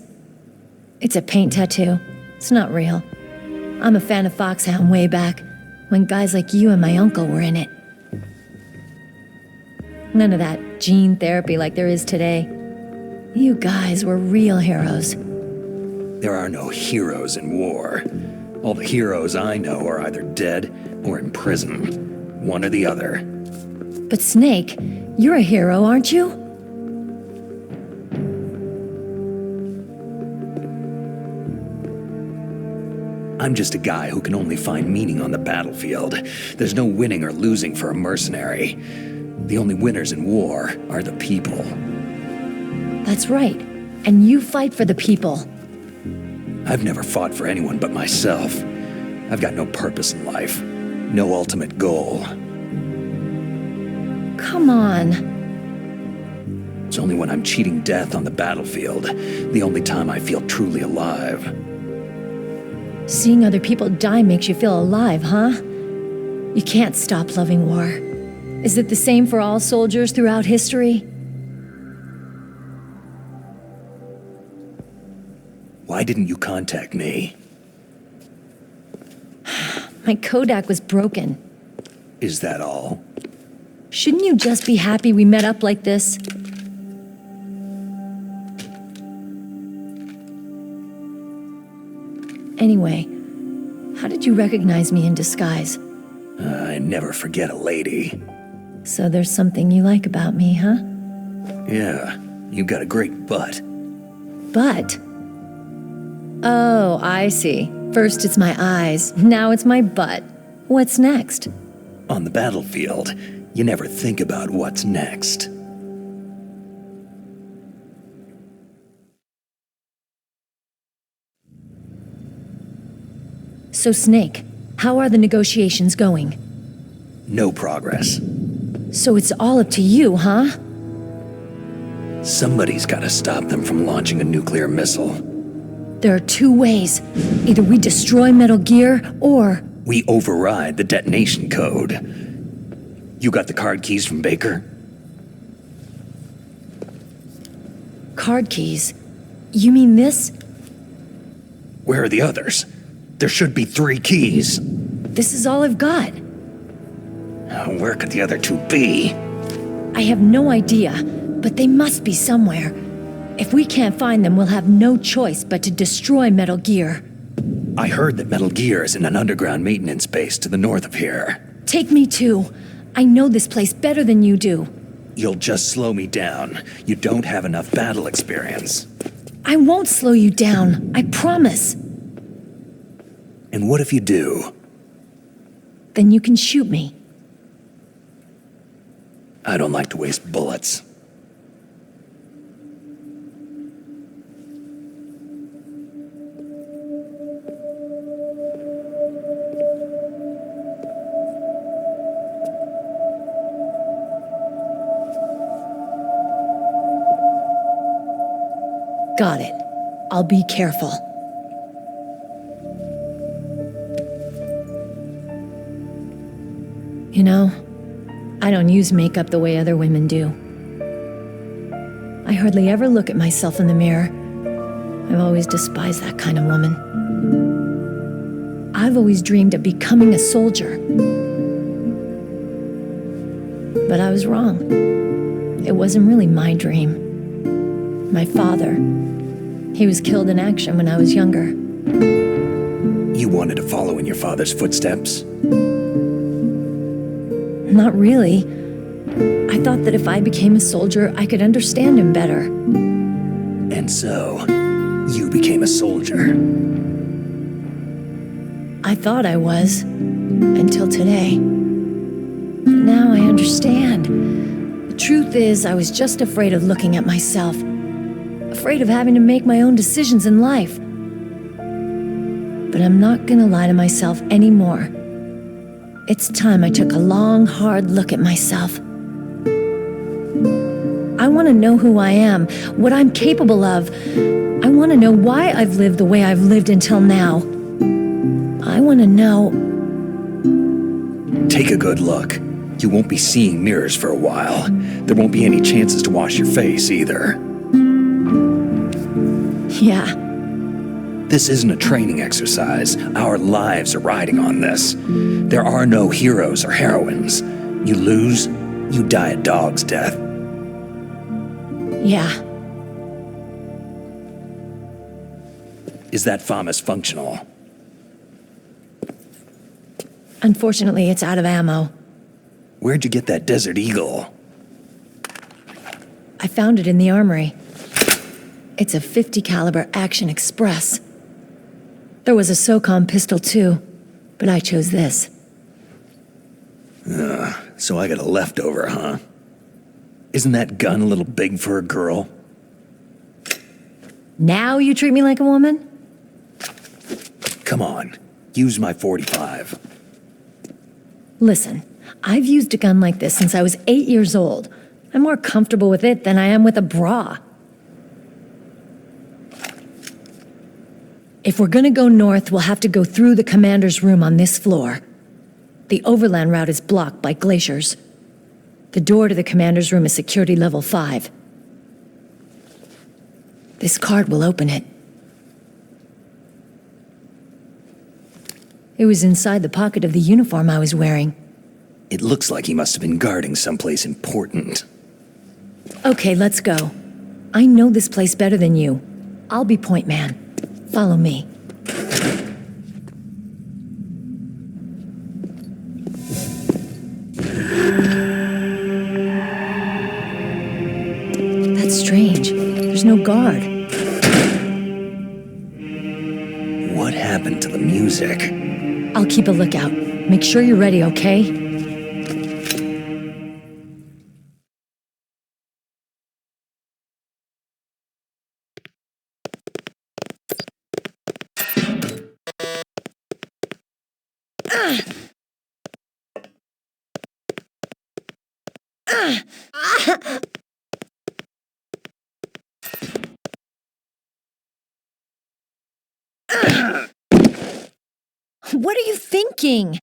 [SPEAKER 11] It's a paint tattoo. It's not real. I'm a fan of Foxhound way back, when guys like you and my uncle were in it. None of that gene therapy like there is today. You guys were real heroes.
[SPEAKER 2] There are no heroes in war. All the heroes I know are either dead or in prison. One or the other.
[SPEAKER 11] But Snake, you're a hero, aren't you?
[SPEAKER 2] I'm just a guy who can only find meaning on the battlefield. There's no winning or losing for a mercenary. The only winners in war are the people.
[SPEAKER 11] That's right. And you fight for the people.
[SPEAKER 2] I've never fought for anyone but myself. I've got no purpose in life. No ultimate goal.
[SPEAKER 11] Come on.
[SPEAKER 2] It's only when I'm cheating death on the battlefield, the only time I feel truly alive.
[SPEAKER 11] Seeing other people die makes you feel alive, huh? You can't stop loving war. Is it the same for all soldiers throughout history?
[SPEAKER 2] Why didn't you contact me?
[SPEAKER 11] My Kodak was broken.
[SPEAKER 2] Is that all?
[SPEAKER 11] Shouldn't you just be happy we met up like this? Anyway, how did you recognize me in disguise?
[SPEAKER 2] I never forget a lady.
[SPEAKER 11] So there's something you like about me, huh?
[SPEAKER 2] Yeah, you got a great butt.
[SPEAKER 11] Butt? Oh, I see. First it's my eyes, now it's my butt. What's next?
[SPEAKER 2] On the battlefield, you never think about what's next.
[SPEAKER 11] So, Snake, how are the negotiations going?
[SPEAKER 2] No progress.
[SPEAKER 11] So it's all up to you, huh?
[SPEAKER 2] Somebody's gotta stop them from launching a nuclear missile.
[SPEAKER 11] There are two ways. Either we destroy Metal Gear, or...
[SPEAKER 2] We override the detonation code. You got the card keys from Baker?
[SPEAKER 11] Card keys? You mean this?
[SPEAKER 2] Where are the others? There should be 3 keys.
[SPEAKER 11] This is all I've got.
[SPEAKER 2] Where could the other 2 be?
[SPEAKER 11] I have no idea, but they must be somewhere. If we can't find them, we'll have no choice but to destroy Metal Gear.
[SPEAKER 2] I heard that Metal Gear is in an underground maintenance base to the north of here.
[SPEAKER 11] Take me too. I know this place better than you do.
[SPEAKER 2] You'll just slow me down. You don't have enough battle experience.
[SPEAKER 11] I won't slow you down, I promise.
[SPEAKER 2] And what if you do?
[SPEAKER 11] Then you can shoot me.
[SPEAKER 2] I don't like to waste bullets.
[SPEAKER 11] Got it. I'll be careful. You know, I don't use makeup the way other women do. I hardly ever look at myself in the mirror. I've always despised that kind of woman. I've always dreamed of becoming a soldier. But I was wrong. It wasn't really my dream. My father, he was killed in action when I was younger.
[SPEAKER 2] You wanted to follow in your father's footsteps?
[SPEAKER 11] Not really. I thought that if I became a soldier, I could understand him better.
[SPEAKER 2] And so, you became a soldier.
[SPEAKER 11] I thought I was, until today. But now I understand. The truth is, I was just afraid of looking at myself. Afraid of having to make my own decisions in life. But I'm not gonna lie to myself anymore. It's time I took a long, hard look at myself. I want to know who I am, what I'm capable of. I want to know why I've lived the way I've lived until now. I want to know...
[SPEAKER 2] Take a good look. You won't be seeing mirrors for a while. There won't be any chances to wash your face either.
[SPEAKER 11] Yeah.
[SPEAKER 2] This isn't a training exercise. Our lives are riding on this. There are no heroes or heroines. You lose, you die a dog's death.
[SPEAKER 11] Yeah.
[SPEAKER 2] Is that FAMAS functional?
[SPEAKER 11] Unfortunately, it's out of ammo.
[SPEAKER 2] Where'd you get that Desert Eagle?
[SPEAKER 11] I found it in the armory. It's a .50 caliber Action Express. There was a SOCOM pistol too, but I chose this.
[SPEAKER 2] So I got a leftover, huh? Isn't that gun a little big for a girl?
[SPEAKER 11] Now you treat me like a woman?
[SPEAKER 2] Come on, use my .45.
[SPEAKER 11] Listen, I've used a gun like this since I was 8 years old. I'm more comfortable with it than I am with a bra. If we're gonna go north, we'll have to go through the commander's room on this floor. The overland route is blocked by glaciers. The door to the commander's room is security level 5. This card will open it. It was inside the pocket of the uniform I was wearing.
[SPEAKER 2] It looks like he must have been guarding someplace important.
[SPEAKER 11] Okay, let's go. I know this place better than you. I'll be point man. Follow me. That's strange. There's no guard.
[SPEAKER 2] What happened to the music?
[SPEAKER 11] I'll keep a lookout. Make sure you're ready, okay? What are you thinking?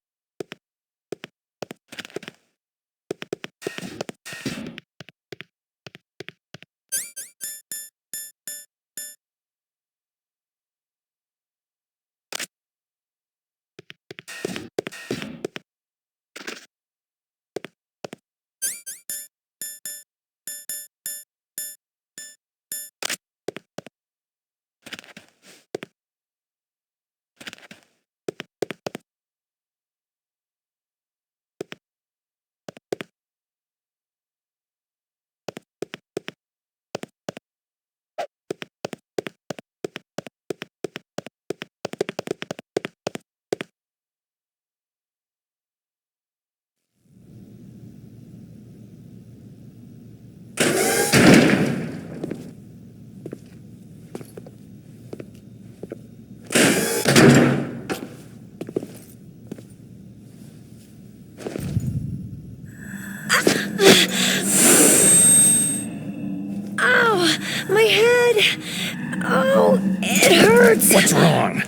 [SPEAKER 11] Ow! My head! Oh, it hurts!
[SPEAKER 2] What's wrong?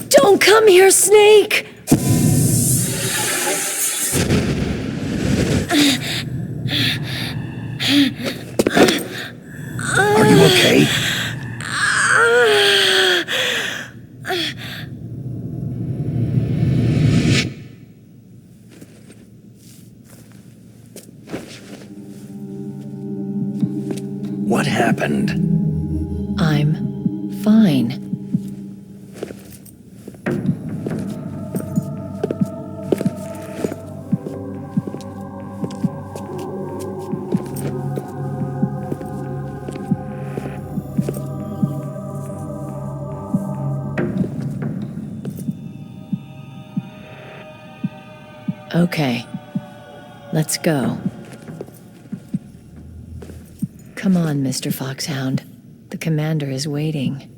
[SPEAKER 11] Don't come here, Snake!
[SPEAKER 2] Are you okay? What happened?
[SPEAKER 11] I'm fine. Okay, let's go. Come on, Mr. Foxhound. The commander is waiting.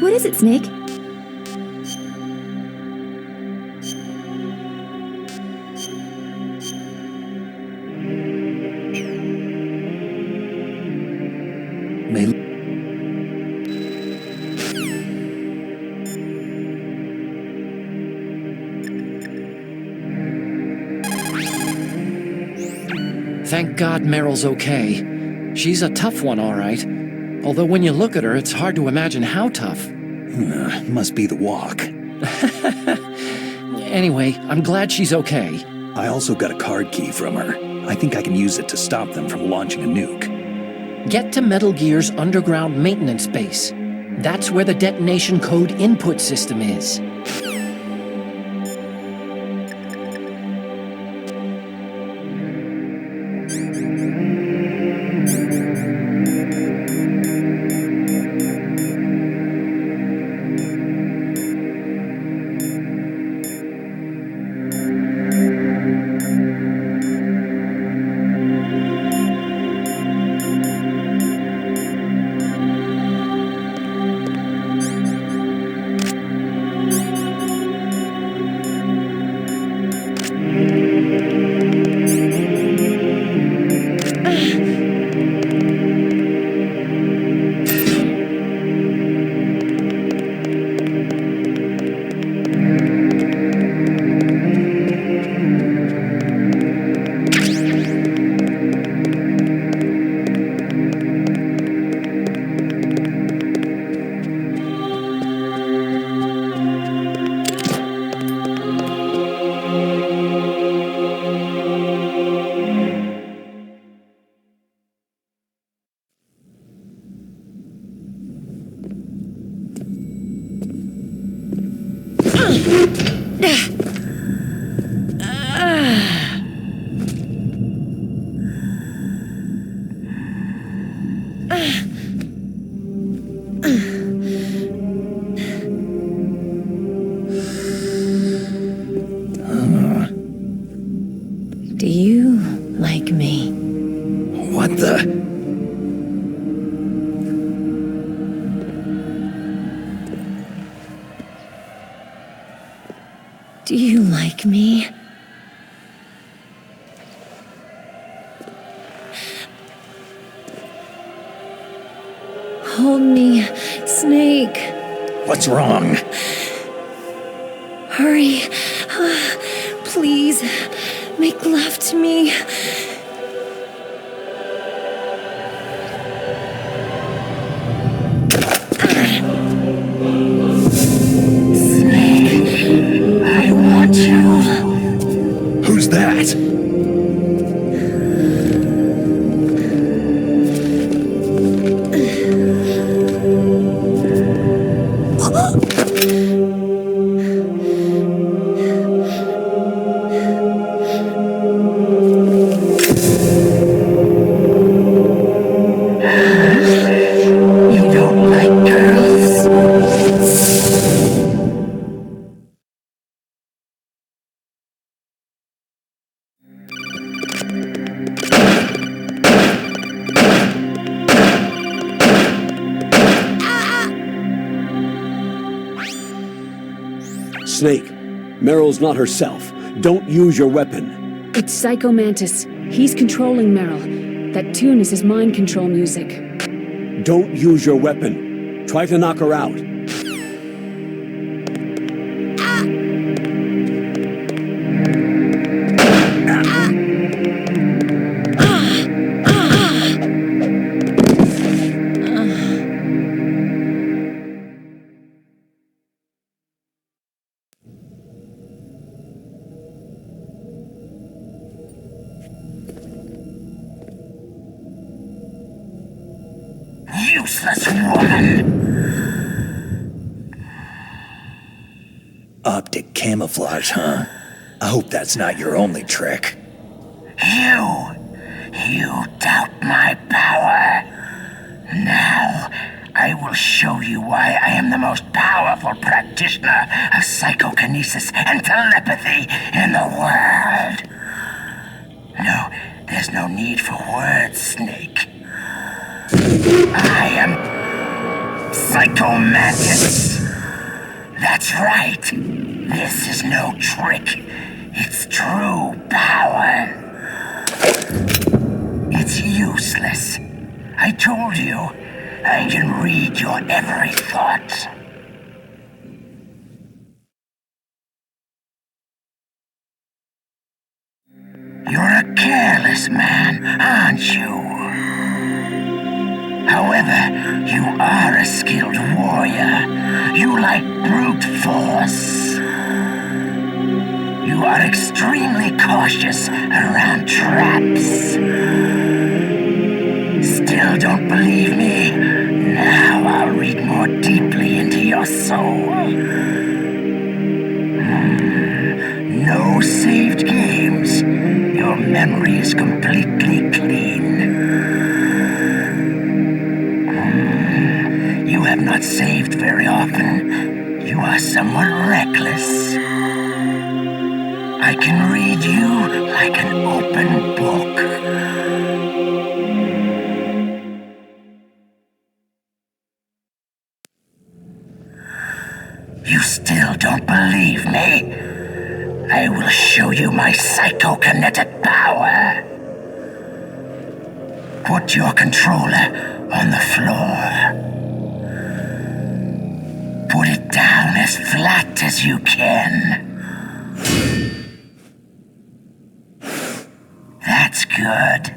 [SPEAKER 5] What is it, Snake?
[SPEAKER 9] Thank God Meryl's okay. She's a tough one, all right. Although when you look at her, it's hard to imagine how tough.
[SPEAKER 2] Must be the walk.
[SPEAKER 9] Anyway, I'm glad she's okay.
[SPEAKER 2] I also got a card key from her. I think I can use it to stop them from launching a nuke.
[SPEAKER 9] Get to Metal Gear's underground maintenance base. That's where the detonation code input system is.
[SPEAKER 11] like me?
[SPEAKER 2] What the?
[SPEAKER 11] Do you like me? Hold me, Snake.
[SPEAKER 2] What's wrong?
[SPEAKER 11] Hurry. Please, make love to me.
[SPEAKER 12] Snake, I want you.
[SPEAKER 2] Who's that?
[SPEAKER 12] You don't like girls?
[SPEAKER 1] Snake, Meryl's not herself. Don't use your weapon.
[SPEAKER 4] It's Psycho Mantis. He's controlling Meryl. That tune is his mind control music.
[SPEAKER 1] Don't use your weapon. Try to knock her out.
[SPEAKER 12] Useless woman!
[SPEAKER 2] Optic camouflage, huh? I hope that's not your only trick.
[SPEAKER 12] You doubt my power. Now, I will show you why I am the most powerful practitioner of psychokinesis and telepathy in the world. No, there's no need for words, Snake. I am Psycho Mantis. That's right. This is no trick. It's true power. It's useless. I told you, I can read your every thought. You're a careless man, aren't you? However, you are a skilled warrior. You like brute force. You are extremely cautious around traps. Still don't believe me? Now I'll read more deeply into your soul. No saved games. Your memory is completely clean. You have not saved very often. You are somewhat reckless. I can read you like an open book. You still don't believe me? I will show you my psychokinetic power. Put your controller on the floor. Put it down as flat as you can. That's good.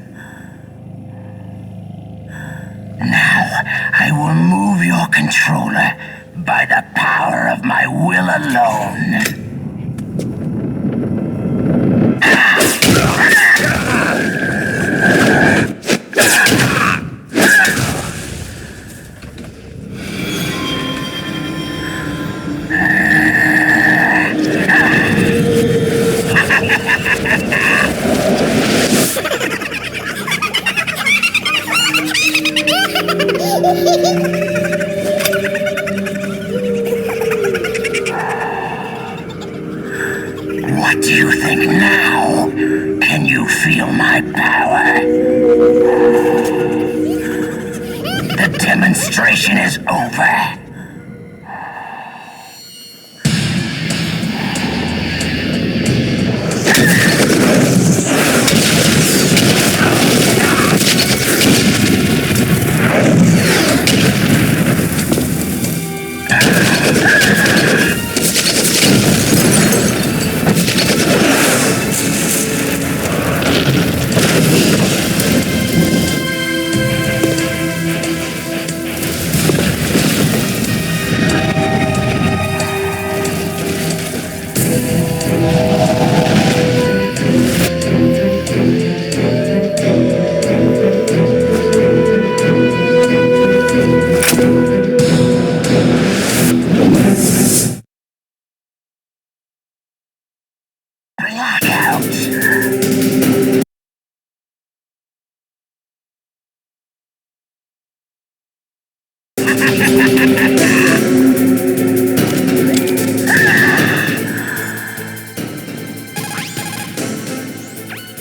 [SPEAKER 12] Now, I will move your controller by the power of my will alone. What do you think now?
[SPEAKER 14] Can you feel my power? The demonstration is over.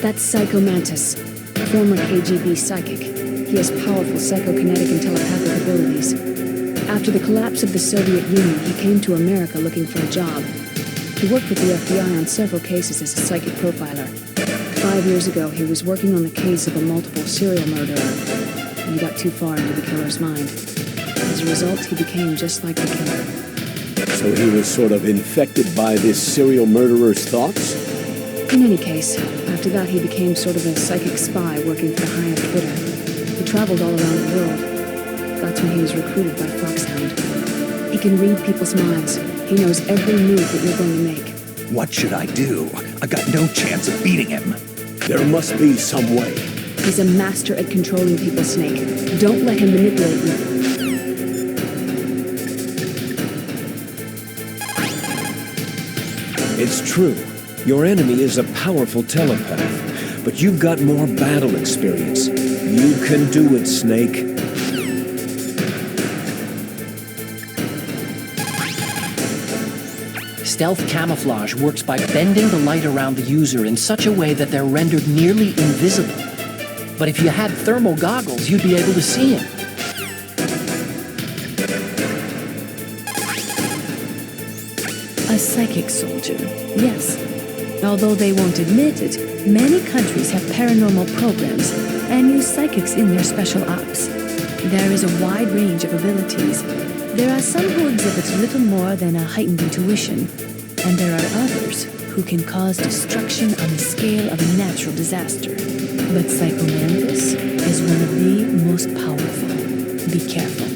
[SPEAKER 4] That's Psycho Mantis, former KGB psychic. He has powerful psychokinetic and telepathic abilities. After the collapse of the Soviet Union, he came to America looking for a job. He worked with the FBI on several cases as a psychic profiler. 5 years ago, he was working on the case of a multiple serial murderer, and he got too far into the killer's mind. As a result, he became just like the killer.
[SPEAKER 1] So he was sort of infected by this serial murderer's thoughts?
[SPEAKER 4] In any case, after that he became sort of a psychic spy working for the high-up Twitter. He traveled all around the world. That's when he was recruited by Foxhound. He can read people's minds. He knows every move that you're going to make.
[SPEAKER 2] What should I do? I got no chance of beating him.
[SPEAKER 1] There must be some way.
[SPEAKER 4] He's a master at controlling people, Snake. Don't let him manipulate you.
[SPEAKER 3] It's true. Your enemy is a powerful telepath, but you've got more battle experience. You can do it, Snake.
[SPEAKER 9] Stealth camouflage works by bending the light around the user in such a way that they're rendered nearly invisible. But if you had thermal goggles, you'd be able to see him.
[SPEAKER 11] A psychic soldier, yes. Although they won't admit it, many countries have paranormal programs and use psychics in their special ops. There is a wide range of abilities. There are some who exhibit little more than a heightened intuition, and there are others who can cause destruction on the scale of a natural disaster. But Psycho Mantis is one of the most powerful. Be careful.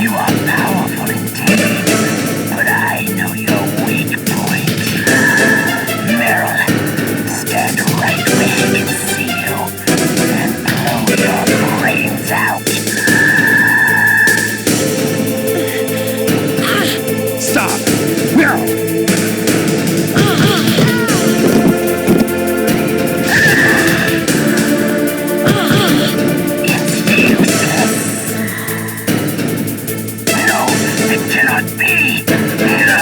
[SPEAKER 14] You are powerful indeed, but I know your weak point. Meryl, stand right where he can see you, and blow your brains out.
[SPEAKER 13] Stop! Meryl!
[SPEAKER 14] It cannot be! No!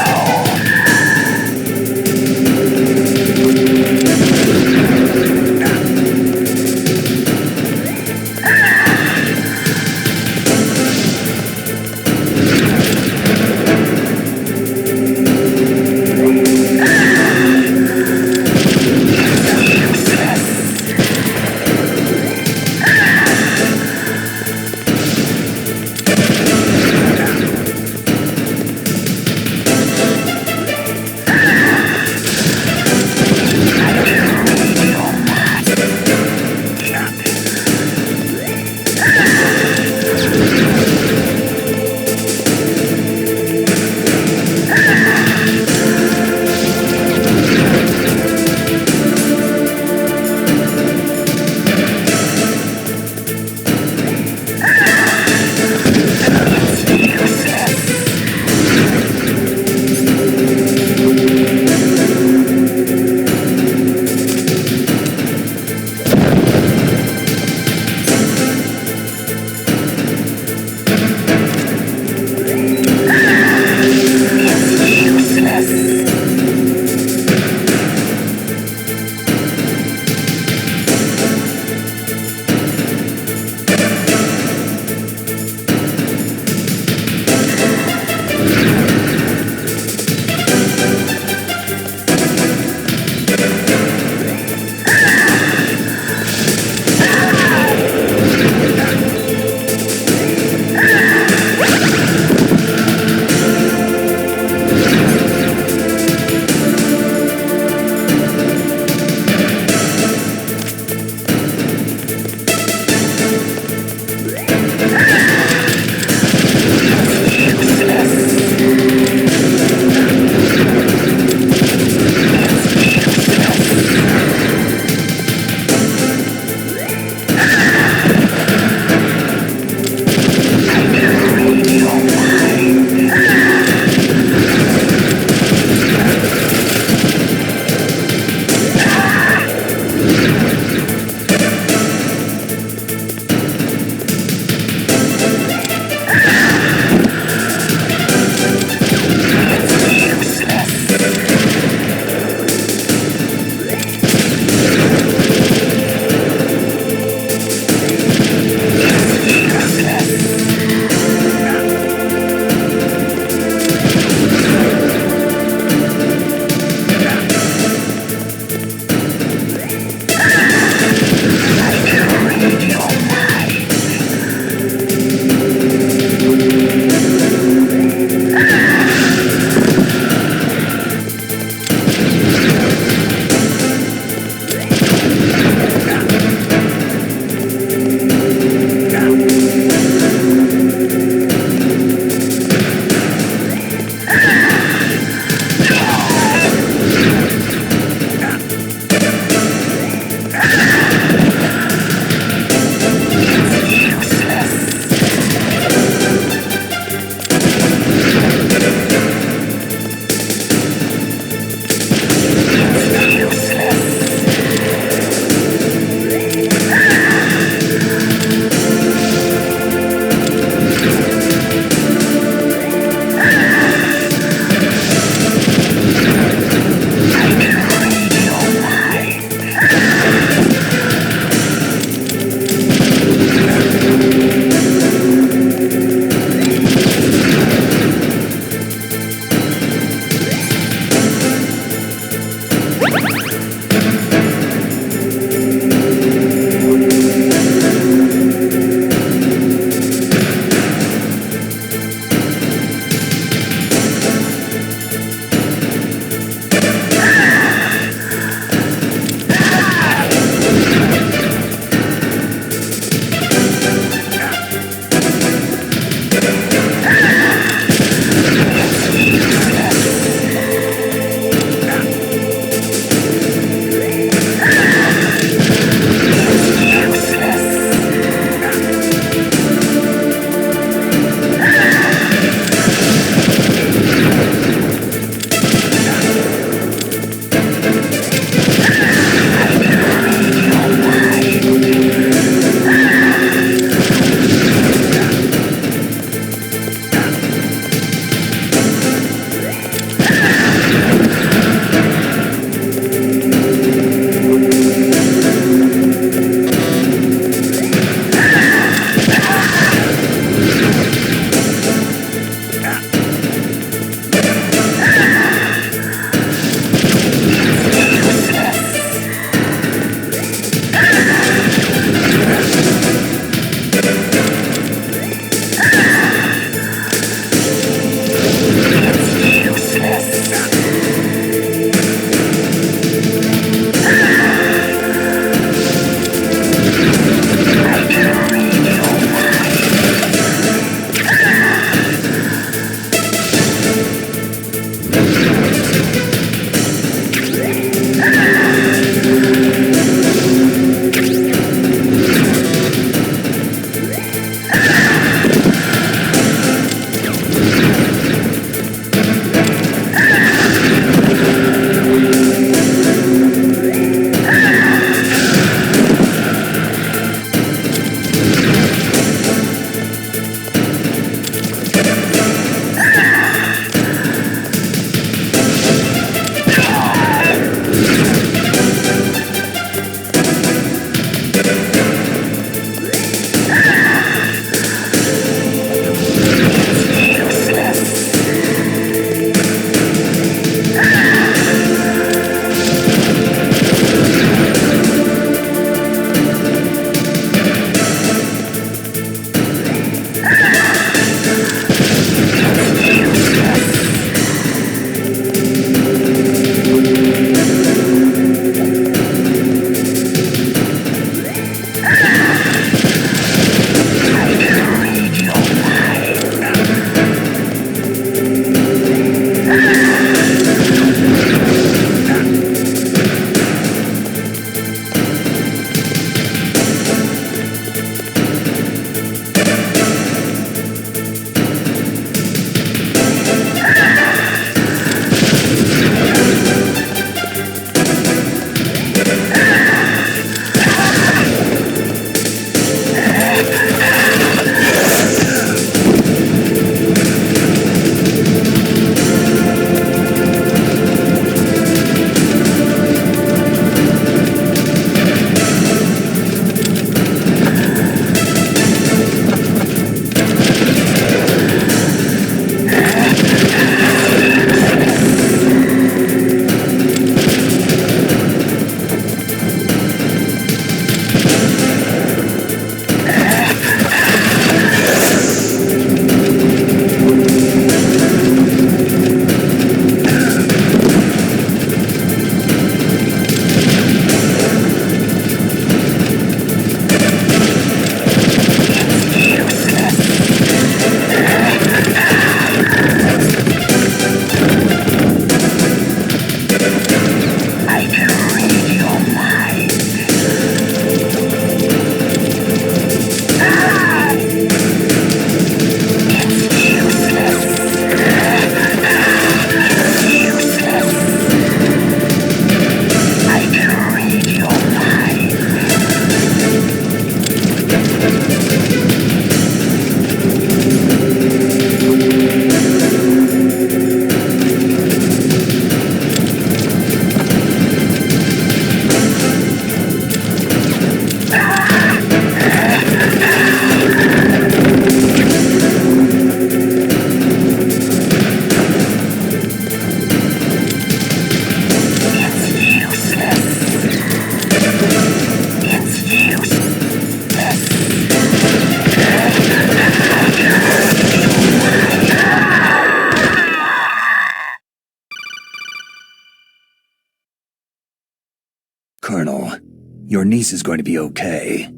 [SPEAKER 2] Your niece is going to be okay.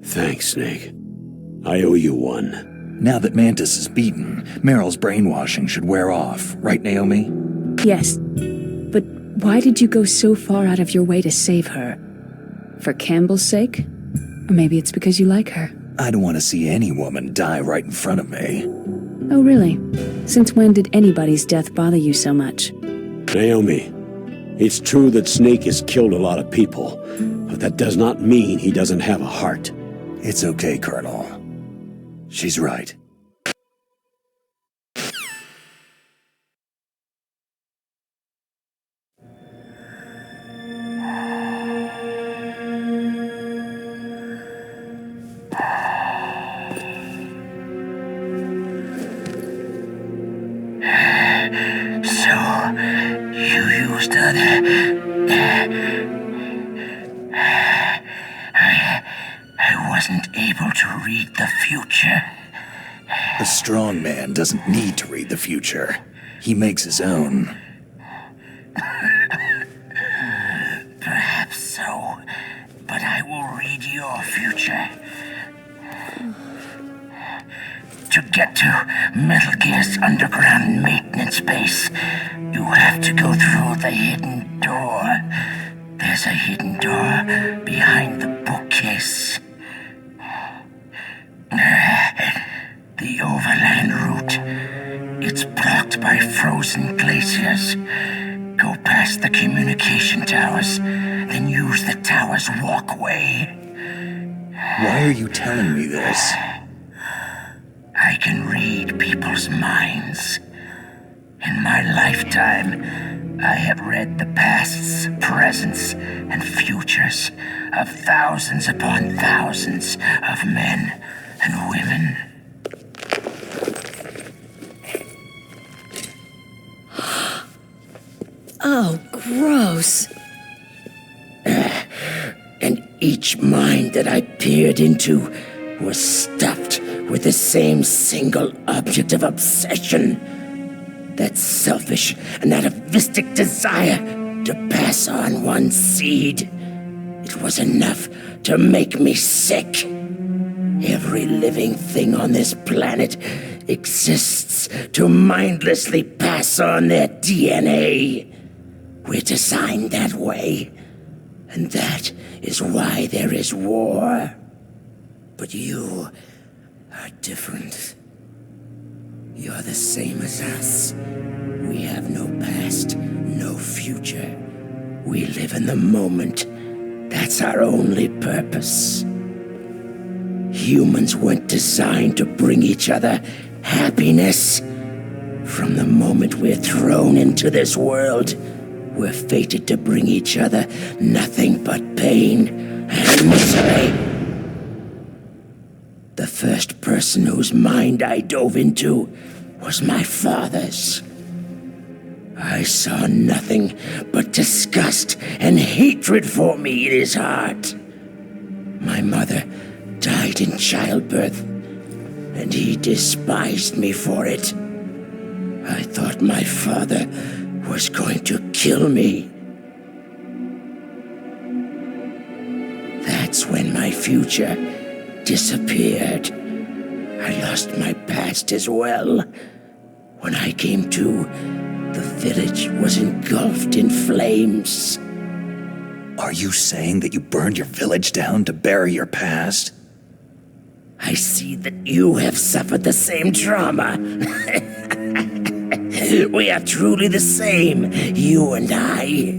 [SPEAKER 1] Thanks, Snake. I owe you one.
[SPEAKER 2] Now that Mantis is beaten, Meryl's brainwashing should wear off, right, Naomi?
[SPEAKER 4] Yes. But why did you go so far out of your way to save her? For Campbell's sake? Or maybe it's because you like her.
[SPEAKER 2] I don't want to see any woman die right in front of me.
[SPEAKER 4] Oh, really? Since when did anybody's death bother you so much?
[SPEAKER 1] Naomi, it's true that Snake has killed a lot of people, but that does not mean he doesn't have a heart.
[SPEAKER 2] It's okay, Colonel. She's right.
[SPEAKER 12] I wasn't able to read the future.
[SPEAKER 2] A strong man doesn't need to read the future. He makes his own.
[SPEAKER 12] Perhaps so, but I will read your future. To get to Metal Gear's underground maintenance base, you have to go through the hidden door. There's a hidden door behind the bookcase. The overland route. It's blocked by frozen glaciers. Go past the communication towers, then use the tower's walkway.
[SPEAKER 2] Why are you telling me this?
[SPEAKER 12] I can read people's minds. In my lifetime, I have read the pasts, presents, and futures of thousands upon thousands of men and women.
[SPEAKER 11] Oh, gross.
[SPEAKER 12] And each mind that I peered into was stuffed with the same single object of obsession. That selfish and atavistic desire to pass on one seed. It was enough to make me sick. Every living thing on this planet exists to mindlessly pass on their DNA. We're designed that way, and that is why there is war. But you are different. You're the same as us. We have no past, no future. We live in the moment. That's our only purpose. Humans weren't designed to bring each other happiness. From the moment we're thrown into this world, we're fated to bring each other nothing but pain and misery. The first person whose mind I dove into was my father's. I saw nothing but disgust and hatred for me in his heart. My mother died in childbirth, and he despised me for it. I thought my father was going to kill me. That's when my future disappeared. I lost my past as well. When I came to, the village was engulfed in flames.
[SPEAKER 2] Are you saying that you burned your village down to bury your past?
[SPEAKER 12] I see that you have suffered the same trauma. We are truly the same, you and I.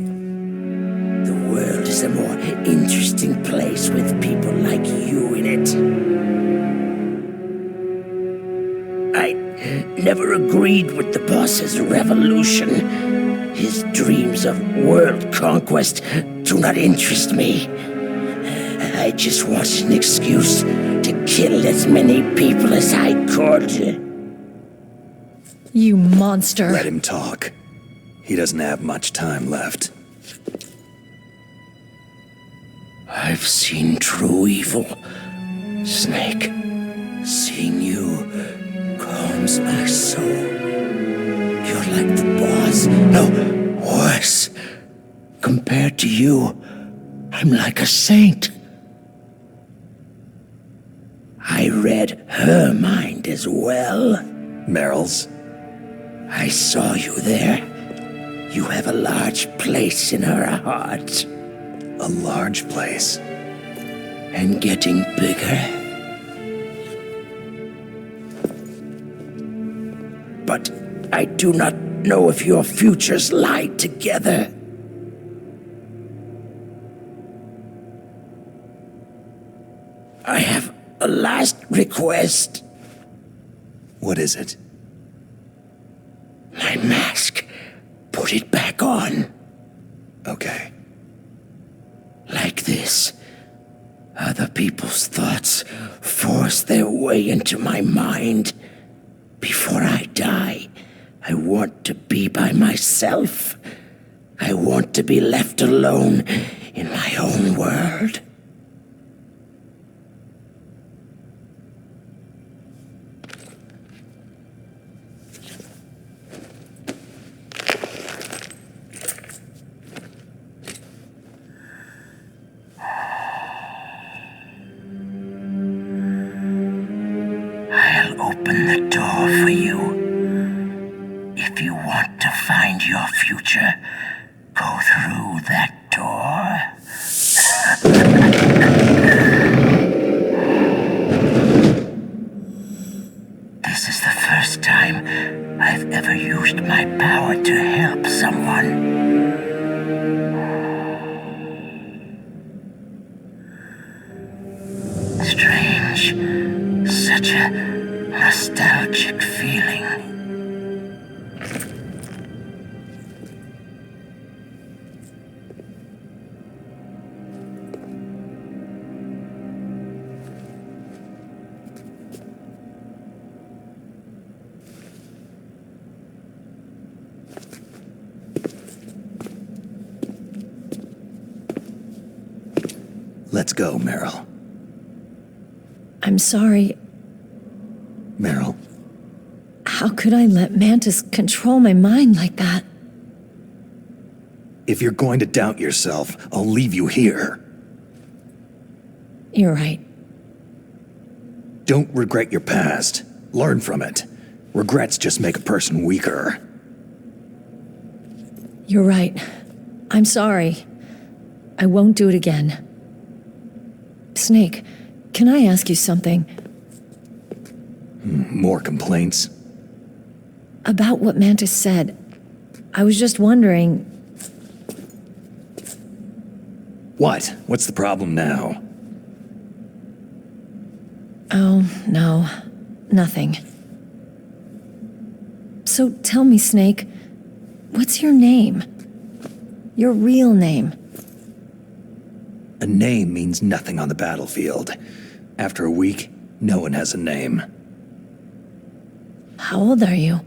[SPEAKER 12] The world is a more interesting place with people like you in it. I never agreed with the boss's revolution. His dreams of world conquest do not interest me. I just wanted an excuse to kill as many people as I could.
[SPEAKER 11] You monster.
[SPEAKER 2] Let him talk. He doesn't have much time left.
[SPEAKER 12] I've seen true evil, Snake. Seeing you calms my soul. You're like the boss. No, worse. Compared to you, I'm like a saint. I read her mind as well.
[SPEAKER 2] Meryl's?
[SPEAKER 12] I saw you there. You have a large place in her heart.
[SPEAKER 2] A large place?
[SPEAKER 12] And getting bigger. But I do not know if your futures lie together. I have a last request.
[SPEAKER 2] What is it?
[SPEAKER 12] My mask. Put it back on.
[SPEAKER 2] Okay.
[SPEAKER 12] Like this. Other people's thoughts force their way into my mind. Before I die, I want to be by myself. I want to be left alone in my own world. I'll open the door for you. If you want to find your future, go through that door. This is the first time I've ever used my power to help someone. Strange. Such a nostalgic feeling.
[SPEAKER 2] Let's go, Meryl.
[SPEAKER 11] I'm sorry.
[SPEAKER 2] Meryl.
[SPEAKER 11] How could I let Mantis control my mind like that?
[SPEAKER 2] If you're going to doubt yourself, I'll leave you here.
[SPEAKER 11] You're right.
[SPEAKER 2] Don't regret your past. Learn from it. Regrets just make a person weaker.
[SPEAKER 11] You're right. I'm sorry. I won't do it again. Snake, can I ask you something?
[SPEAKER 2] More complaints?
[SPEAKER 11] About what Mantis said. I was just wondering...
[SPEAKER 2] What? What's the problem now?
[SPEAKER 11] Oh, no. Nothing. So tell me, Snake, what's your name? Your real name?
[SPEAKER 2] A name means nothing on the battlefield. After a week, no one has a name.
[SPEAKER 11] How old are you?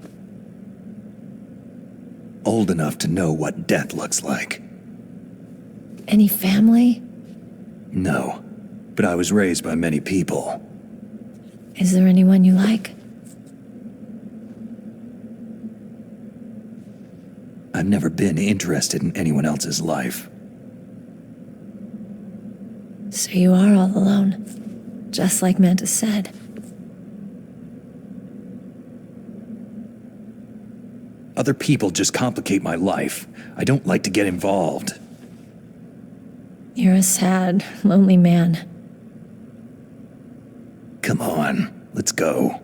[SPEAKER 2] Old enough to know what death looks like.
[SPEAKER 11] Any family?
[SPEAKER 2] No, but I was raised by many people.
[SPEAKER 11] Is there anyone you like?
[SPEAKER 2] I've never been interested in anyone else's life.
[SPEAKER 11] So you are all alone, just like Mantis said.
[SPEAKER 2] Other people just complicate my life. I don't like to get involved.
[SPEAKER 11] You're a sad, lonely man.
[SPEAKER 2] Come on, let's go.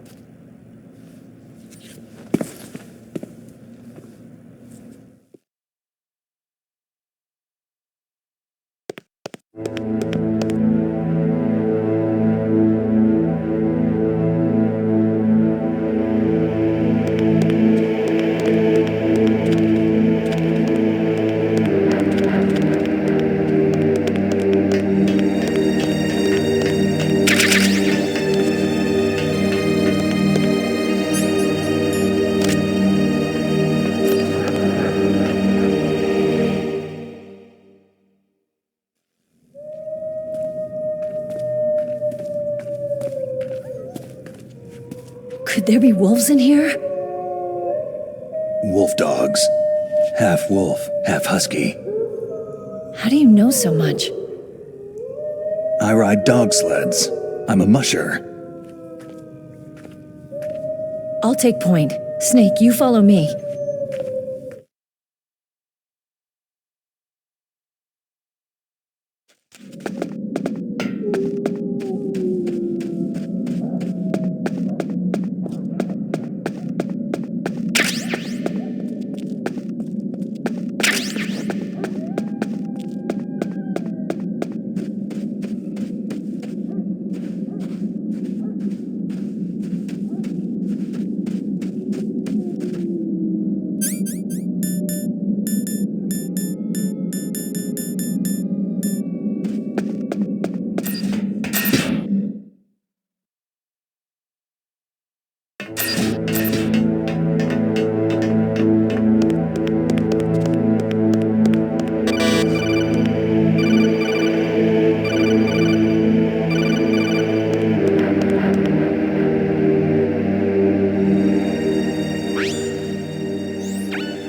[SPEAKER 11] Could there be wolves in here?
[SPEAKER 2] Wolf dogs. Half wolf, half husky.
[SPEAKER 11] How do you know so much?
[SPEAKER 2] I ride dog sleds. I'm a musher.
[SPEAKER 11] I'll take point. Snake, you follow me.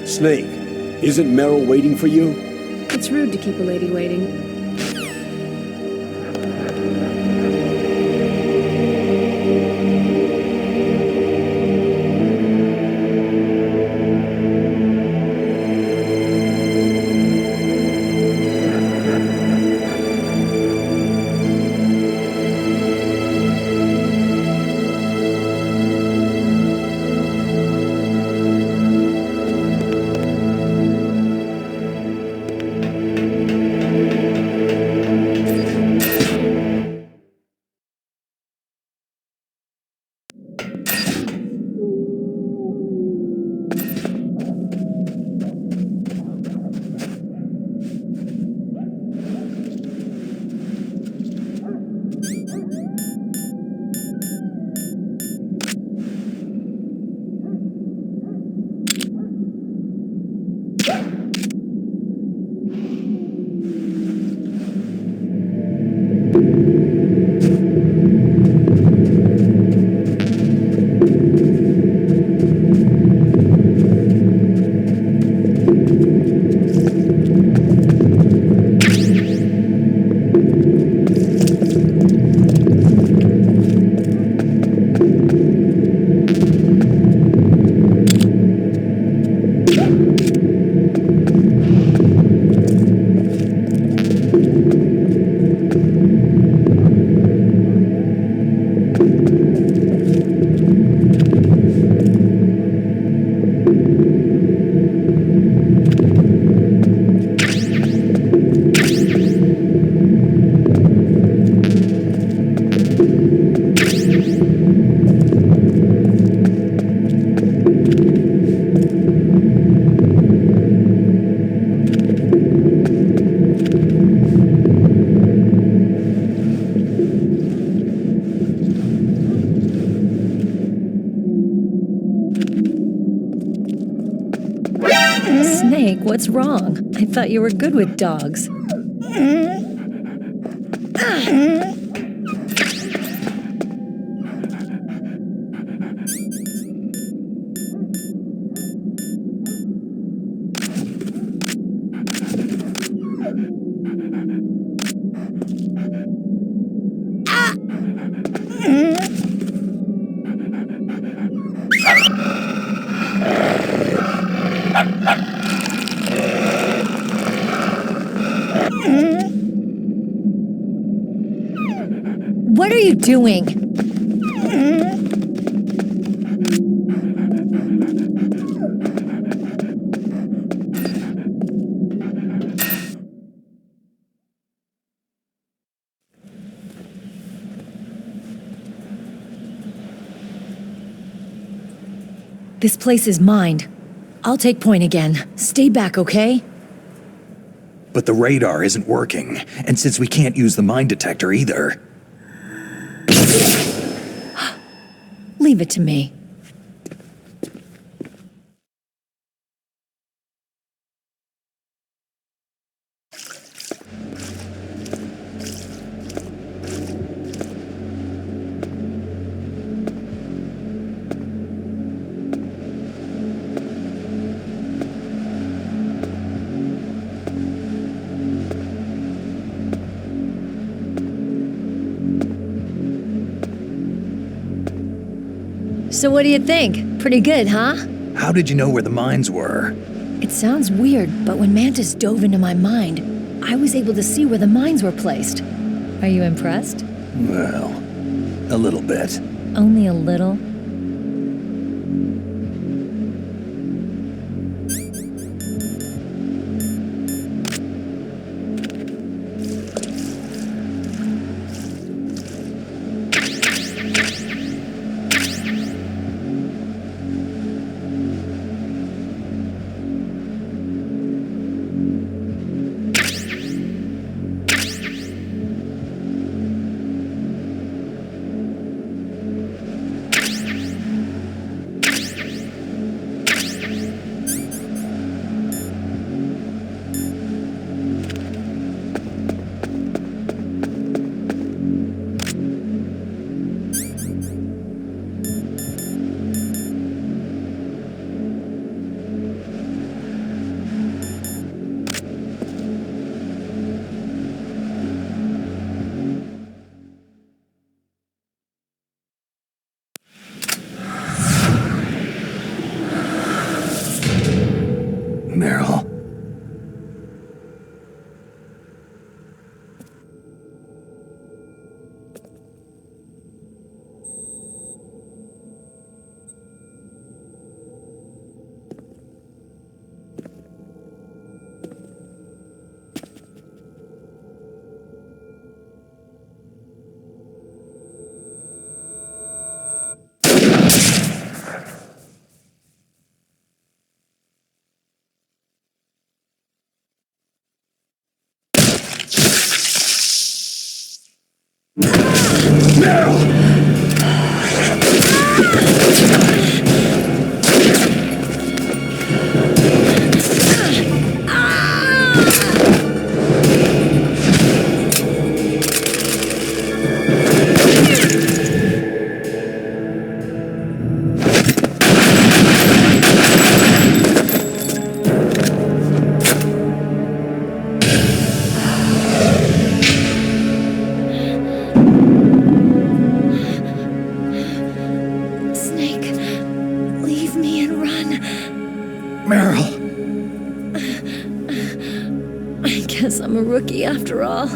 [SPEAKER 1] Snake, isn't Meryl waiting for you?
[SPEAKER 4] It's rude to keep a lady waiting.
[SPEAKER 11] Snake, what's wrong? I thought you were good with dogs. What are you doing? This place is mine. I'll take point again. Stay back, okay?
[SPEAKER 2] But the radar isn't working, and since we can't use the mine detector either...
[SPEAKER 11] Leave it to me. So what do you think? Pretty good, huh?
[SPEAKER 2] How did you know where the mines were?
[SPEAKER 11] It sounds weird, but when Mantis dove into my mind, I was able to see where the mines were placed. Are you impressed?
[SPEAKER 2] Well, a little bit.
[SPEAKER 11] Only a little?
[SPEAKER 2] Meryl.
[SPEAKER 11] I'm a rookie after all.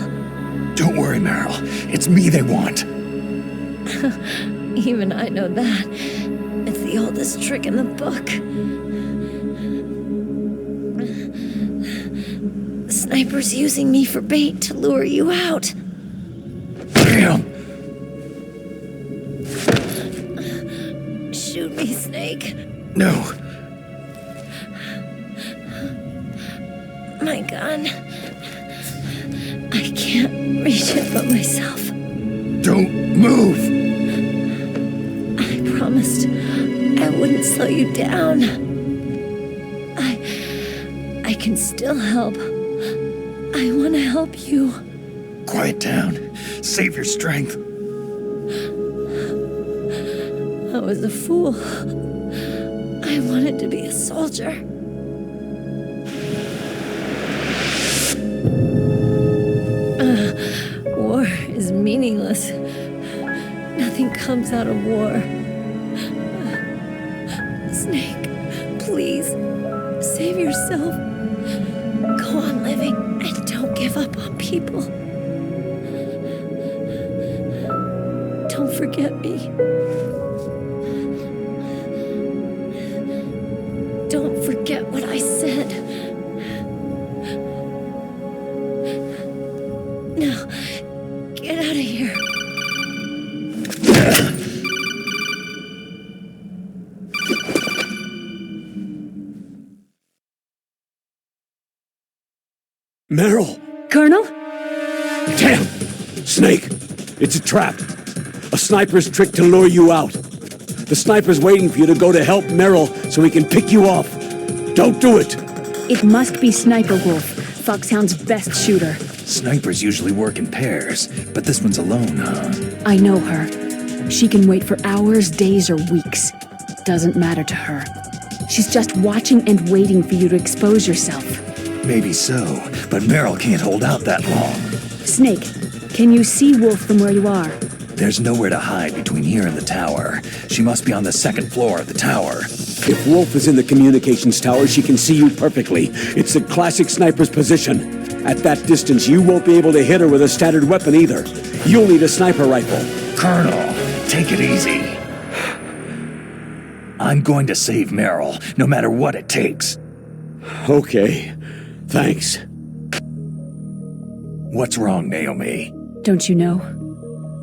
[SPEAKER 2] Don't worry, Meryl. It's me they want.
[SPEAKER 11] Even I know that. It's the oldest trick in the book. The sniper's using me for bait to lure you out.
[SPEAKER 2] Damn!
[SPEAKER 11] Shoot me, Snake.
[SPEAKER 2] No.
[SPEAKER 11] My gun. I can't reach it but myself.
[SPEAKER 2] Don't move!
[SPEAKER 11] I promised I wouldn't slow you down. I can still help. I want to help you.
[SPEAKER 2] Quiet down. Save your strength.
[SPEAKER 11] I was a fool. I wanted to be a soldier. War is meaningless. Nothing comes out of war. Snake, please, save yourself. Go on living and don't give up on people. Don't forget me. Don't forget what I said. Now, get out of here.
[SPEAKER 1] Meryl!
[SPEAKER 4] Colonel?
[SPEAKER 1] Damn! Snake! It's a trap. A sniper's trick to lure you out. The sniper's waiting for you to go to help Meryl so he can pick you off. Don't do it!
[SPEAKER 4] It must be Sniper Wolf, Foxhound's best shooter.
[SPEAKER 2] Snipers usually work in pairs, but this one's alone, huh?
[SPEAKER 4] I know her. She can wait for hours, days, or weeks. Doesn't matter to her. She's just watching and waiting for you to expose yourself.
[SPEAKER 2] Maybe so, but Meryl can't hold out that long.
[SPEAKER 4] Snake, can you see Wolf from where you are?
[SPEAKER 2] There's nowhere to hide between here and the tower. She must be on the second floor of the tower.
[SPEAKER 1] If Wolf is in the communications tower, she can see you perfectly. It's the classic sniper's position. At that distance, you won't be able to hit her with a standard weapon either. You'll need a sniper rifle.
[SPEAKER 2] Colonel, take it easy. I'm going to save Meryl, no matter what it takes.
[SPEAKER 1] Okay. Thanks.
[SPEAKER 2] What's wrong, Naomi?
[SPEAKER 4] Don't you know?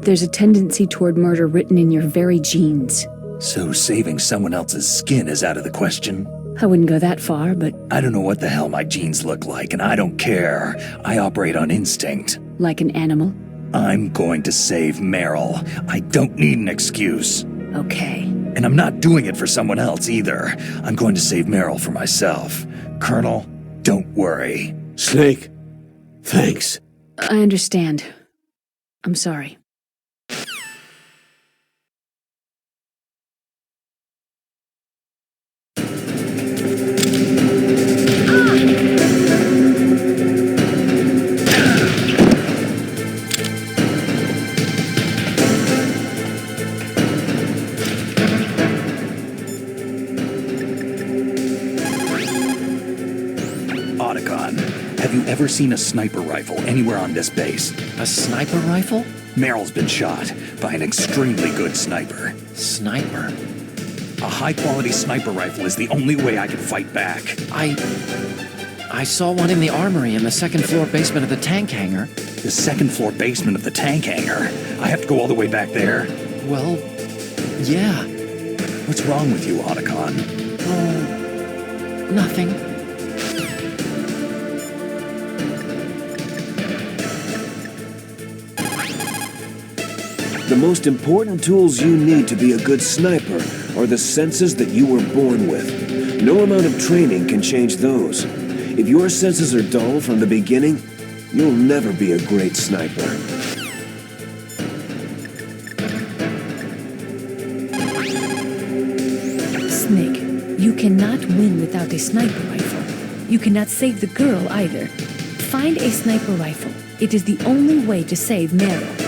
[SPEAKER 4] There's a tendency toward murder written in your very genes.
[SPEAKER 2] So saving someone else's skin is out of the question?
[SPEAKER 4] I wouldn't go that far, but...
[SPEAKER 2] I don't know what the hell my genes look like, and I don't care. I operate on instinct.
[SPEAKER 4] Like an animal?
[SPEAKER 2] I'm going to save Meryl. I don't need an excuse.
[SPEAKER 4] Okay.
[SPEAKER 2] And I'm not doing it for someone else either. I'm going to save Meryl for myself. Colonel, don't worry.
[SPEAKER 1] Snake, thanks.
[SPEAKER 4] I understand. I'm sorry.
[SPEAKER 2] Have you ever seen a sniper rifle anywhere on this base?
[SPEAKER 9] A sniper rifle?
[SPEAKER 2] Meryl's been shot by an extremely good sniper.
[SPEAKER 9] Sniper?
[SPEAKER 2] A high-quality sniper rifle is the only way I can fight back.
[SPEAKER 9] I saw one in the armory in the second floor basement of the tank hangar.
[SPEAKER 2] The second floor basement of the tank hangar? I have to go all the way back there?
[SPEAKER 9] Well, yeah.
[SPEAKER 2] What's wrong with you, Otacon?
[SPEAKER 9] Oh, nothing.
[SPEAKER 3] The most important tools you need to be a good sniper are the senses that you were born with. No amount of training can change those. If your senses are dull from the beginning, you'll never be a great sniper.
[SPEAKER 11] Snake, you cannot win without a sniper rifle. You cannot save the girl either. Find a sniper rifle. It is the only way to save Meryl.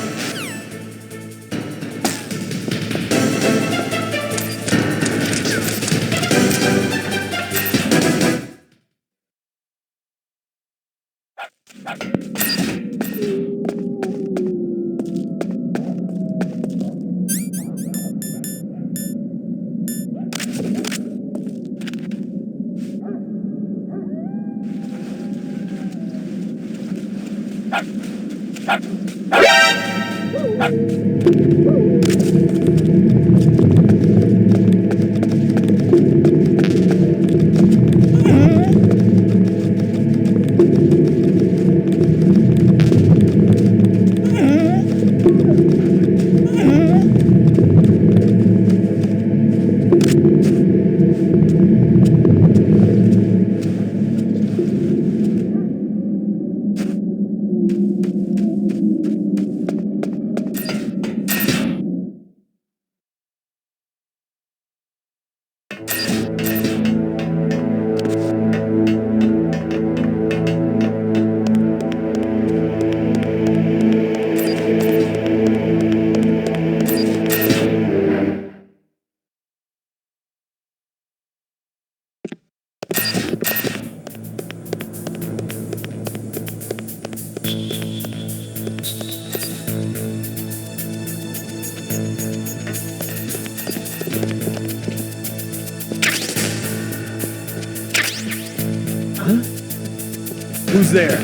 [SPEAKER 7] Who's there?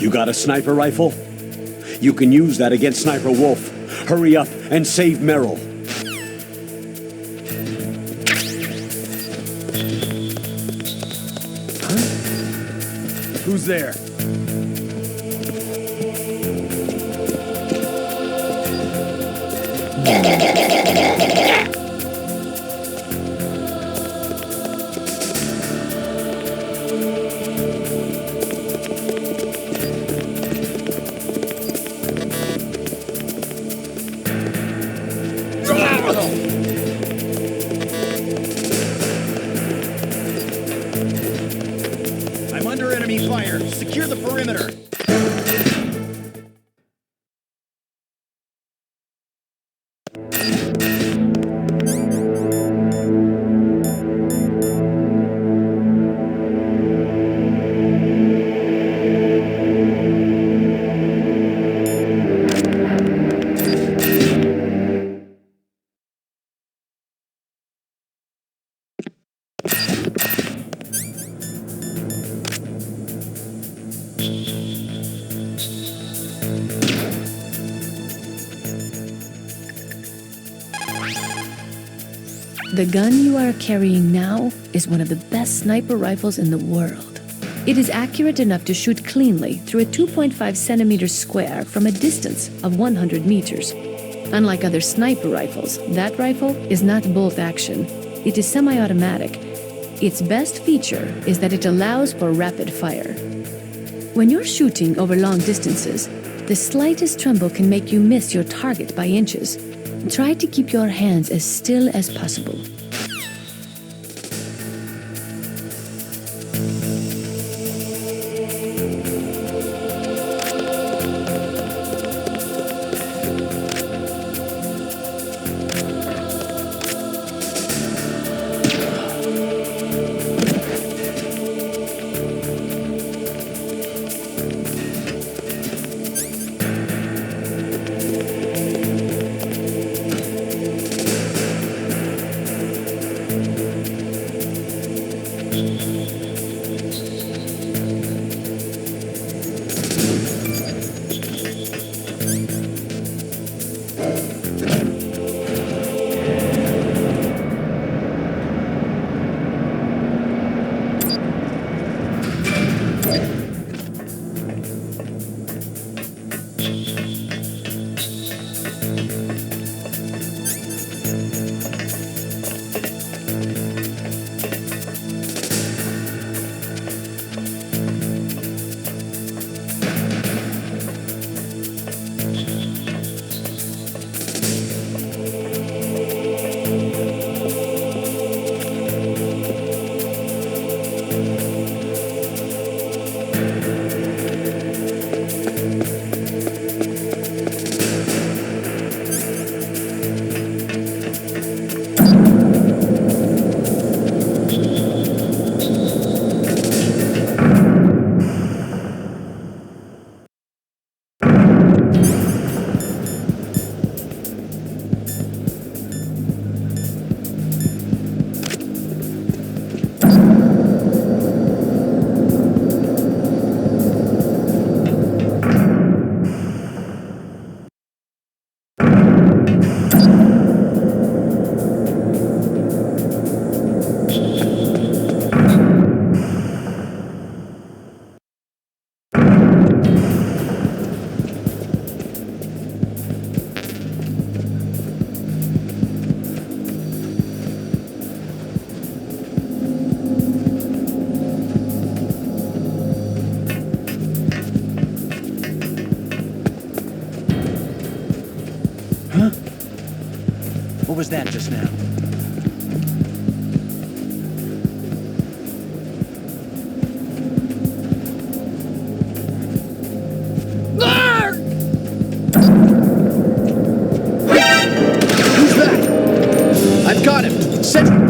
[SPEAKER 1] You got a sniper rifle? You can use that against Sniper Wolf. Hurry up and save Meryl.
[SPEAKER 7] Who's there?
[SPEAKER 6] Enemy fire! Secure the perimeter!
[SPEAKER 4] The gun you are carrying now is one of the best sniper rifles in the world. It is accurate enough to shoot cleanly through a 2.5 centimeters square from a distance of 100 meters. Unlike other sniper rifles, that rifle is not bolt action. It is semi-automatic. Its best feature is that it allows for rapid fire. When you're shooting over long distances, the slightest tremble can make you miss your target by inches. Try to keep your hands as still as possible.
[SPEAKER 2] What was that just now?
[SPEAKER 6] Who's that? I've got him! Send...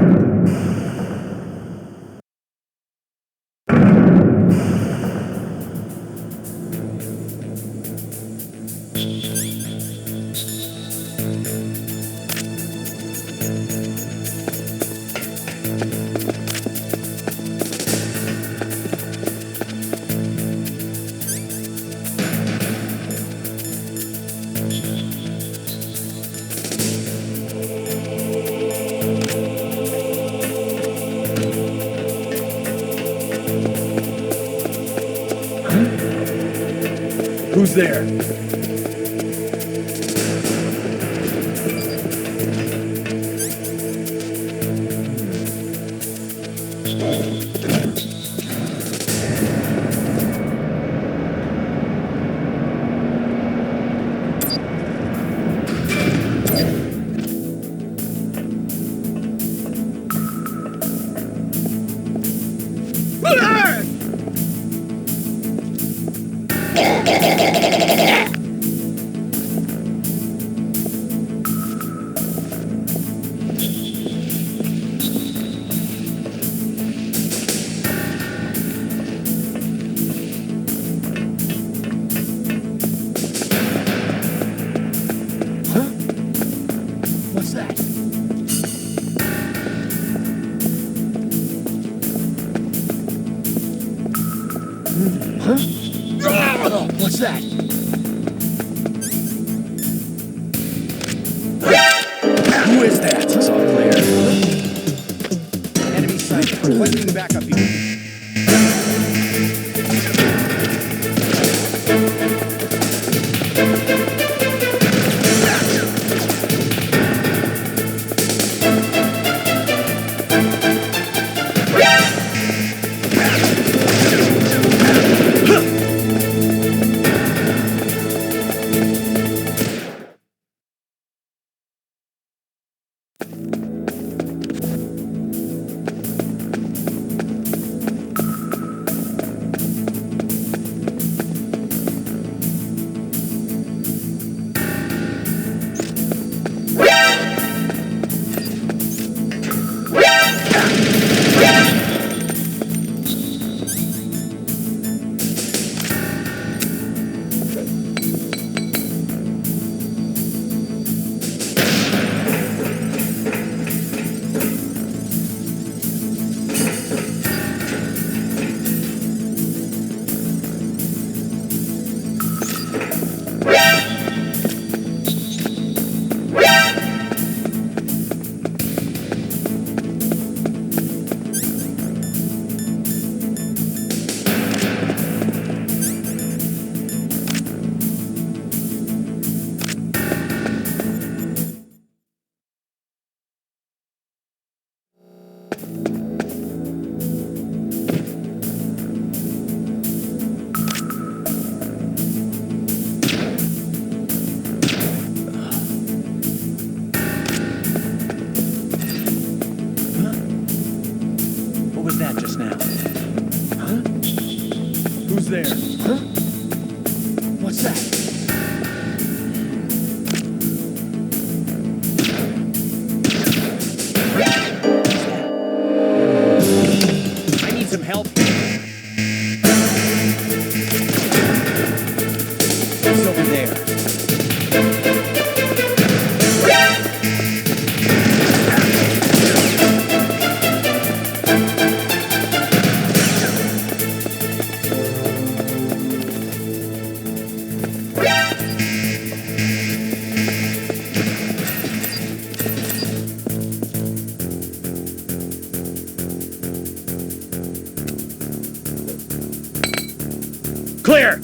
[SPEAKER 6] Who's there? Huh? Oh, what's that? Who is that?
[SPEAKER 2] It's all clear.
[SPEAKER 6] Enemy sighted. Requesting backup here.
[SPEAKER 2] What was that just now?
[SPEAKER 6] Huh? Who's there? Huh? What's that?
[SPEAKER 2] I need some help. It's over there.
[SPEAKER 6] Clear!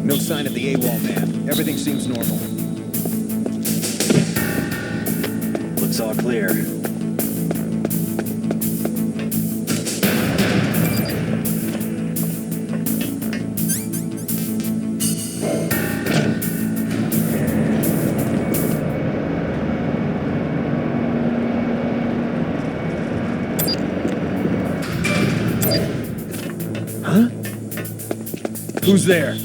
[SPEAKER 7] No sign of the AWOL man. Everything seems normal.
[SPEAKER 2] Looks all clear.
[SPEAKER 6] Who's there?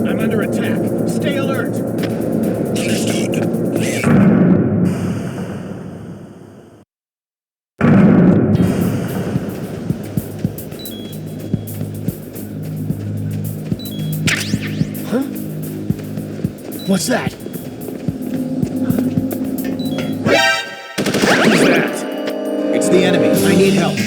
[SPEAKER 6] I'm under attack. Stay alert. Huh? What's that? Who's that?
[SPEAKER 7] It's the enemy. I need help.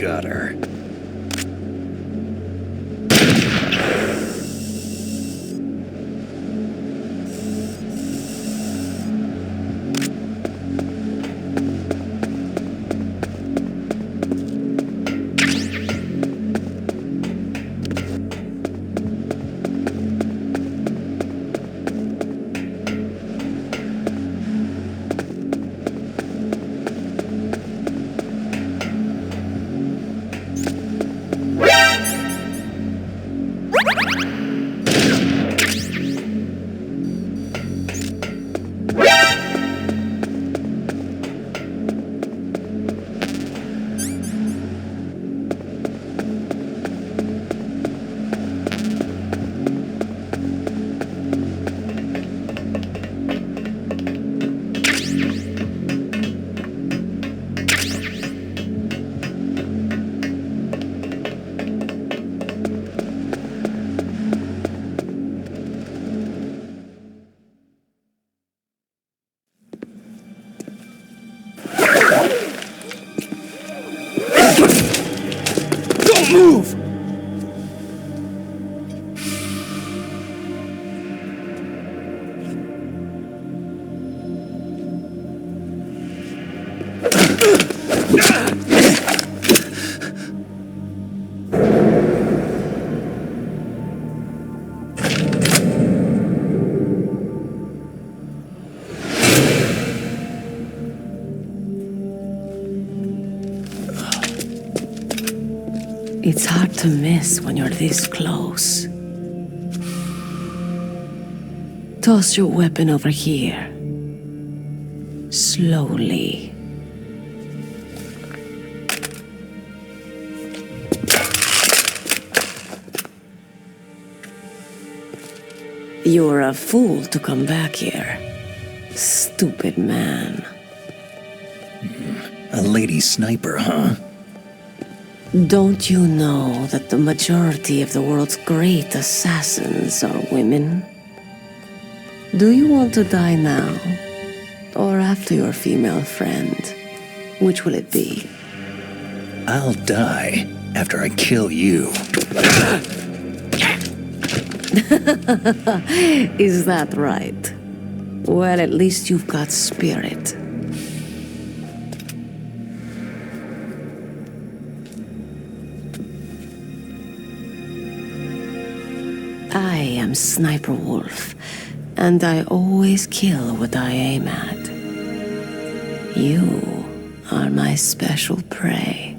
[SPEAKER 2] got her.
[SPEAKER 6] Move!
[SPEAKER 4] It's hard to miss when you're this close. Toss your weapon over here. Slowly. You're a fool to come back here. Stupid man.
[SPEAKER 2] A lady sniper, huh?
[SPEAKER 4] Don't you know that the majority of the world's great assassins are women? Do you want to die now? Or after your female friend? Which will it be?
[SPEAKER 2] I'll die after I kill you.
[SPEAKER 4] Is that right? Well, at least you've got spirit. I am Sniper Wolf, and I always kill what I aim at. You are my special prey.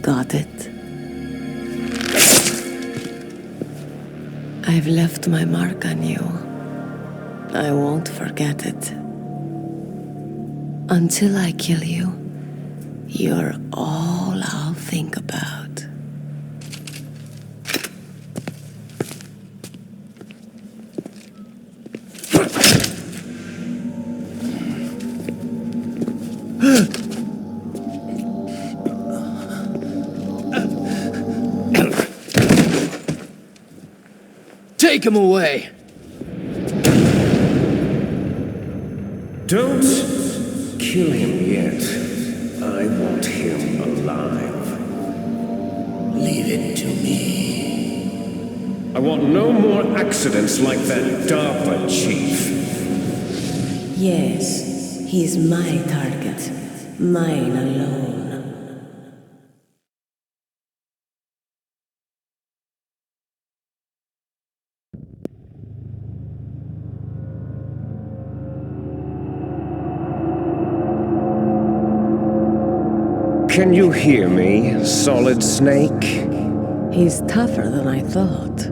[SPEAKER 4] Got it? I've left my mark on you. I won't forget it. Until I kill you, you're all I'll think about.
[SPEAKER 6] Take him away!
[SPEAKER 3] Don't kill him yet. I want him alive.
[SPEAKER 12] Leave it to me.
[SPEAKER 3] I want no more accidents like that DARPA chief.
[SPEAKER 4] Yes, he's my target. Mine alone.
[SPEAKER 3] Can you hear me, Solid Snake?
[SPEAKER 4] He's tougher than I thought.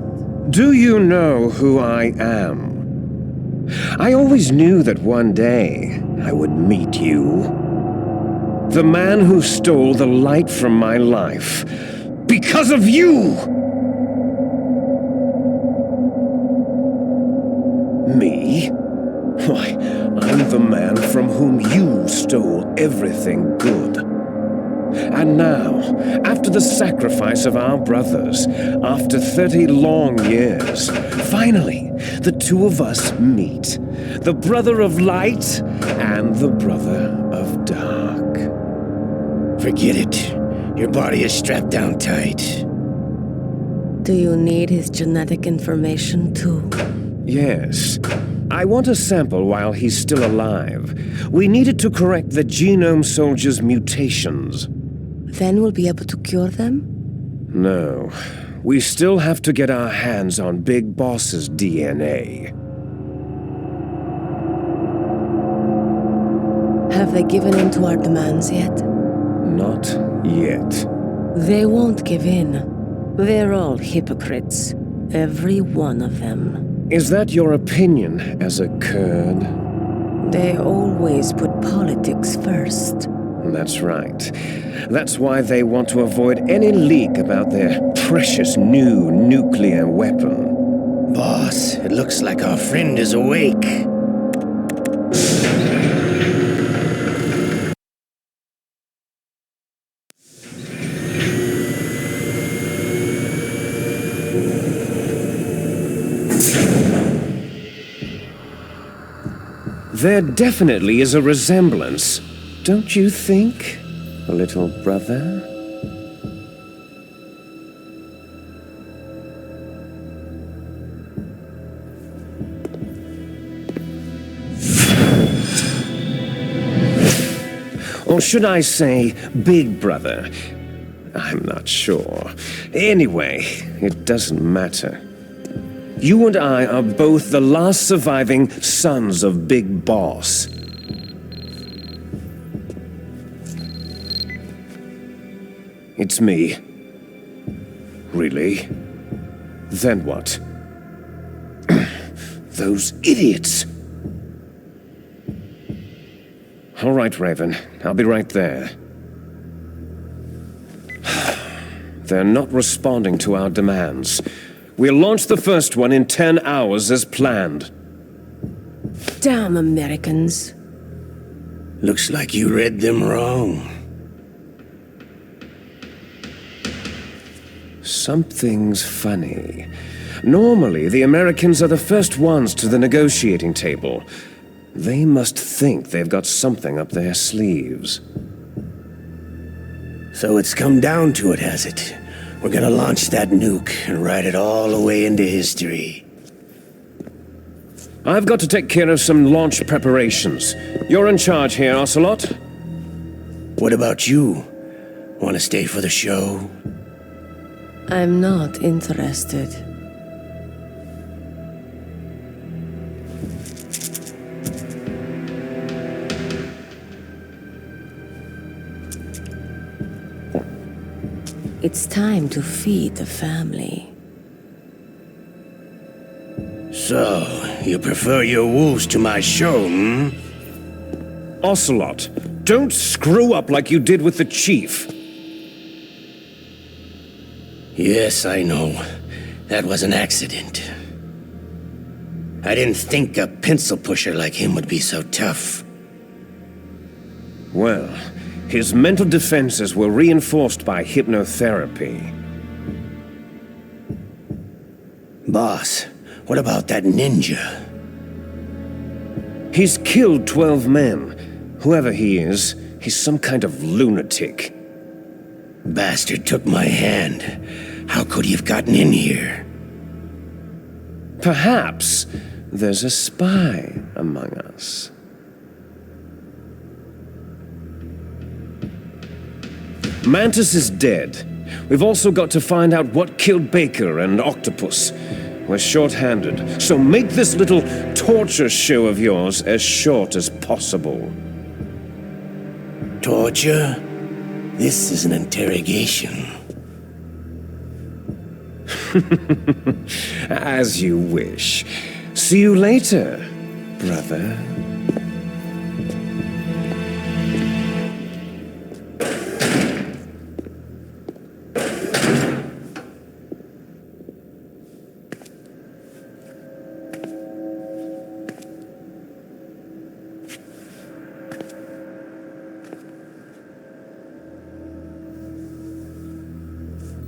[SPEAKER 3] Do you know who I am? I always knew that one day I would meet you. The man who stole the light from my life. Because of you! Me? Why, I'm the man from whom you stole everything good. And now, after the sacrifice of our brothers, after 30 long years, finally, the two of us meet. The brother of light and the brother of dark.
[SPEAKER 12] Forget it. Your body is strapped down tight.
[SPEAKER 4] Do you need his genetic information too?
[SPEAKER 3] Yes. I want a sample while he's still alive. We need it to correct the Genome Soldier's mutations.
[SPEAKER 4] Then we'll be able to cure them?
[SPEAKER 3] No. We still have to get our hands on Big Boss's DNA.
[SPEAKER 4] Have they given in to our demands yet?
[SPEAKER 3] Not yet.
[SPEAKER 4] They won't give in. They're all hypocrites. Every one of them.
[SPEAKER 3] Is that your opinion as a Kurd?
[SPEAKER 4] They always put politics first.
[SPEAKER 3] That's right. That's why they want to avoid any leak about their precious new nuclear weapon.
[SPEAKER 12] Boss, it looks like our friend is awake.
[SPEAKER 3] There definitely is a resemblance, don't you think, little brother? Or should I say, Big Brother? I'm not sure. Anyway, it doesn't matter. You and I are both the last surviving sons of Big Boss. It's me. Really? Then what? Those idiots! All right, Raven. I'll be right there. They're not responding to our demands. We'll launch the first one in 10 hours as planned.
[SPEAKER 17] Damn Americans.
[SPEAKER 12] Looks like you read them wrong.
[SPEAKER 3] Something's funny. Normally, the Americans are the first ones to the negotiating table. They must think they've got something up their sleeves.
[SPEAKER 12] So it's come down to it, has it? We're gonna launch that nuke and write it all the way into history.
[SPEAKER 3] I've got to take care of some launch preparations. You're in charge here, Ocelot.
[SPEAKER 12] What about you? Want to stay for the show?
[SPEAKER 17] I'm not interested. It's time to feed the family.
[SPEAKER 12] So, you prefer your wolves to my show, hmm?
[SPEAKER 3] Ocelot, don't screw up like you did with the chief.
[SPEAKER 12] Yes, I know. That was an accident. I didn't think a pencil pusher like him would be so tough.
[SPEAKER 3] Well, his mental defenses were reinforced by hypnotherapy.
[SPEAKER 12] Boss, what about that ninja?
[SPEAKER 3] He's killed 12 men. Whoever he is, he's some kind of lunatic.
[SPEAKER 12] Bastard took my hand. How could he have gotten in here?
[SPEAKER 3] Perhaps there's a spy among us. Mantis is dead. We've also got to find out what killed Baker and Octopus. We're short-handed, so make this little torture show of yours as short as possible.
[SPEAKER 12] Torture? This is an interrogation.
[SPEAKER 3] As you wish. See you later, brother.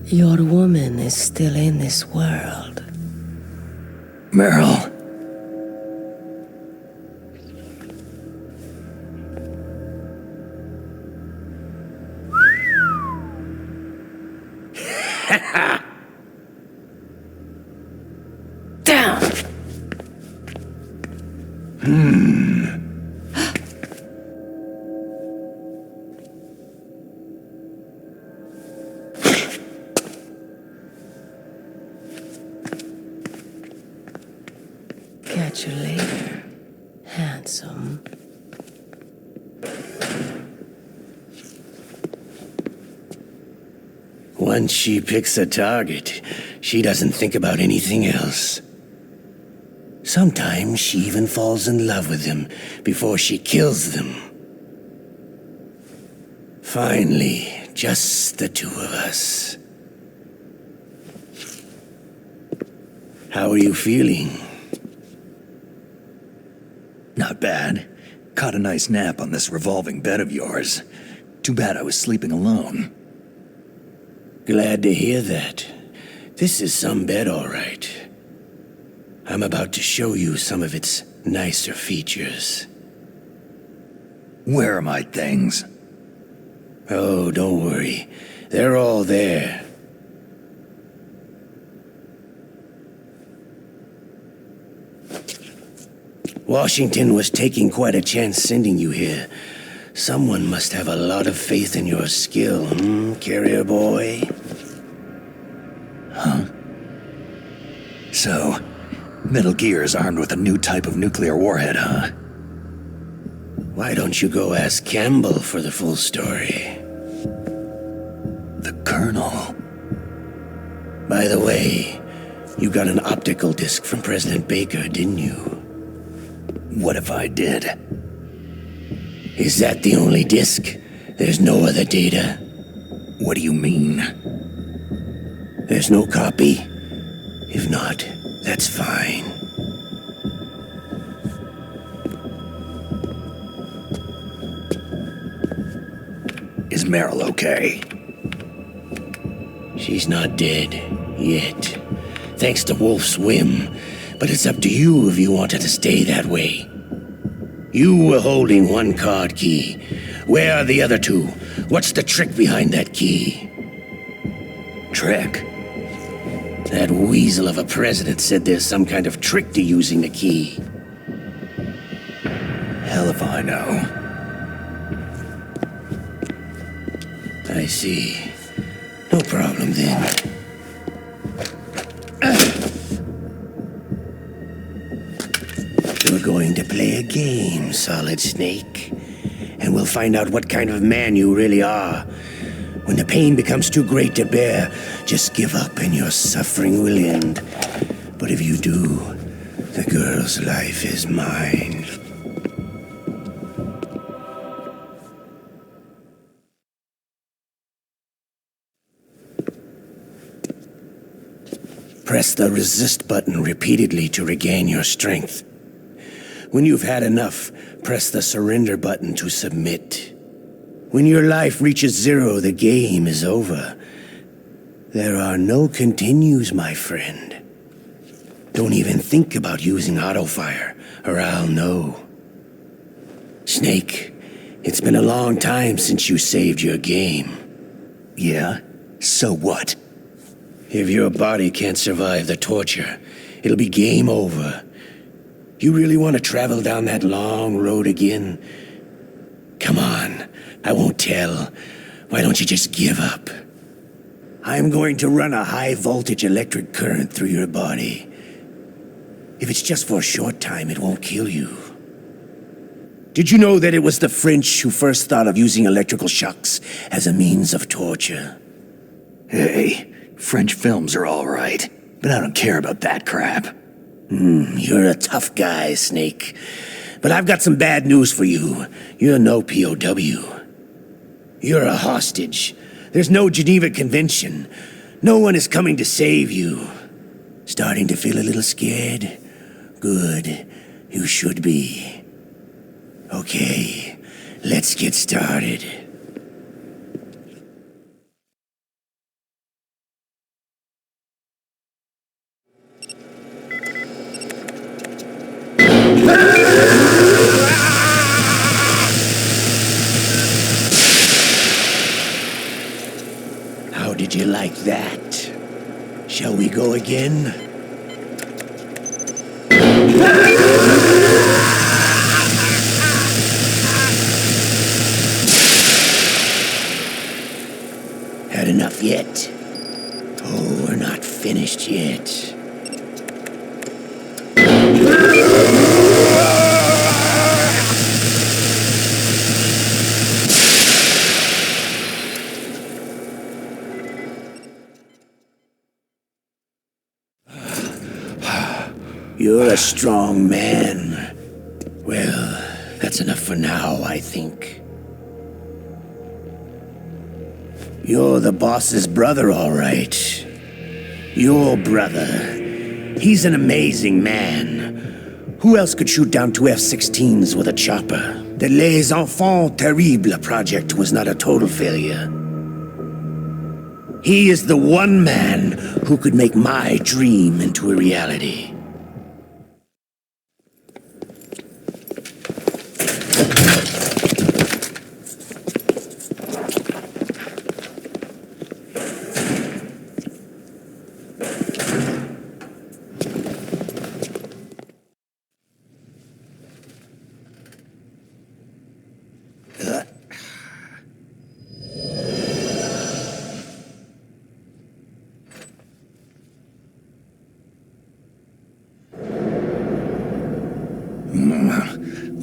[SPEAKER 17] Your woman is still in this world.
[SPEAKER 2] Meryl.
[SPEAKER 17] Down! Catch you later, handsome.
[SPEAKER 12] Once she picks a target, she doesn't think about anything else. Sometimes she even falls in love with them before she kills them. Finally, just the two of us. How are you feeling?
[SPEAKER 2] Not bad. Caught a nice nap on this revolving bed of yours. Too bad I was sleeping alone.
[SPEAKER 12] Glad to hear that. This is some bed, all right. I'm about to show you some of its nicer features.
[SPEAKER 2] Where are my things?
[SPEAKER 12] Oh, don't worry. They're all there. Washington was taking quite a chance sending you here, Someone must have a lot of faith in your skill, carrier boy?
[SPEAKER 2] Huh? So, Metal Gear is armed with a new type of nuclear warhead, huh?
[SPEAKER 12] Why don't you go ask Campbell for the full story?
[SPEAKER 2] The Colonel.
[SPEAKER 12] By the way, you got an optical disc from President Baker, didn't you?
[SPEAKER 2] What if I did?
[SPEAKER 12] Is that the only disc? There's no other data?
[SPEAKER 2] What do you mean?
[SPEAKER 12] There's no copy? If not, that's fine.
[SPEAKER 2] Is Meryl okay?
[SPEAKER 12] She's not dead, yet. Thanks to Wolf's whim. But it's up to you if you want her to stay that way. You were holding one card key. Where are the other two? What's the trick behind that key?
[SPEAKER 2] Trick?
[SPEAKER 12] That weasel of a president said there's some kind of trick to using the key.
[SPEAKER 2] Hell if I know.
[SPEAKER 12] I see. No problem then. We're going to play a game, Solid Snake. And we'll find out what kind of man you really are. When the pain becomes too great to bear, just give up and your suffering will end. But if you do, the girl's life is mine. Press the resist button repeatedly to regain your strength. When you've had enough, press the surrender button to submit. When your life reaches zero, the game is over. There are no continues, my friend. Don't even think about using auto-fire, or I'll know. Snake, it's been a long time since you saved your game.
[SPEAKER 2] Yeah? So what?
[SPEAKER 12] If your body can't survive the torture, it'll be game over. You really want to travel down that long road again? Come on, I won't tell. Why don't you just give up? I'm going to run a high-voltage electric current through your body. If it's just for a short time, it won't kill you. Did you know that it was the French who first thought of using electrical shocks as a means of torture?
[SPEAKER 2] Hey, French films are all right, but I don't care about that crap.
[SPEAKER 12] You're a tough guy, Snake. But I've got some bad news for you. You're no POW. You're a hostage. There's no Geneva Convention. No one is coming to save you. Starting to feel a little scared? Good. You should be. Okay, let's get started. How did you like that? Shall we go again? Had enough yet? Oh, we're not finished yet. You're a strong man. Well, that's enough for now, I think. You're the boss's brother, all right. Your brother. He's an amazing man. Who else could shoot down two F-16s with a chopper? The Les Enfants Terribles project was not a total failure. He is the one man who could make my dream into a reality.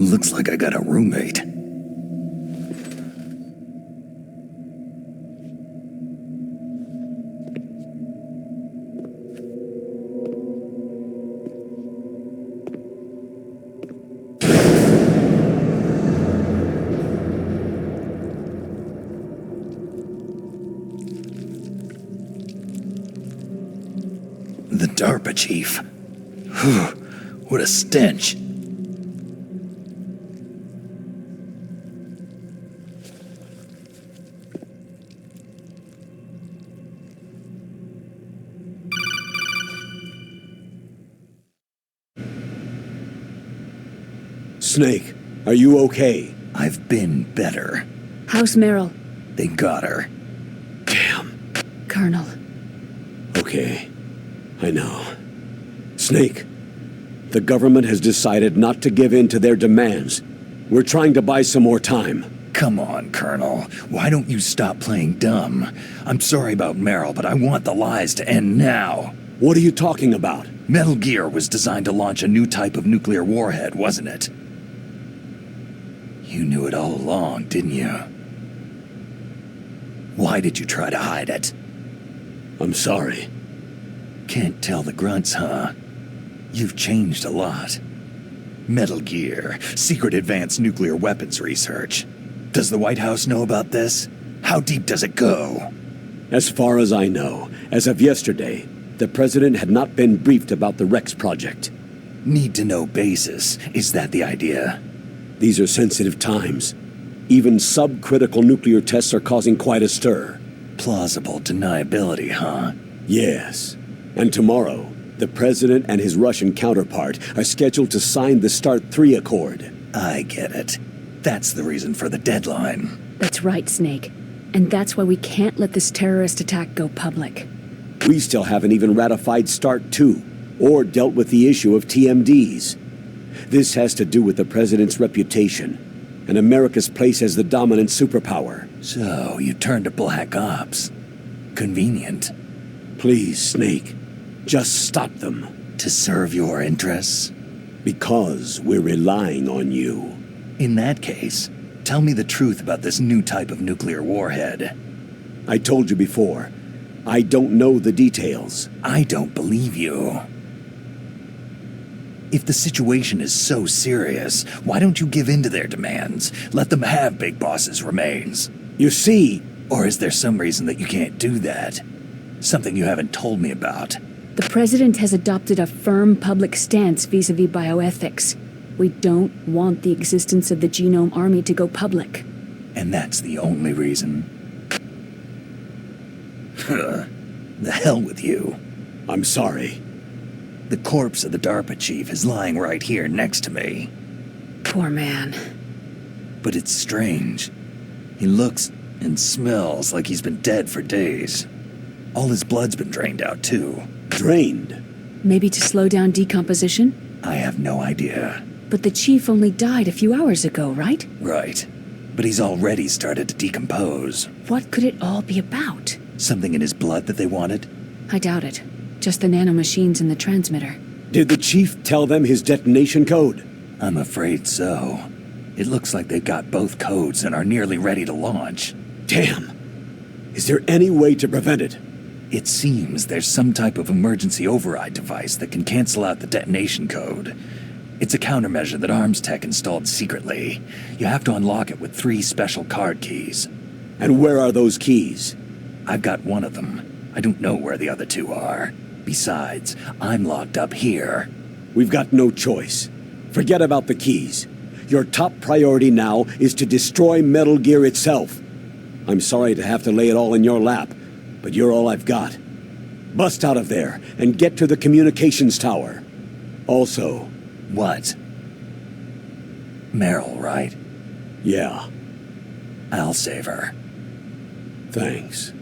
[SPEAKER 2] Looks like I got a roommate. The DARPA chief. Whew, what a stench.
[SPEAKER 1] Snake, are you okay?
[SPEAKER 2] I've been better.
[SPEAKER 4] How's Meryl?
[SPEAKER 2] They got her.
[SPEAKER 4] Colonel.
[SPEAKER 1] Okay, I know. Snake, the government has decided not to give in to their demands. We're trying to buy some more time.
[SPEAKER 2] Come on, Colonel. Why don't you stop playing dumb? I'm sorry about Meryl, but I want the lies to end now.
[SPEAKER 1] What are you talking about?
[SPEAKER 2] Metal Gear was designed to launch a new type of nuclear warhead, wasn't it? You knew it all along, didn't you? Why did you try to hide it?
[SPEAKER 1] I'm sorry.
[SPEAKER 2] Can't tell the grunts, huh? You've changed a lot. Metal Gear, secret advanced nuclear weapons research. Does the White House know about this? How deep does it go?
[SPEAKER 1] As far as I know, as of yesterday, the president had not been briefed about the Rex project.
[SPEAKER 2] Need-to-know basis. Is that the idea?
[SPEAKER 1] These are sensitive times. Even subcritical nuclear tests are causing quite a stir.
[SPEAKER 2] Plausible deniability, huh?
[SPEAKER 1] Yes. And tomorrow, the president and his Russian counterpart are scheduled to sign the START 3 Accord.
[SPEAKER 2] I get it. That's the reason for the deadline.
[SPEAKER 4] That's right, Snake. And that's why we can't let this terrorist attack go public.
[SPEAKER 1] We still haven't even ratified START 2, or dealt with the issue of TMDs. This has to do with the president's reputation, and America's place as the dominant superpower.
[SPEAKER 2] So, you turned to Black Ops. Convenient.
[SPEAKER 1] Please, Snake, just stop them.
[SPEAKER 2] To serve your interests?
[SPEAKER 1] Because we're relying on you.
[SPEAKER 2] In that case, tell me the truth about this new type of nuclear warhead.
[SPEAKER 1] I told you before, I don't know the details.
[SPEAKER 2] I don't believe you. If the situation is so serious, why don't you give in to their demands? Let them have Big Boss's remains.
[SPEAKER 1] You see...
[SPEAKER 2] Or is there some reason that you can't do that? Something you haven't told me about.
[SPEAKER 4] The president has adopted a firm public stance vis-a-vis bioethics. We don't want the existence of the Genome Army to go public.
[SPEAKER 2] And that's the only reason? The hell with you.
[SPEAKER 1] I'm sorry.
[SPEAKER 2] The corpse of the DARPA chief is lying right here next to me.
[SPEAKER 4] Poor man.
[SPEAKER 2] But it's strange. He looks and smells like he's been dead for days. All his blood's been drained out, too.
[SPEAKER 1] Drained?
[SPEAKER 4] Maybe to slow down decomposition?
[SPEAKER 2] I have no idea.
[SPEAKER 4] But the chief only died a few hours ago, right?
[SPEAKER 2] Right. But he's already started to decompose.
[SPEAKER 4] What could it all be about?
[SPEAKER 2] Something in his blood that they wanted?
[SPEAKER 4] I doubt it. Just the nanomachines in the transmitter.
[SPEAKER 1] Did the chief tell them his detonation code?
[SPEAKER 2] I'm afraid so. It looks like they've got both codes and are nearly ready to launch.
[SPEAKER 1] Damn! Is there any way to prevent it?
[SPEAKER 2] It seems there's some type of emergency override device that can cancel out the detonation code. It's a countermeasure that Arms Tech installed secretly. You have to unlock it with 3 special card keys.
[SPEAKER 1] And where are those keys?
[SPEAKER 2] I've got one of them. I don't know where the other 2 are. Besides, I'm locked up here.
[SPEAKER 1] We've got no choice. Forget about the keys. Your top priority now is to destroy Metal Gear itself. I'm sorry to have to lay it all in your lap, but you're all I've got. Bust out of there and get to the communications tower. Also...
[SPEAKER 2] What? Meryl, right?
[SPEAKER 1] Yeah.
[SPEAKER 2] I'll save her.
[SPEAKER 1] Thanks.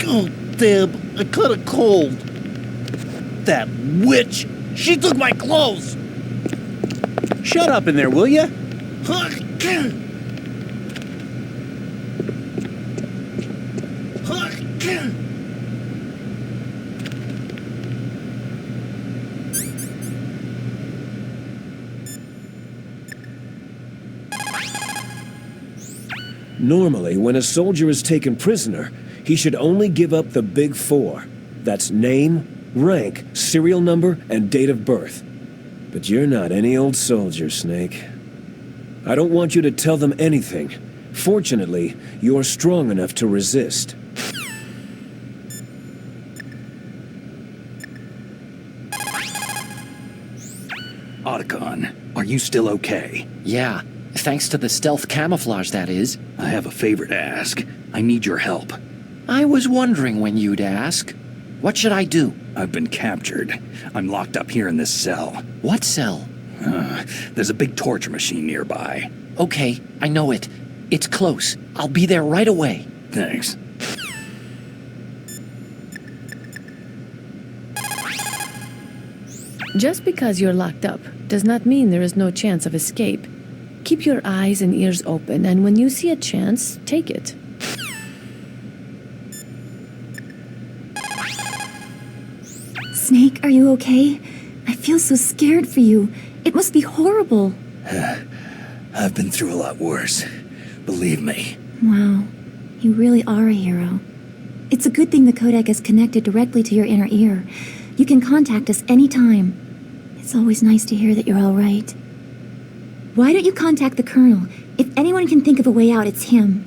[SPEAKER 18] Oh, damn, I caught a cold. That witch! She took my clothes! Shut up in there, will ya?
[SPEAKER 3] Normally, when a soldier is taken prisoner, he should only give up the big four. That's name, rank, serial number, and date of birth. But you're not any old soldier, Snake. I don't want you to tell them anything. Fortunately, you're strong enough to resist.
[SPEAKER 2] Otacon, are you still okay?
[SPEAKER 9] Yeah, thanks to the stealth camouflage, that is.
[SPEAKER 2] I have a favor to ask. I need your help.
[SPEAKER 9] I was wondering when you'd ask. What should I do?
[SPEAKER 2] I've been captured. I'm locked up here in this cell.
[SPEAKER 9] What cell?
[SPEAKER 2] There's a big torture machine nearby.
[SPEAKER 9] Okay, I know it. It's close. I'll be there right away.
[SPEAKER 2] Thanks.
[SPEAKER 4] Just because you're locked up does not mean there is no chance of escape. Keep your eyes and ears open, and when you see a chance, take it.
[SPEAKER 5] Snake, are you okay? I feel so scared for you. It must be horrible.
[SPEAKER 2] I've been through a lot worse. Believe me.
[SPEAKER 5] Wow, you really are a hero. It's a good thing the codec is connected directly to your inner ear. You can contact us anytime. It's always nice to hear that you're all right. Why don't you contact the Colonel? If anyone can think of a way out, it's him.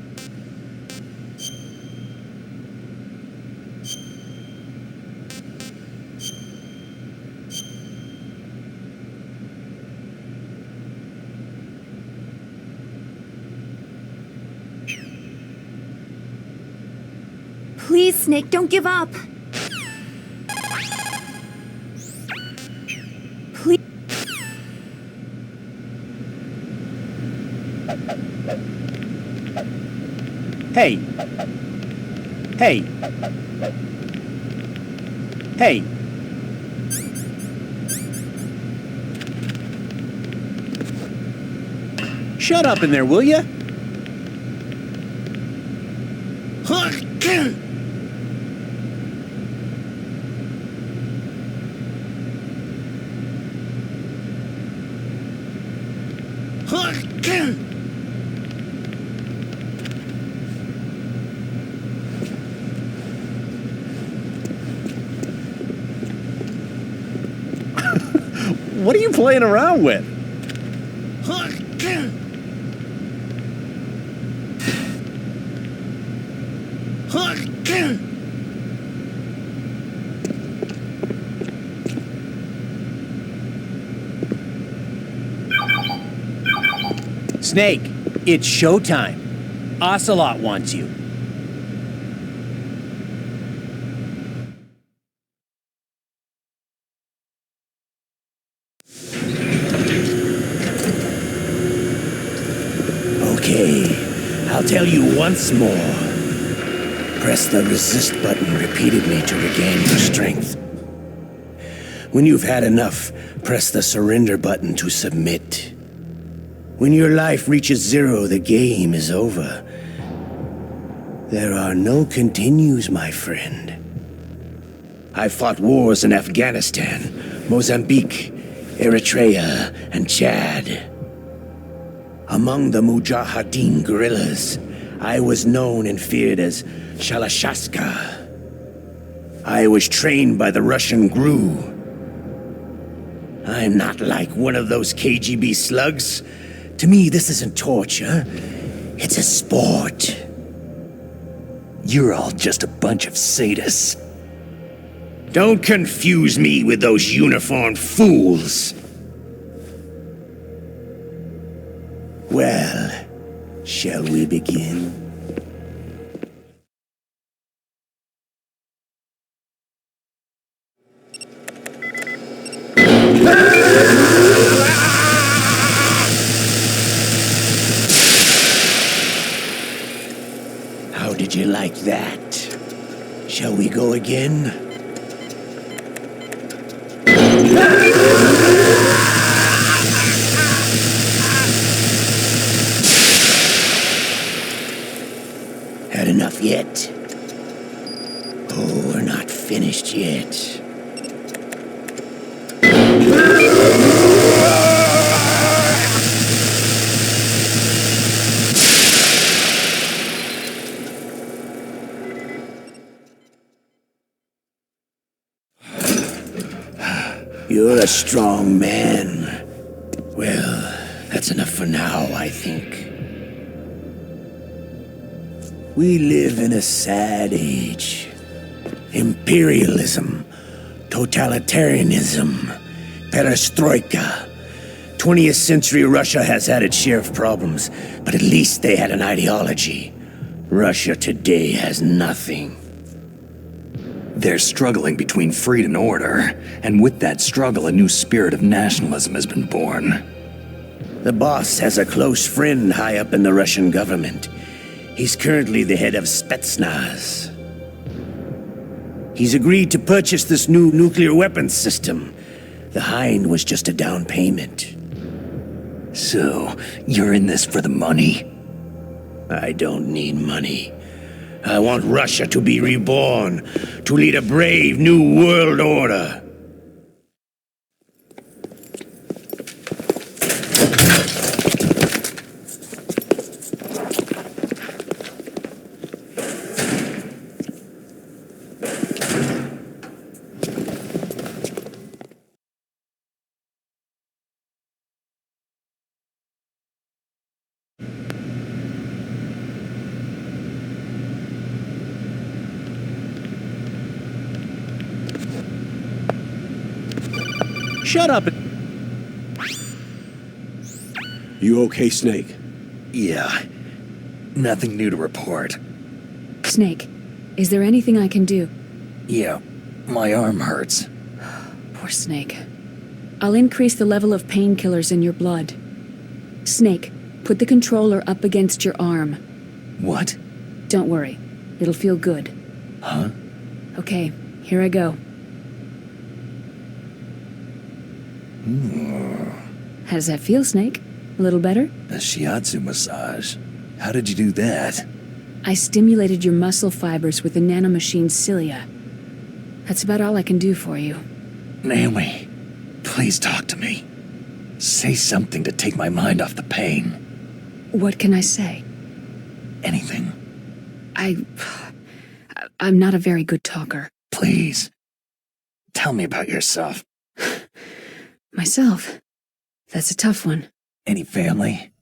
[SPEAKER 5] Please, Snake, don't give up. Please.
[SPEAKER 12] Hey. Hey. Hey. Shut up in there, will ya? What are you playing around with? Snake, it's showtime. Ocelot wants you. Okay, I'll tell you once more. Press the resist button repeatedly to regain your strength. When you've had enough, press the surrender button to submit. When your life reaches zero, the game is over. There are no continues, my friend. I fought wars in Afghanistan, Mozambique, Eritrea, and Chad. Among the Mujahideen guerrillas, I was known and feared as Shalashashka. I was trained by the Russian GRU. I'm not like one of those KGB slugs. To me, this isn't torture. It's a sport.
[SPEAKER 2] You're all just a bunch of sadists.
[SPEAKER 12] Don't confuse me with those uniformed fools. Well, shall we begin? How did you like that? Shall we go again? Had enough yet? Oh, we're not finished yet. You're a strong man. Well, that's enough for now, I think. We live in a sad age. Imperialism, totalitarianism, perestroika. 20th century Russia has had its share of problems, but at least they had an ideology. Russia today has nothing.
[SPEAKER 2] They're struggling between freedom and order, and with that struggle, a new spirit of nationalism has been born.
[SPEAKER 12] The boss has a close friend high up in the Russian government. He's currently the head of Spetsnaz. He's agreed to purchase this new nuclear weapons system. The Hind was just a down payment.
[SPEAKER 2] So, you're in this for the money?
[SPEAKER 12] I don't need money. I want Russia to be reborn, to lead a brave new world order.
[SPEAKER 6] Shut up!
[SPEAKER 1] You okay, Snake?
[SPEAKER 2] Yeah. Nothing new to report.
[SPEAKER 4] Snake, is there anything I can do?
[SPEAKER 2] Yeah, my arm hurts.
[SPEAKER 4] Poor Snake. I'll increase the level of painkillers in your blood. Snake, put the controller up against your arm.
[SPEAKER 2] What?
[SPEAKER 4] Don't worry. It'll feel good.
[SPEAKER 2] Huh?
[SPEAKER 4] Okay, here I go. How does that feel, Snake? A little better?
[SPEAKER 2] A shiatsu massage. How did you do that?
[SPEAKER 4] I stimulated your muscle fibers with the nanomachine cilia. That's about all I can do for you.
[SPEAKER 2] Naomi, please talk to me. Say something to take my mind off the pain.
[SPEAKER 4] What can I say?
[SPEAKER 2] Anything.
[SPEAKER 4] I'm not a very good talker.
[SPEAKER 2] Please. Tell me about yourself.
[SPEAKER 4] Myself? That's a tough one.
[SPEAKER 2] Any family?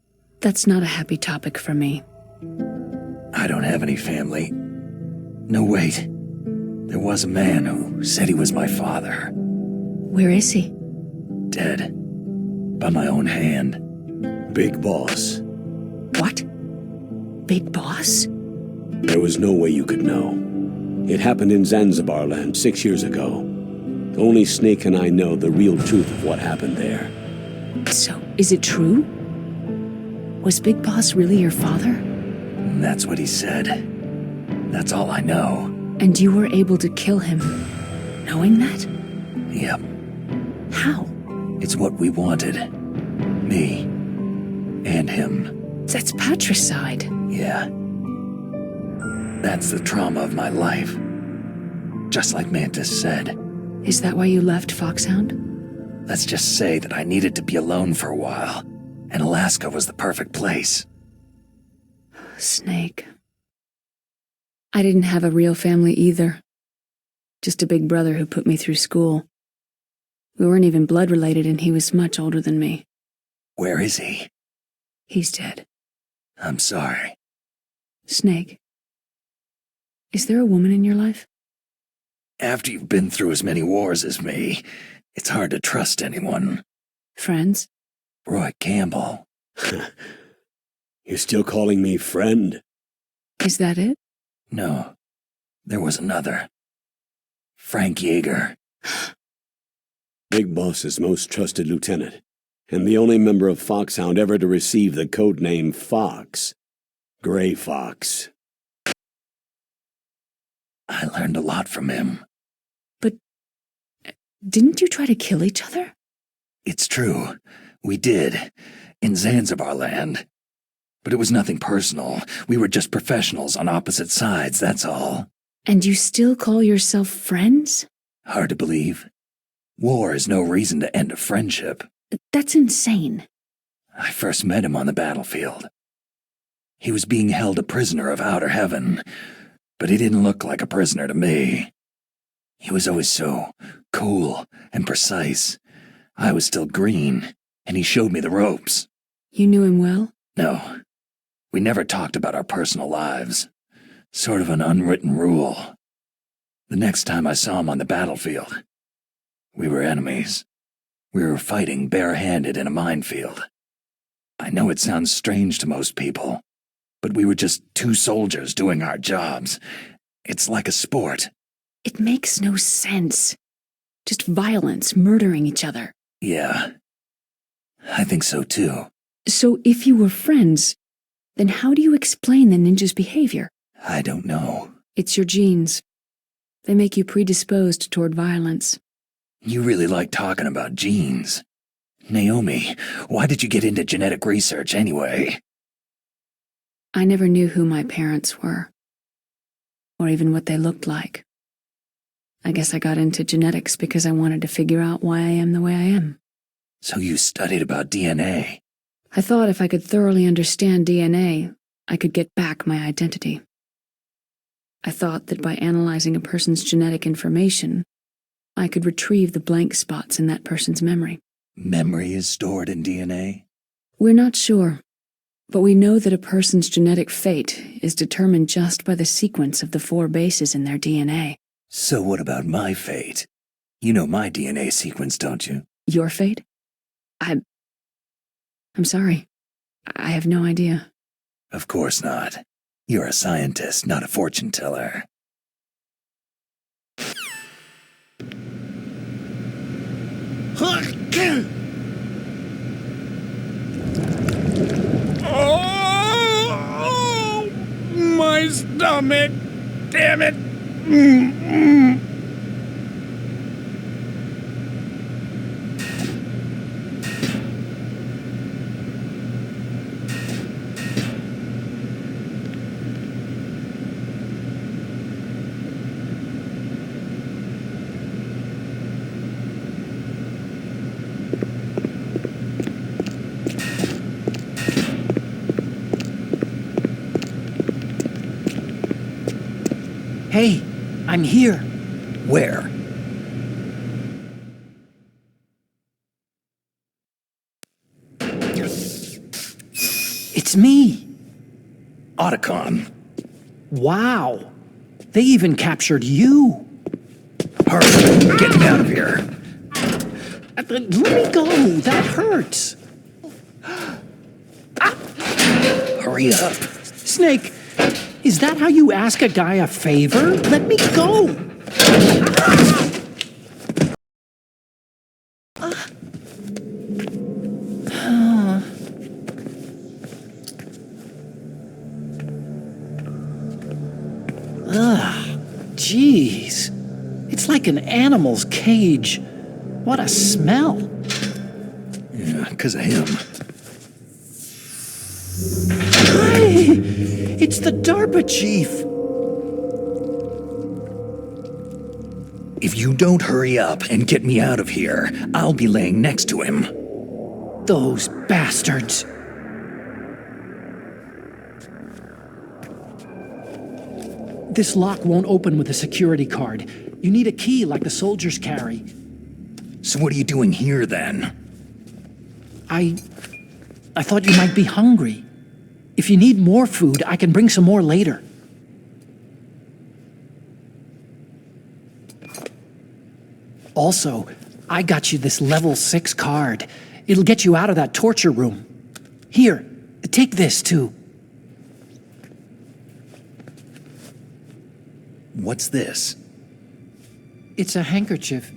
[SPEAKER 4] That's not a happy topic for me.
[SPEAKER 2] I don't have any family. No, wait. There was a man who said he was my father.
[SPEAKER 4] Where is he?
[SPEAKER 2] Dead. By my own hand.
[SPEAKER 1] Big Boss.
[SPEAKER 4] What? Big Boss?
[SPEAKER 1] There was no way you could know. It happened in Zanzibar land 6 years ago. Only Snake and I know the real truth of what happened there.
[SPEAKER 4] So, is it true? Was Big Boss really your father?
[SPEAKER 2] That's what he said. That's all I know.
[SPEAKER 4] And you were able to kill him, knowing that?
[SPEAKER 2] Yep.
[SPEAKER 4] How?
[SPEAKER 2] It's what we wanted. Me. And him.
[SPEAKER 4] That's patricide.
[SPEAKER 2] Yeah. That's the trauma of my life. Just like Mantis said.
[SPEAKER 4] Is that why you left Foxhound?
[SPEAKER 2] Let's just say that I needed to be alone for a while, and Alaska was the perfect place.
[SPEAKER 4] Snake. I didn't have a real family either. Just a big brother who put me through school. We weren't even blood related, and he was much older than me.
[SPEAKER 2] Where is he?
[SPEAKER 4] He's dead.
[SPEAKER 2] I'm sorry.
[SPEAKER 4] Snake. Is there a woman in your life?
[SPEAKER 2] After you've been through as many wars as me, it's hard to trust anyone.
[SPEAKER 4] Friends?
[SPEAKER 2] Roy Campbell.
[SPEAKER 1] You're still calling me friend?
[SPEAKER 4] Is that it?
[SPEAKER 2] No. There was another. Frank Yeager.
[SPEAKER 1] Big Boss's most trusted lieutenant, and the only member of Foxhound ever to receive the code name Fox. Gray Fox.
[SPEAKER 2] I learned a lot from him.
[SPEAKER 4] But didn't you try to kill each other?
[SPEAKER 2] It's true. We did. In Zanzibar land. But it was nothing personal. We were just professionals on opposite sides, that's all.
[SPEAKER 4] And you still call yourself friends?
[SPEAKER 2] Hard to believe. War is no reason to end a friendship.
[SPEAKER 4] That's insane.
[SPEAKER 2] I first met him on the battlefield. He was being held a prisoner of outer heaven, but he didn't look like a prisoner to me. He was always so cool and precise. I was still green, and he showed me the ropes.
[SPEAKER 4] You knew him well?
[SPEAKER 2] No, we never talked about our personal lives. Sort of an unwritten rule. The next time I saw him on the battlefield, we were enemies. We were fighting barehanded in a minefield. I know it sounds strange to most people, but we were just two soldiers doing our jobs. It's like a sport.
[SPEAKER 4] It makes no sense. Just violence, murdering each other.
[SPEAKER 2] Yeah, I think so too.
[SPEAKER 4] So if you were friends, then how do you explain the ninja's behavior?
[SPEAKER 2] I don't know.
[SPEAKER 4] It's your genes. They make you predisposed toward violence.
[SPEAKER 2] You really like talking about genes. Naomi, why did you get into genetic research anyway?
[SPEAKER 4] I never knew who my parents were, or even what they looked like. I guess I got into genetics because I wanted to figure out why I am the way I am.
[SPEAKER 2] So you studied about DNA?
[SPEAKER 4] I thought if I could thoroughly understand DNA, I could get back my identity. I thought that by analyzing a person's genetic information, I could retrieve the blank spots in that person's memory.
[SPEAKER 2] Memory is stored in DNA?
[SPEAKER 4] We're not sure, but we know that a person's genetic fate is determined just by the sequence of the 4 bases in their DNA.
[SPEAKER 2] So what about my fate? You know my DNA sequence, don't you?
[SPEAKER 4] Your fate? I'm sorry. I have no idea.
[SPEAKER 2] Of course not. You're a scientist, not a fortune teller.
[SPEAKER 18] Oh, my stomach! Damn it!
[SPEAKER 16] Hey, I'm here.
[SPEAKER 2] Where?
[SPEAKER 16] It's me.
[SPEAKER 2] Otacon.
[SPEAKER 16] Wow. They even captured you.
[SPEAKER 2] Hurry, get me out of here.
[SPEAKER 16] Let me go. That hurts.
[SPEAKER 2] Hurry up.
[SPEAKER 16] Snake, is that how you ask a guy a favor? Let me go. Jeez. It's like an animal's cage. What a smell.
[SPEAKER 2] Yeah, 'cause of him.
[SPEAKER 16] Hi! It's the DARPA chief.
[SPEAKER 2] If you don't hurry up and get me out of here, I'll be laying next to him.
[SPEAKER 16] Those bastards. This lock won't open with a security card. You need a key like the soldiers carry.
[SPEAKER 2] So what are you doing here, then?
[SPEAKER 16] I thought you might be hungry. If you need more food, I can bring some more later. Also, I got you this level 6 card. It'll get you out of that torture room. Here, take this too.
[SPEAKER 2] What's this?
[SPEAKER 16] It's a handkerchief.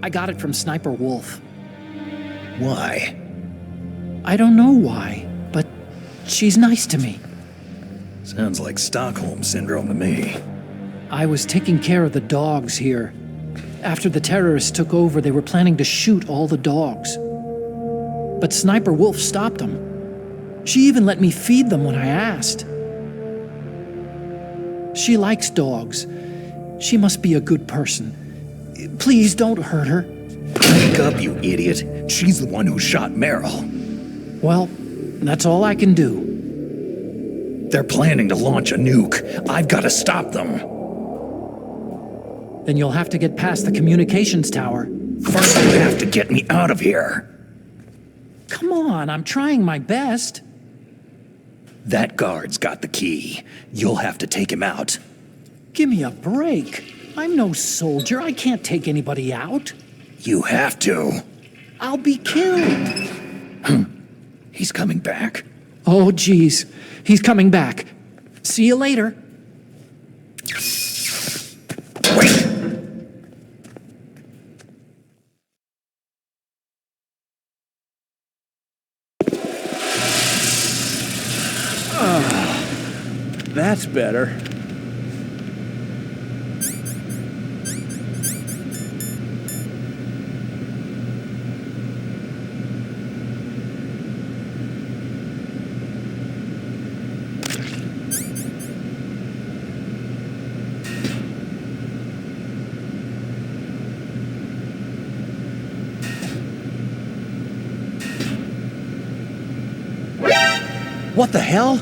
[SPEAKER 16] I got it from Sniper Wolf.
[SPEAKER 2] Why?
[SPEAKER 16] I don't know why, but she's nice to me.
[SPEAKER 2] Sounds like Stockholm Syndrome to me.
[SPEAKER 16] I was taking care of the dogs here. After the terrorists took over, they were planning to shoot all the dogs. But Sniper Wolf stopped them. She even let me feed them when I asked. She likes dogs. She must be a good person. Please don't hurt her.
[SPEAKER 2] Wake up, you idiot. She's the one who shot Meryl.
[SPEAKER 16] Well, that's all I can do.
[SPEAKER 2] They're planning to launch a nuke. I've got to stop them.
[SPEAKER 16] Then you'll have to get past the communications tower.
[SPEAKER 2] First, you have to get me out of here.
[SPEAKER 16] Come on, I'm trying my best.
[SPEAKER 2] That guard's got the key. You'll have to take him out.
[SPEAKER 16] Give me a break. I'm no soldier. I can't take anybody out.
[SPEAKER 2] You have to.
[SPEAKER 16] I'll be killed.
[SPEAKER 2] He's coming back.
[SPEAKER 16] Oh, geez. He's coming back. See you later.
[SPEAKER 2] Wait!
[SPEAKER 7] That's better.
[SPEAKER 2] What the hell?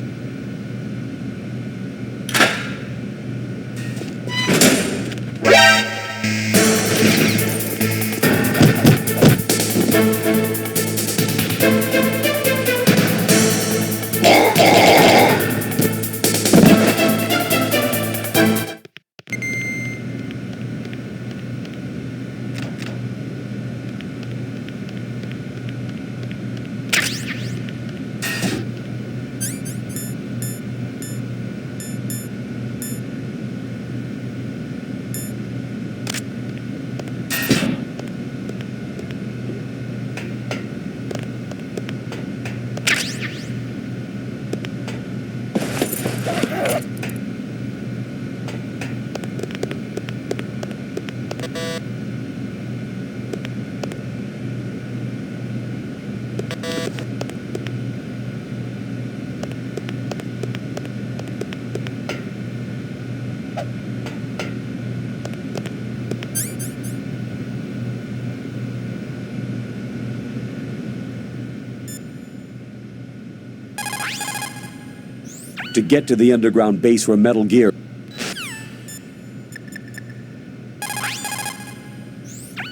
[SPEAKER 1] To get to the underground base for Metal Gear.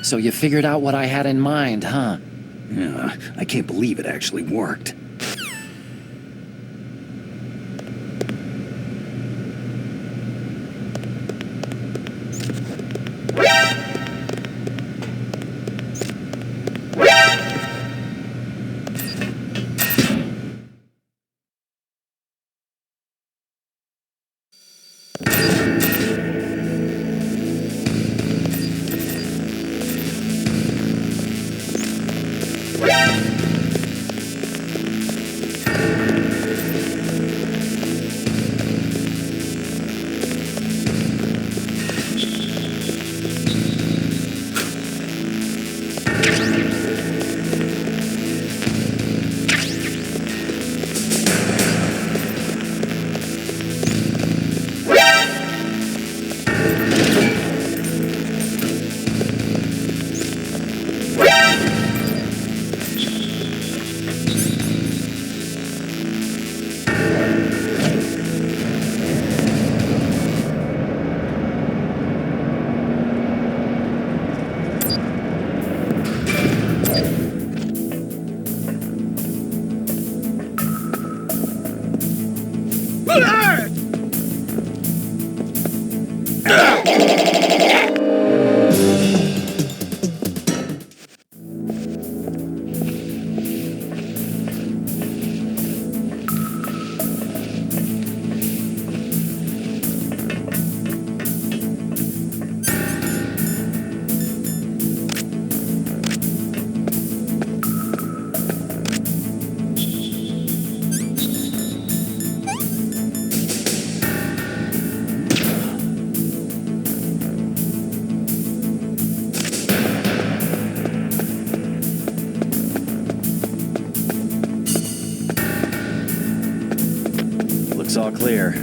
[SPEAKER 9] So you figured out what I had in mind, huh?
[SPEAKER 2] Yeah, I can't believe it actually worked.
[SPEAKER 8] Looks all clear.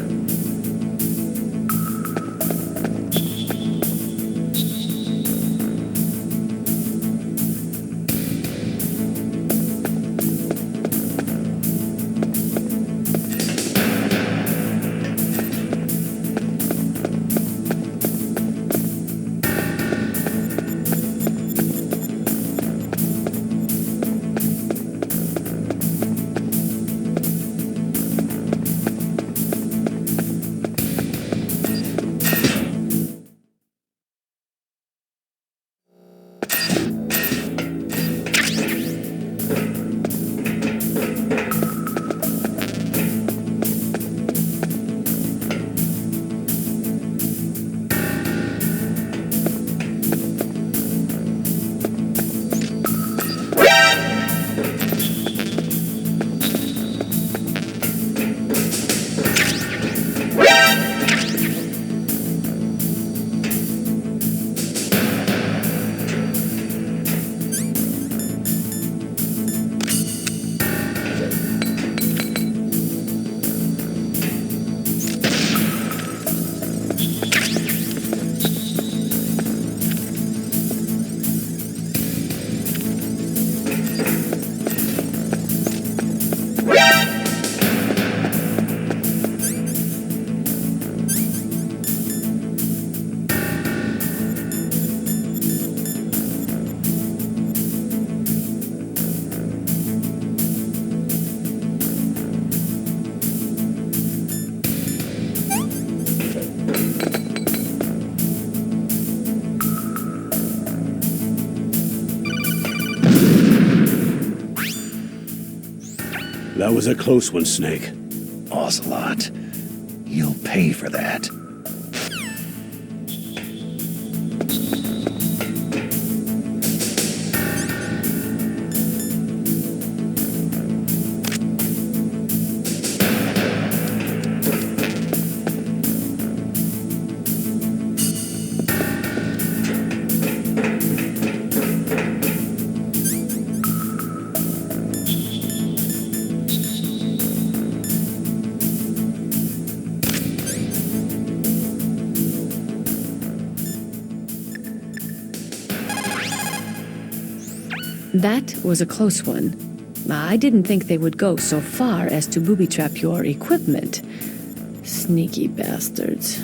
[SPEAKER 12] That was a close one, Snake.
[SPEAKER 2] Ocelot, you'll pay for that.
[SPEAKER 4] That was a close one. I didn't think they would go so far as to booby-trap your equipment. Sneaky bastards.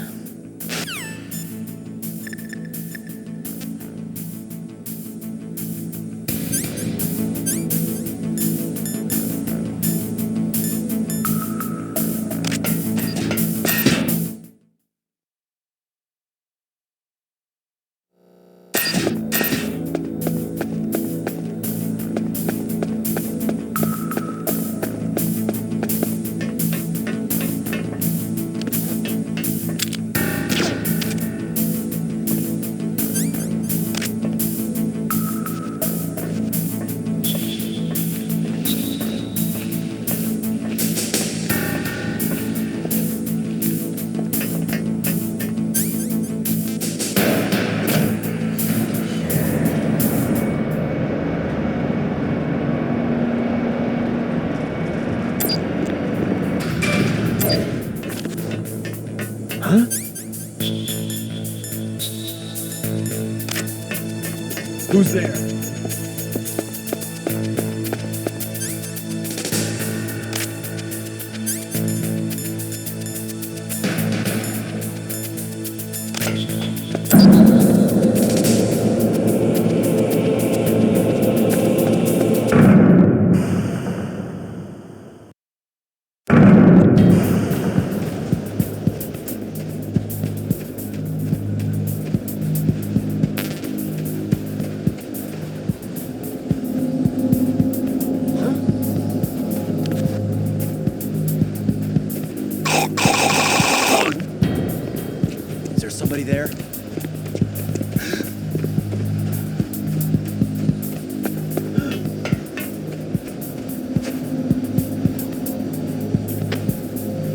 [SPEAKER 6] Who's there?
[SPEAKER 2] Somebody there?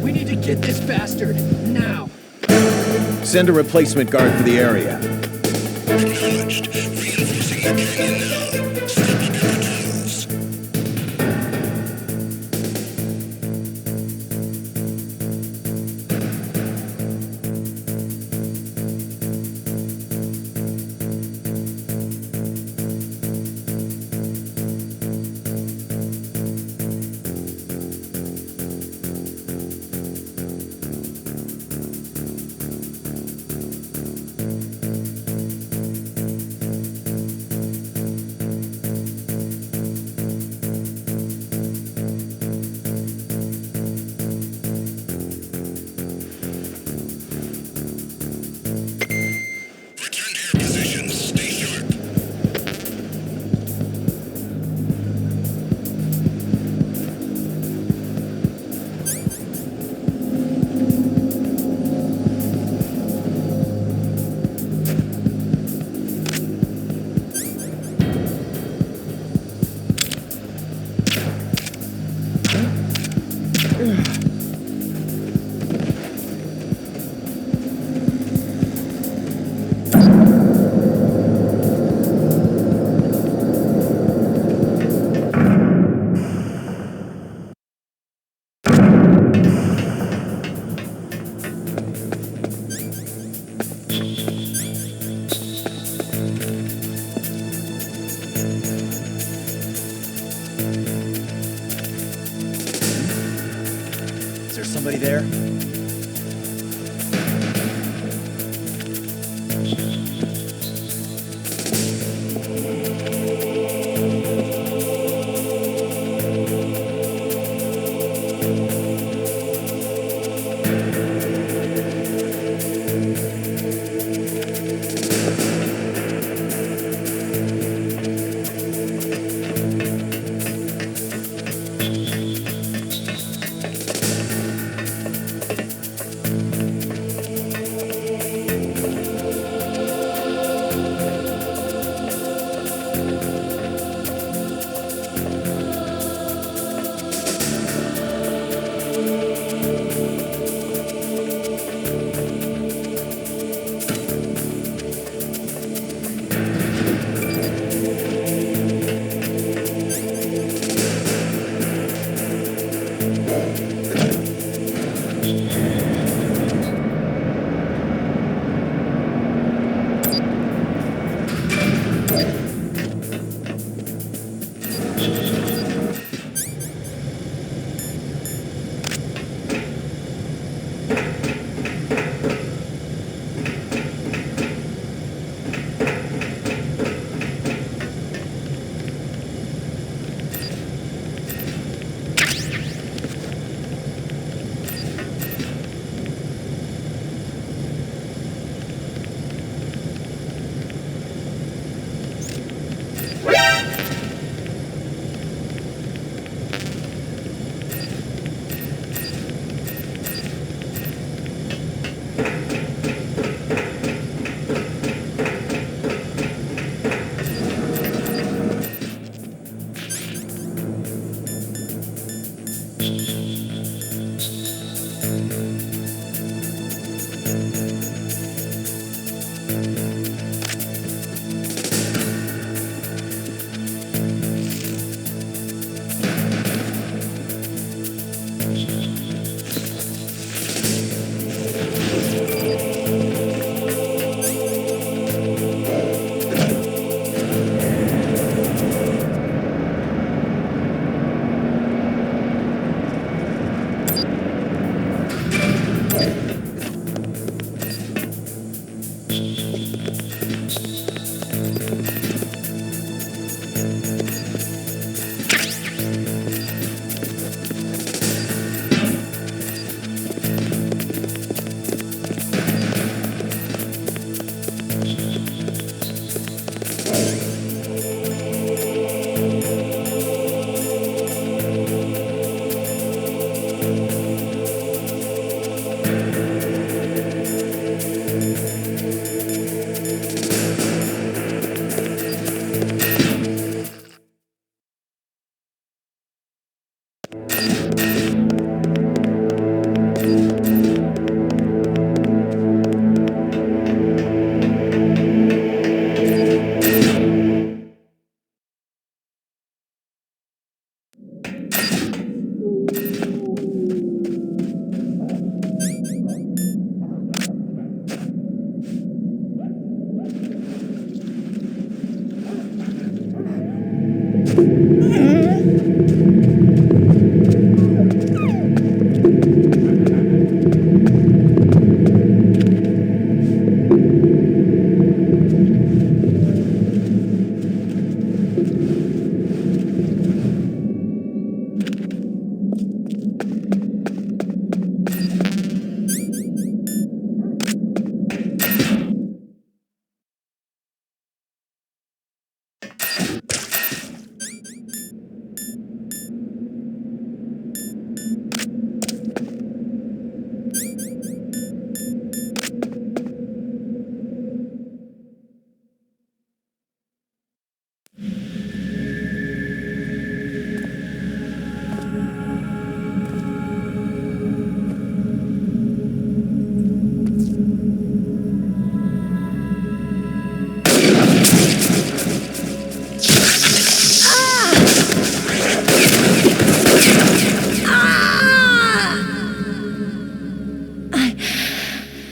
[SPEAKER 6] We need to get this bastard, now!
[SPEAKER 7] Send a replacement guard for the area.
[SPEAKER 15] Acknowledged. Reinforcing the canyon now. Step up your tools.
[SPEAKER 2] Somebody there?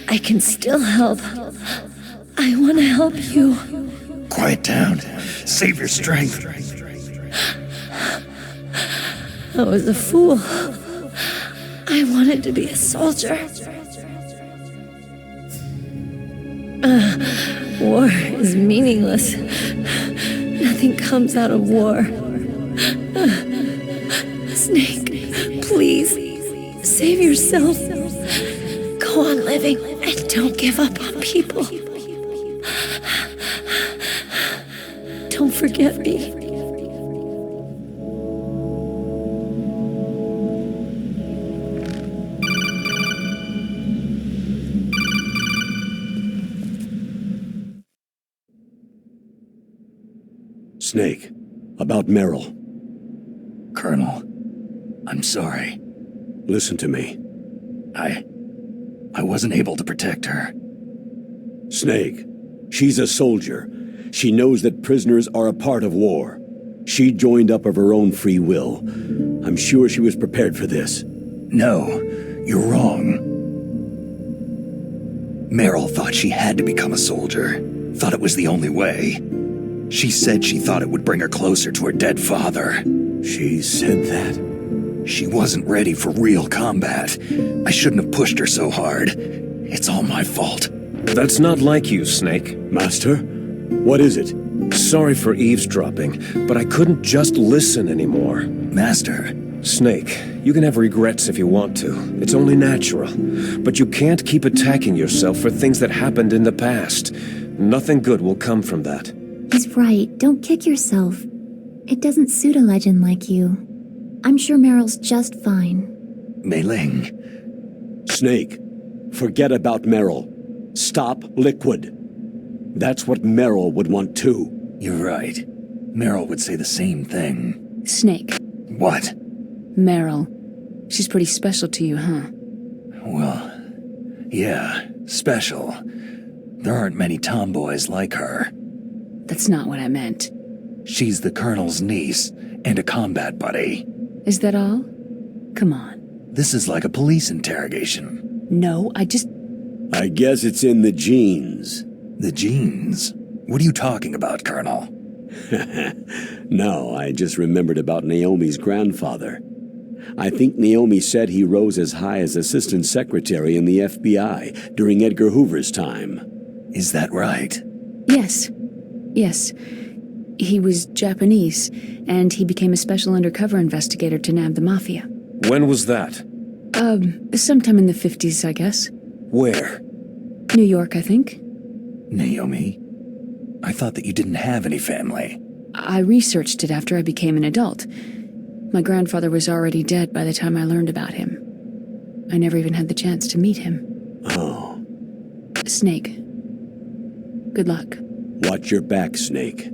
[SPEAKER 11] I can still help. I want to help you.
[SPEAKER 2] Quiet down. Save your strength.
[SPEAKER 11] I was a fool. I wanted to be a soldier. War is meaningless. Nothing comes out of war. Snake, please, save yourself. Go on living and don't give up on people. Don't forget me.
[SPEAKER 1] Snake, about Meryl.
[SPEAKER 2] Colonel, I'm sorry.
[SPEAKER 1] Listen to me.
[SPEAKER 2] I wasn't able to protect her.
[SPEAKER 1] Snake, she's a soldier. She knows that prisoners are a part of war. She joined up of her own free will. I'm sure she was prepared for this.
[SPEAKER 2] No, you're wrong. Meryl thought she had to become a soldier. Thought it was the only way. She said she thought it would bring her closer to her dead father.
[SPEAKER 1] She said that?
[SPEAKER 2] She wasn't ready for real combat. I shouldn't have pushed her so hard. It's all my fault.
[SPEAKER 3] That's not like you, Snake.
[SPEAKER 1] Master? What is it?
[SPEAKER 3] Sorry for eavesdropping, but I couldn't just listen anymore.
[SPEAKER 2] Master.
[SPEAKER 3] Snake, you can have regrets if you want to. It's only natural. But you can't keep attacking yourself for things that happened in the past. Nothing good will come from that.
[SPEAKER 5] He's right. Don't kick yourself. It doesn't suit a legend like you. I'm sure Meryl's just fine.
[SPEAKER 2] Mei Ling.
[SPEAKER 1] Snake, forget about Meryl. Stop Liquid. That's what Meryl would want too.
[SPEAKER 2] You're right. Meryl would say the same thing.
[SPEAKER 4] Snake.
[SPEAKER 2] What?
[SPEAKER 4] Meryl. She's pretty special to you, huh?
[SPEAKER 2] Well, yeah, special. There aren't many tomboys like her.
[SPEAKER 4] That's not what I meant.
[SPEAKER 2] She's the Colonel's niece and a combat buddy.
[SPEAKER 4] Is that all? Come on.
[SPEAKER 2] This is like a police interrogation.
[SPEAKER 4] No, I
[SPEAKER 1] guess it's in the genes.
[SPEAKER 2] The genes? What are you talking about, Colonel?
[SPEAKER 1] No, I just remembered about Naomi's grandfather. I think Naomi said he rose as high as assistant secretary in the FBI during Edgar Hoover's time.
[SPEAKER 2] Is that right?
[SPEAKER 4] Yes. Yes. He was Japanese, and he became a special undercover investigator to nab the mafia.
[SPEAKER 3] When was that?
[SPEAKER 4] Sometime in the 50s, I guess.
[SPEAKER 3] Where?
[SPEAKER 4] New York, I think.
[SPEAKER 2] Naomi, I thought that you didn't have any family.
[SPEAKER 4] I researched it after I became an adult. My grandfather was already dead by the time I learned about him. I never even had the chance to meet him.
[SPEAKER 1] Oh.
[SPEAKER 4] Snake. Good luck.
[SPEAKER 1] Watch your back, Snake.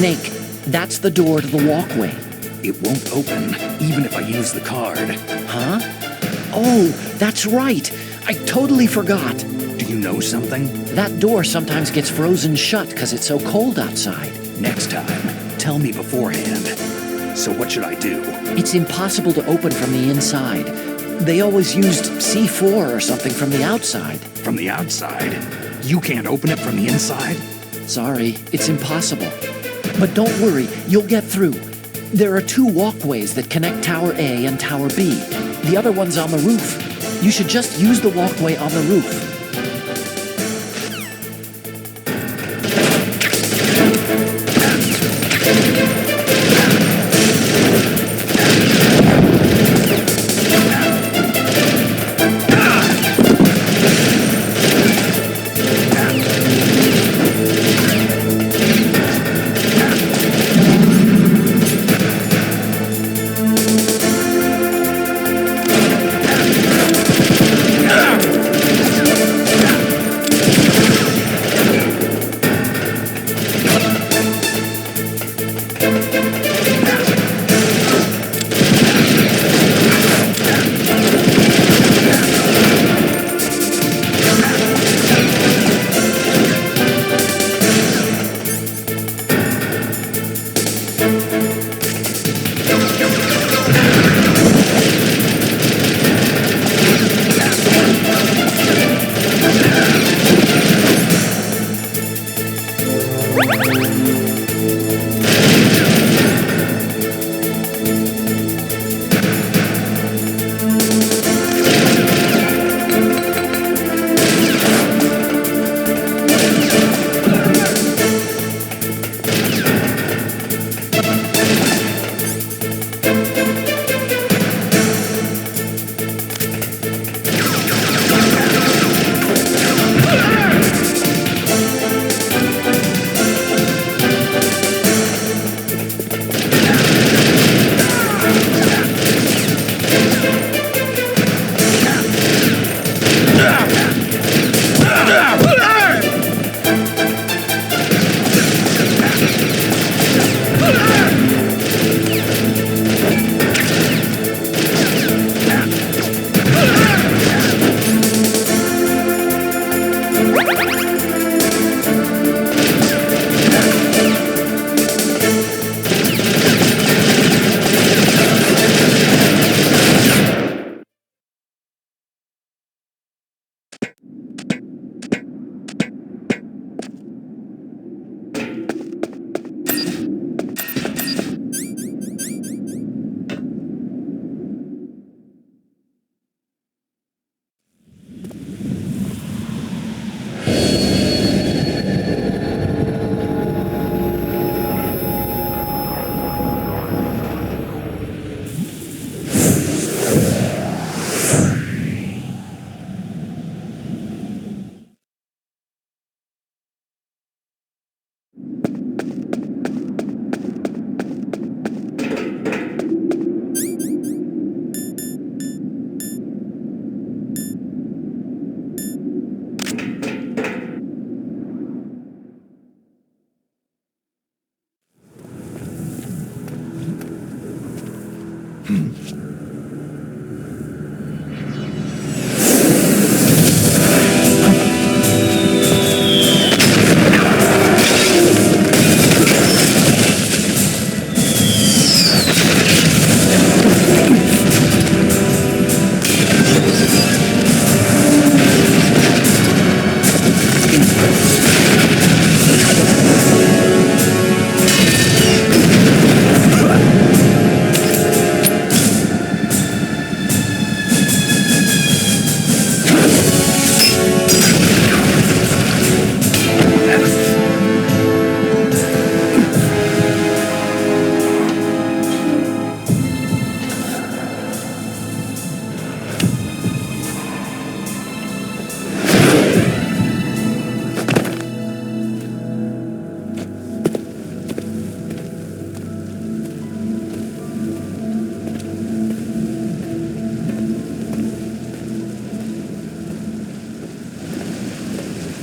[SPEAKER 9] Snake, that's the door to the walkway.
[SPEAKER 2] It won't open, even if I use the card.
[SPEAKER 9] Huh? Oh, that's right. I totally forgot.
[SPEAKER 2] Do you know something?
[SPEAKER 9] That door sometimes gets frozen shut because it's so cold outside.
[SPEAKER 2] Next time, tell me beforehand. So what should I do?
[SPEAKER 9] It's impossible to open from the inside. They always used C4 or something from the outside.
[SPEAKER 2] From the outside? You can't open it from the inside?
[SPEAKER 9] Sorry, it's impossible. But don't worry, you'll get through. There are 2 walkways that connect Tower A and Tower B. The other one's on the roof. You should just use the walkway on the roof.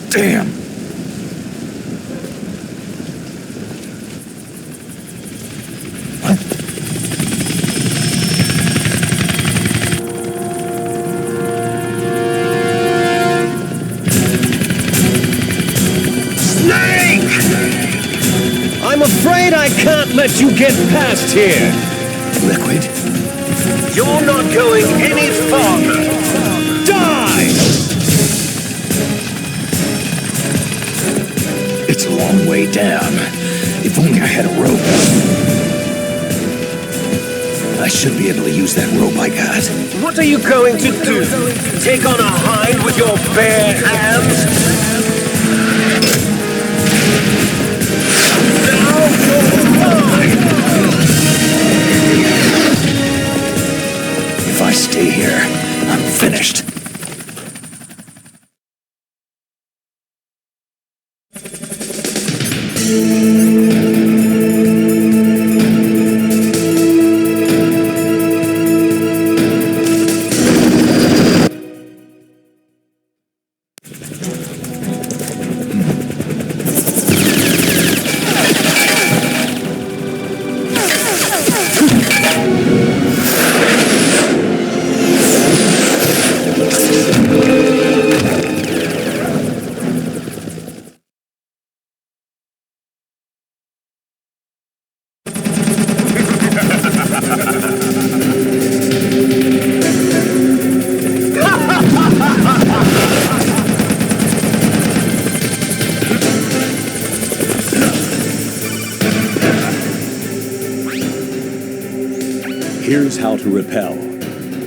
[SPEAKER 2] Damn!
[SPEAKER 3] Snake! I'm afraid I can't let you get past here.
[SPEAKER 2] Liquid?
[SPEAKER 3] You're not going any farther. Die!
[SPEAKER 2] It's a long way down. If only I had a rope. I should be able to use that rope I got.
[SPEAKER 3] What are you going to do? Take on a hind with your bare hands? Now you're mine!
[SPEAKER 2] If I stay here, I'm finished.
[SPEAKER 1] Here's how to repel.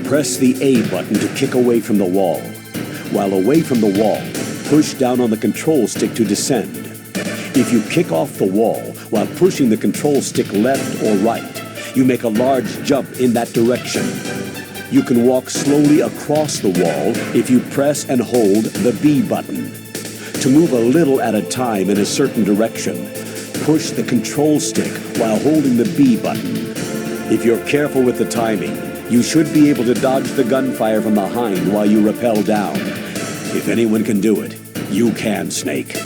[SPEAKER 1] Press the A button to kick away from the wall. While away from the wall, push down on the control stick to descend. If you kick off the wall while pushing the control stick left or right, you make a large jump in that direction. You can walk slowly across the wall if you press and hold the B button. To move a little at a time in a certain direction, push the control stick while holding the B button. If you're careful with the timing, you should be able to dodge the gunfire from behind while you rappel down. If anyone can do it, you can, Snake.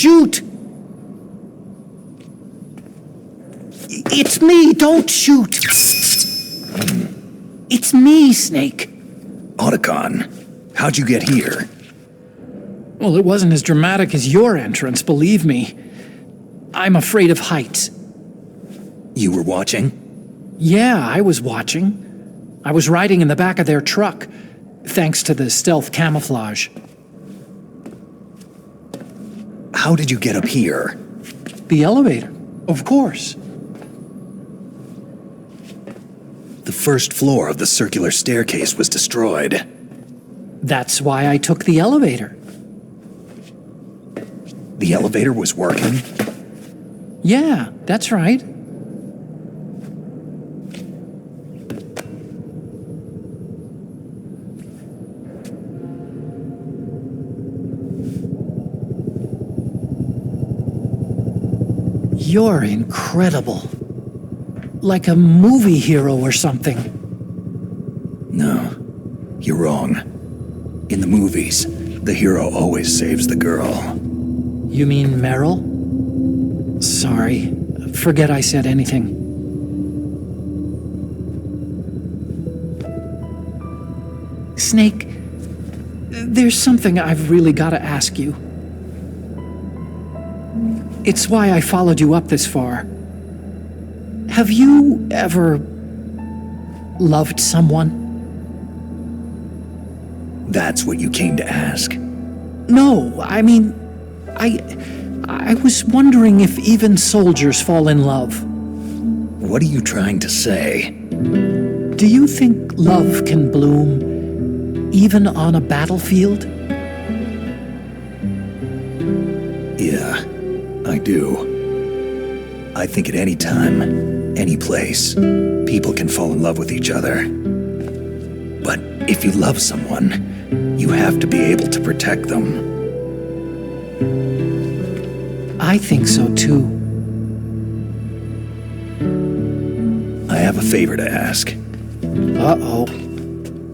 [SPEAKER 9] shoot! It's me, don't shoot! It's me, Snake.
[SPEAKER 2] Otacon, how'd you get here?
[SPEAKER 16] Well, it wasn't as dramatic as your entrance, believe me. I'm afraid of heights.
[SPEAKER 2] You were watching?
[SPEAKER 16] Yeah, I was watching. I was riding in the back of their truck, thanks to the stealth camouflage.
[SPEAKER 2] How did you get up here?
[SPEAKER 16] The elevator, of course.
[SPEAKER 2] The first floor of the circular staircase was destroyed.
[SPEAKER 16] That's why I took the elevator.
[SPEAKER 2] The elevator was working?
[SPEAKER 16] Yeah, that's right. You're incredible. Like a movie hero or something.
[SPEAKER 2] No, you're wrong. In the movies, the hero always saves the girl.
[SPEAKER 16] You mean Meryl? Sorry, forget I said anything. Snake, there's something I've really got to ask you. It's why I followed you up this far. Have you ever loved someone?
[SPEAKER 2] That's what you came to ask?
[SPEAKER 16] No, I mean, I was wondering if even soldiers fall in love.
[SPEAKER 2] What are you trying to say?
[SPEAKER 16] Do you think love can bloom even on a battlefield?
[SPEAKER 2] Yeah, I do. I think at any time, any place, people can fall in love with each other. But if you love someone, you have to be able to protect them.
[SPEAKER 16] I think so too.
[SPEAKER 2] I have a favor to ask.
[SPEAKER 16] Uh-oh.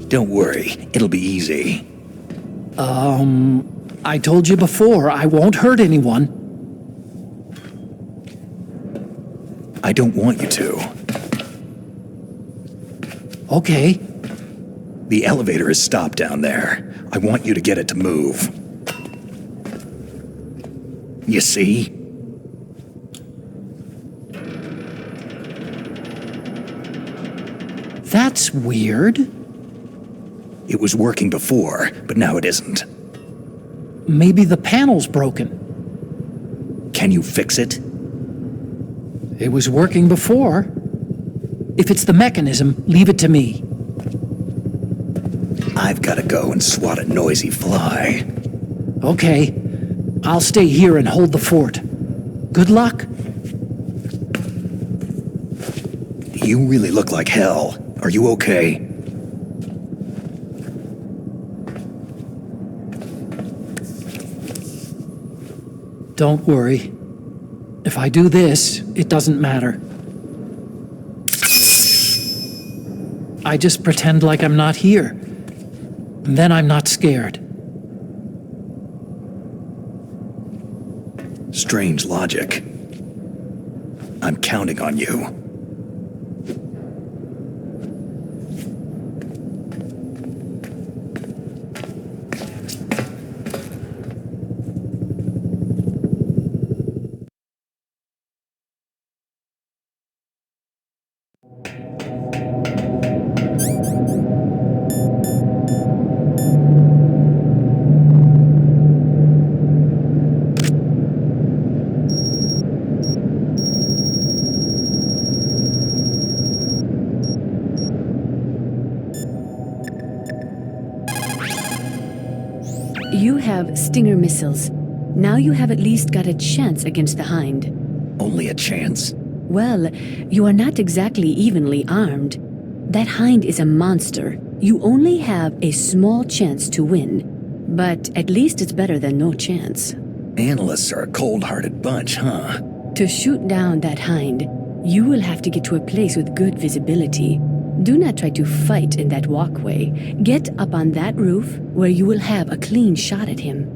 [SPEAKER 2] Don't worry, it'll be easy.
[SPEAKER 16] I told you before, I won't hurt anyone.
[SPEAKER 2] I don't want you to.
[SPEAKER 16] Okay.
[SPEAKER 2] The elevator is stopped down there. I want you to get it to move. You see?
[SPEAKER 16] That's weird.
[SPEAKER 2] It was working before, but now it isn't.
[SPEAKER 16] Maybe the panel's broken.
[SPEAKER 2] Can you fix it?
[SPEAKER 16] It was working before. If it's the mechanism, leave it to me.
[SPEAKER 2] I've got to go and swat a noisy fly.
[SPEAKER 16] Okay. I'll stay here and hold the fort. Good luck.
[SPEAKER 2] You really look like hell. Are you okay?
[SPEAKER 16] Don't worry. If I do this, it doesn't matter. I just pretend like I'm not here. And then I'm not scared.
[SPEAKER 2] Strange logic. I'm counting on you.
[SPEAKER 4] You have Stinger missiles. Now you have at least got a chance against the Hind.
[SPEAKER 2] Only a chance?
[SPEAKER 4] Well, you are not exactly evenly armed. That Hind is a monster. You only have a small chance to win. But at least it's better than no chance.
[SPEAKER 2] Analysts are a cold-hearted bunch, huh?
[SPEAKER 4] To shoot down that Hind, you will have to get to a place with good visibility. Do not try to fight in that walkway. Get up on that roof where you will have a clean shot at him.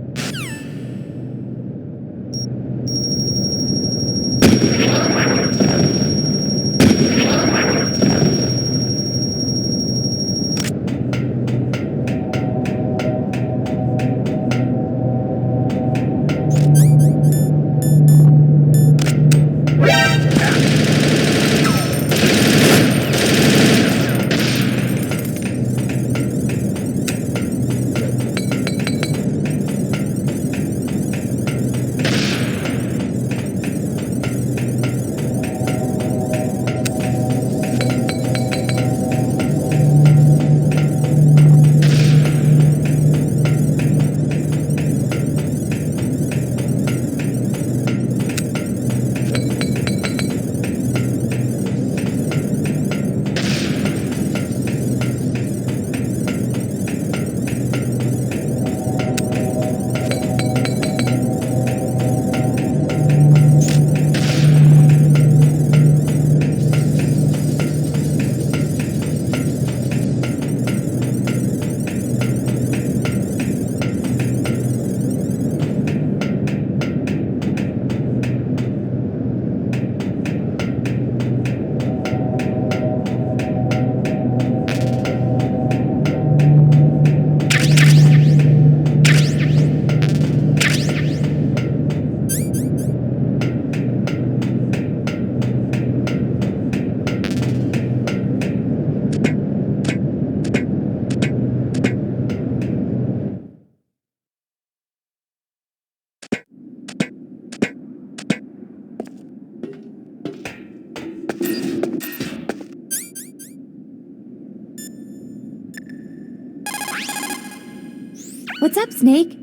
[SPEAKER 5] What's up, Snake?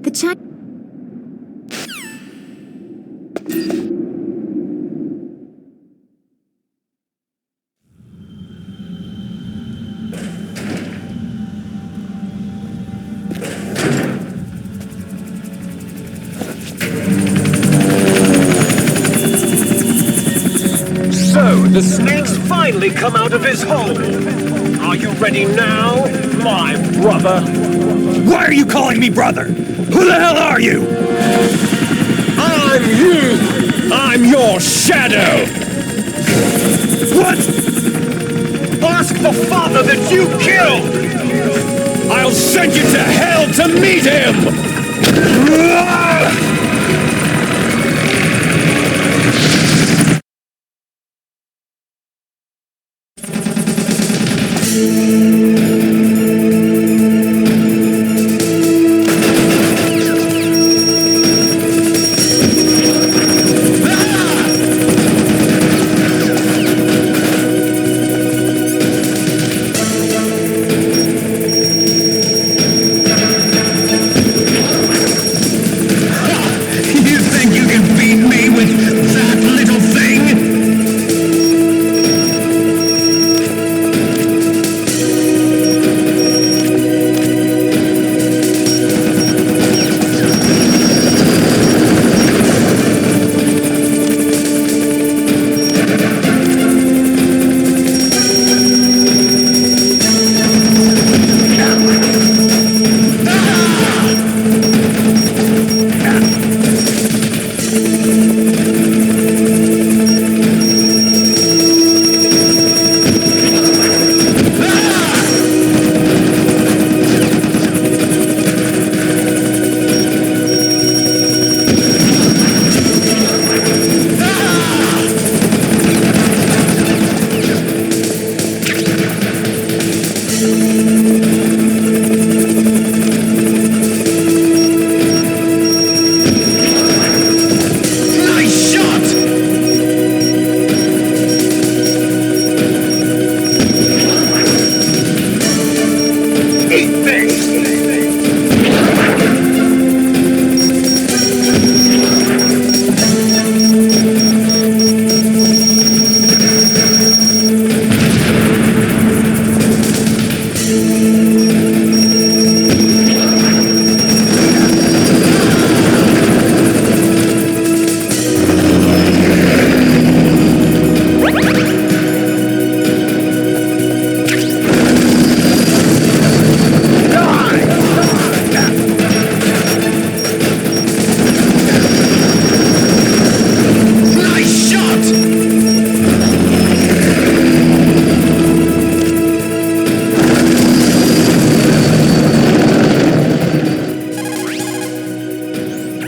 [SPEAKER 5] The chat.
[SPEAKER 3] So, the snake's finally come out of his hole. Are you ready now, my brother?
[SPEAKER 2] Why are you calling me brother? Who the hell are you?
[SPEAKER 3] I'm you! I'm your shadow!
[SPEAKER 2] What?
[SPEAKER 3] Ask the father that you killed! I'll send you to hell to meet him!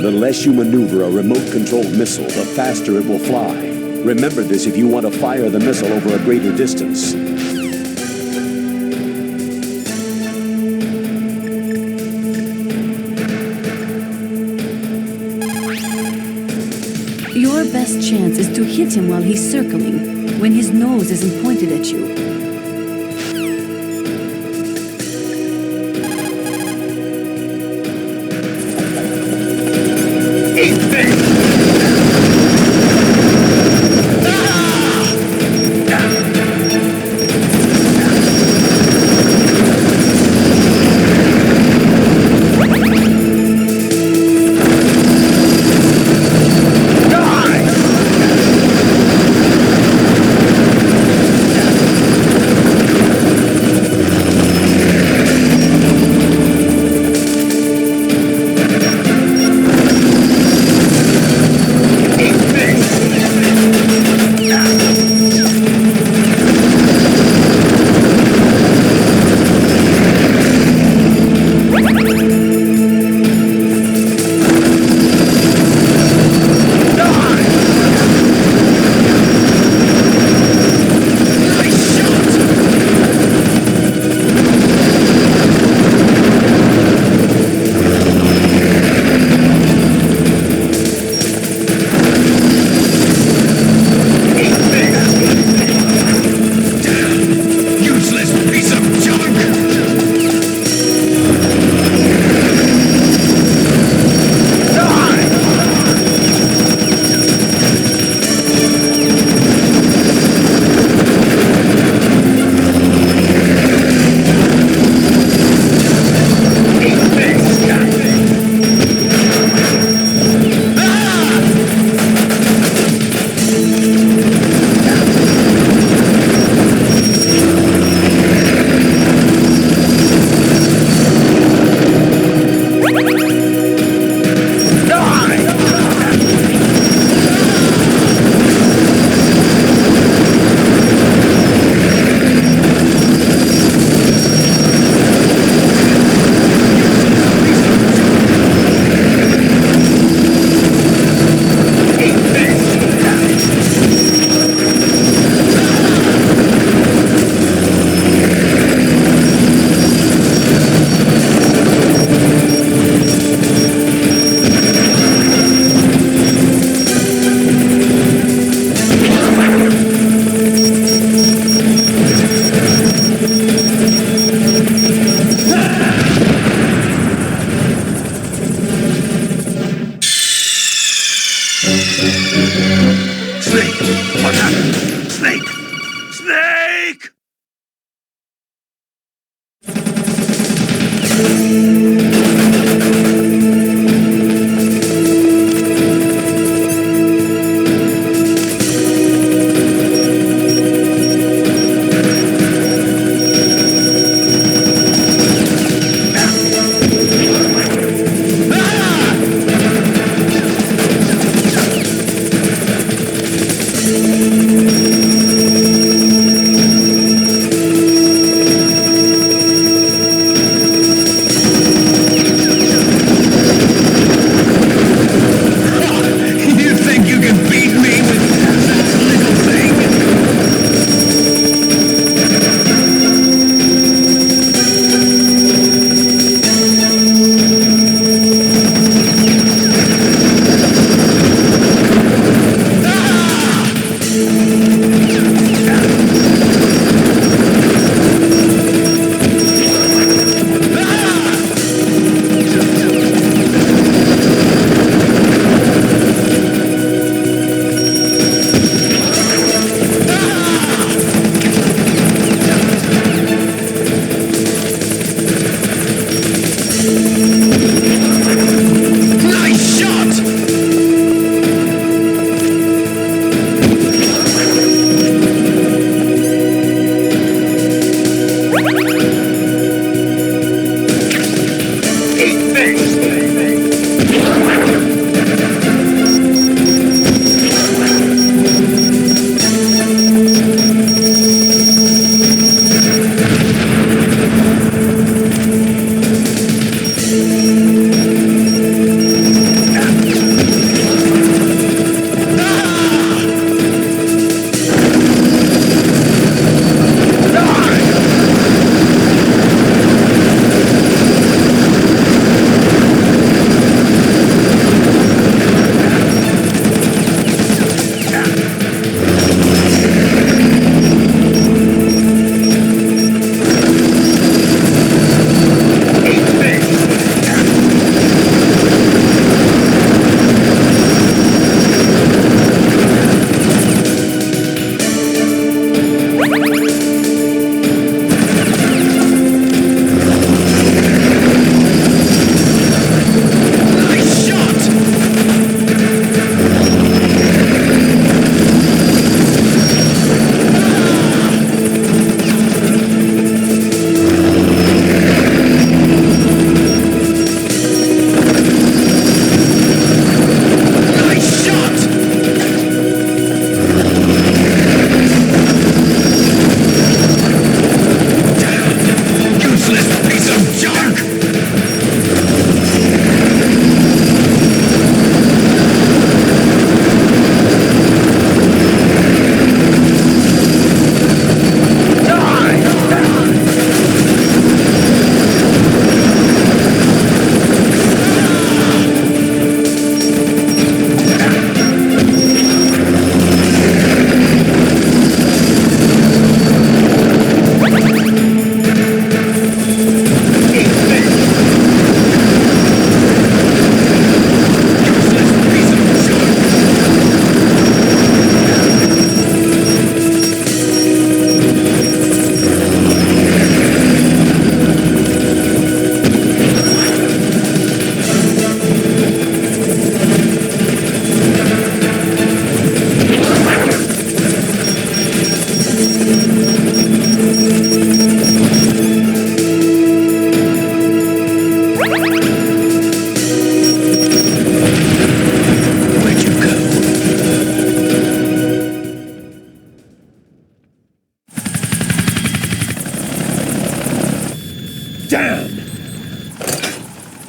[SPEAKER 1] The less you maneuver a remote-controlled missile, the faster it will fly. Remember this if you want to fire the missile over a greater distance.
[SPEAKER 4] Your best chance is to hit him while he's circling, when his nose isn't pointed at you.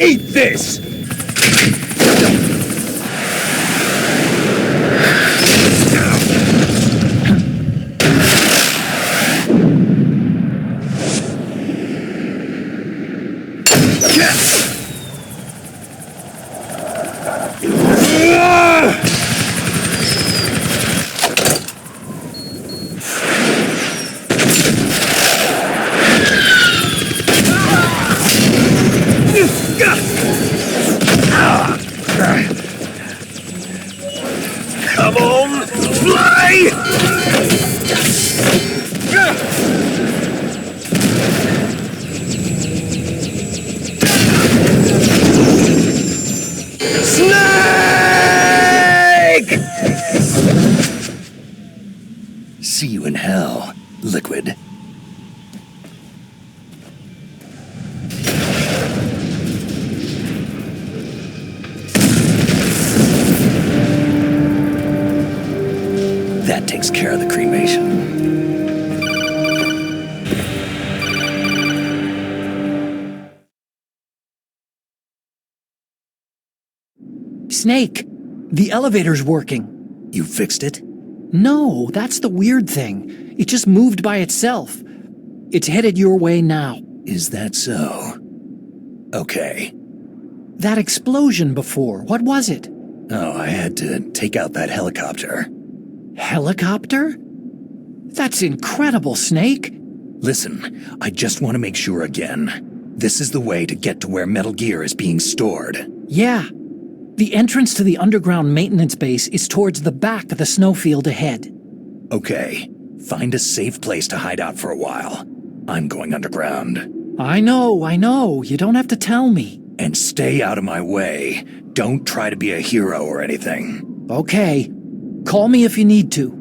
[SPEAKER 12] Eat this!
[SPEAKER 2] See you in hell, Liquid. That takes care of the cremation.
[SPEAKER 16] Snake, the elevator's working.
[SPEAKER 2] You fixed it?
[SPEAKER 16] No, that's the weird thing. It just moved by itself. It's headed your way now.
[SPEAKER 2] Is that so? Okay.
[SPEAKER 16] That explosion before, what was it?
[SPEAKER 2] Oh, I had to take out that helicopter.
[SPEAKER 16] Helicopter? That's incredible, Snake.
[SPEAKER 2] Listen, I just want to make sure again. This is the way to get to where Metal Gear is being stored.
[SPEAKER 16] Yeah. The entrance to the underground maintenance base is towards the back of the snowfield ahead.
[SPEAKER 2] Okay. Find a safe place to hide out for a while. I'm going underground.
[SPEAKER 16] I know. You don't have to tell me.
[SPEAKER 2] And stay out of my way. Don't try to be a hero or anything.
[SPEAKER 16] Okay. Call me if you need to.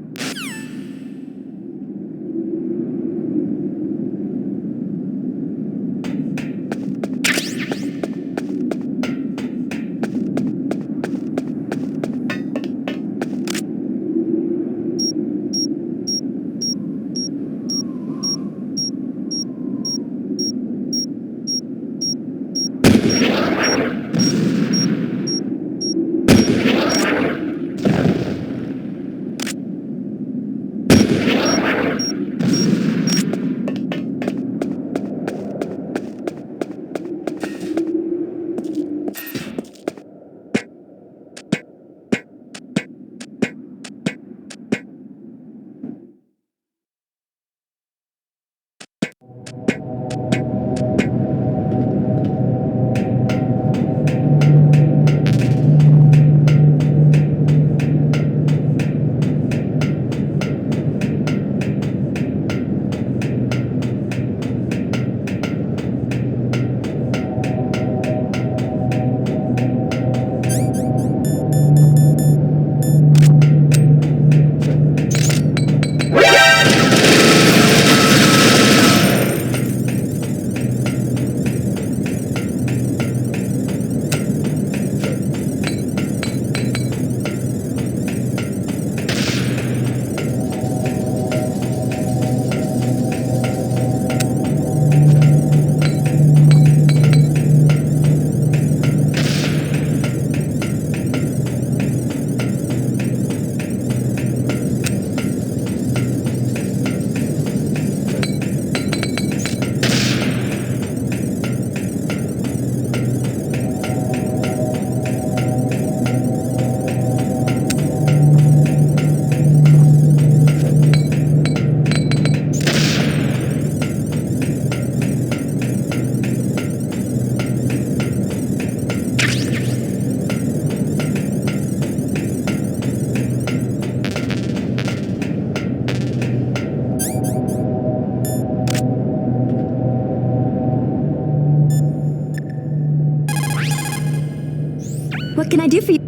[SPEAKER 5] What can I do for you?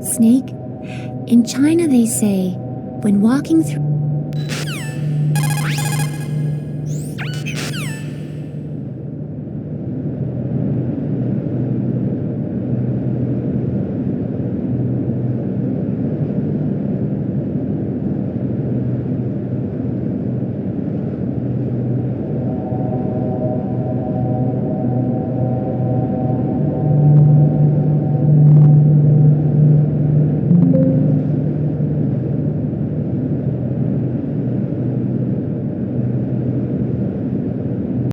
[SPEAKER 5] Snake, in China they say, when walking through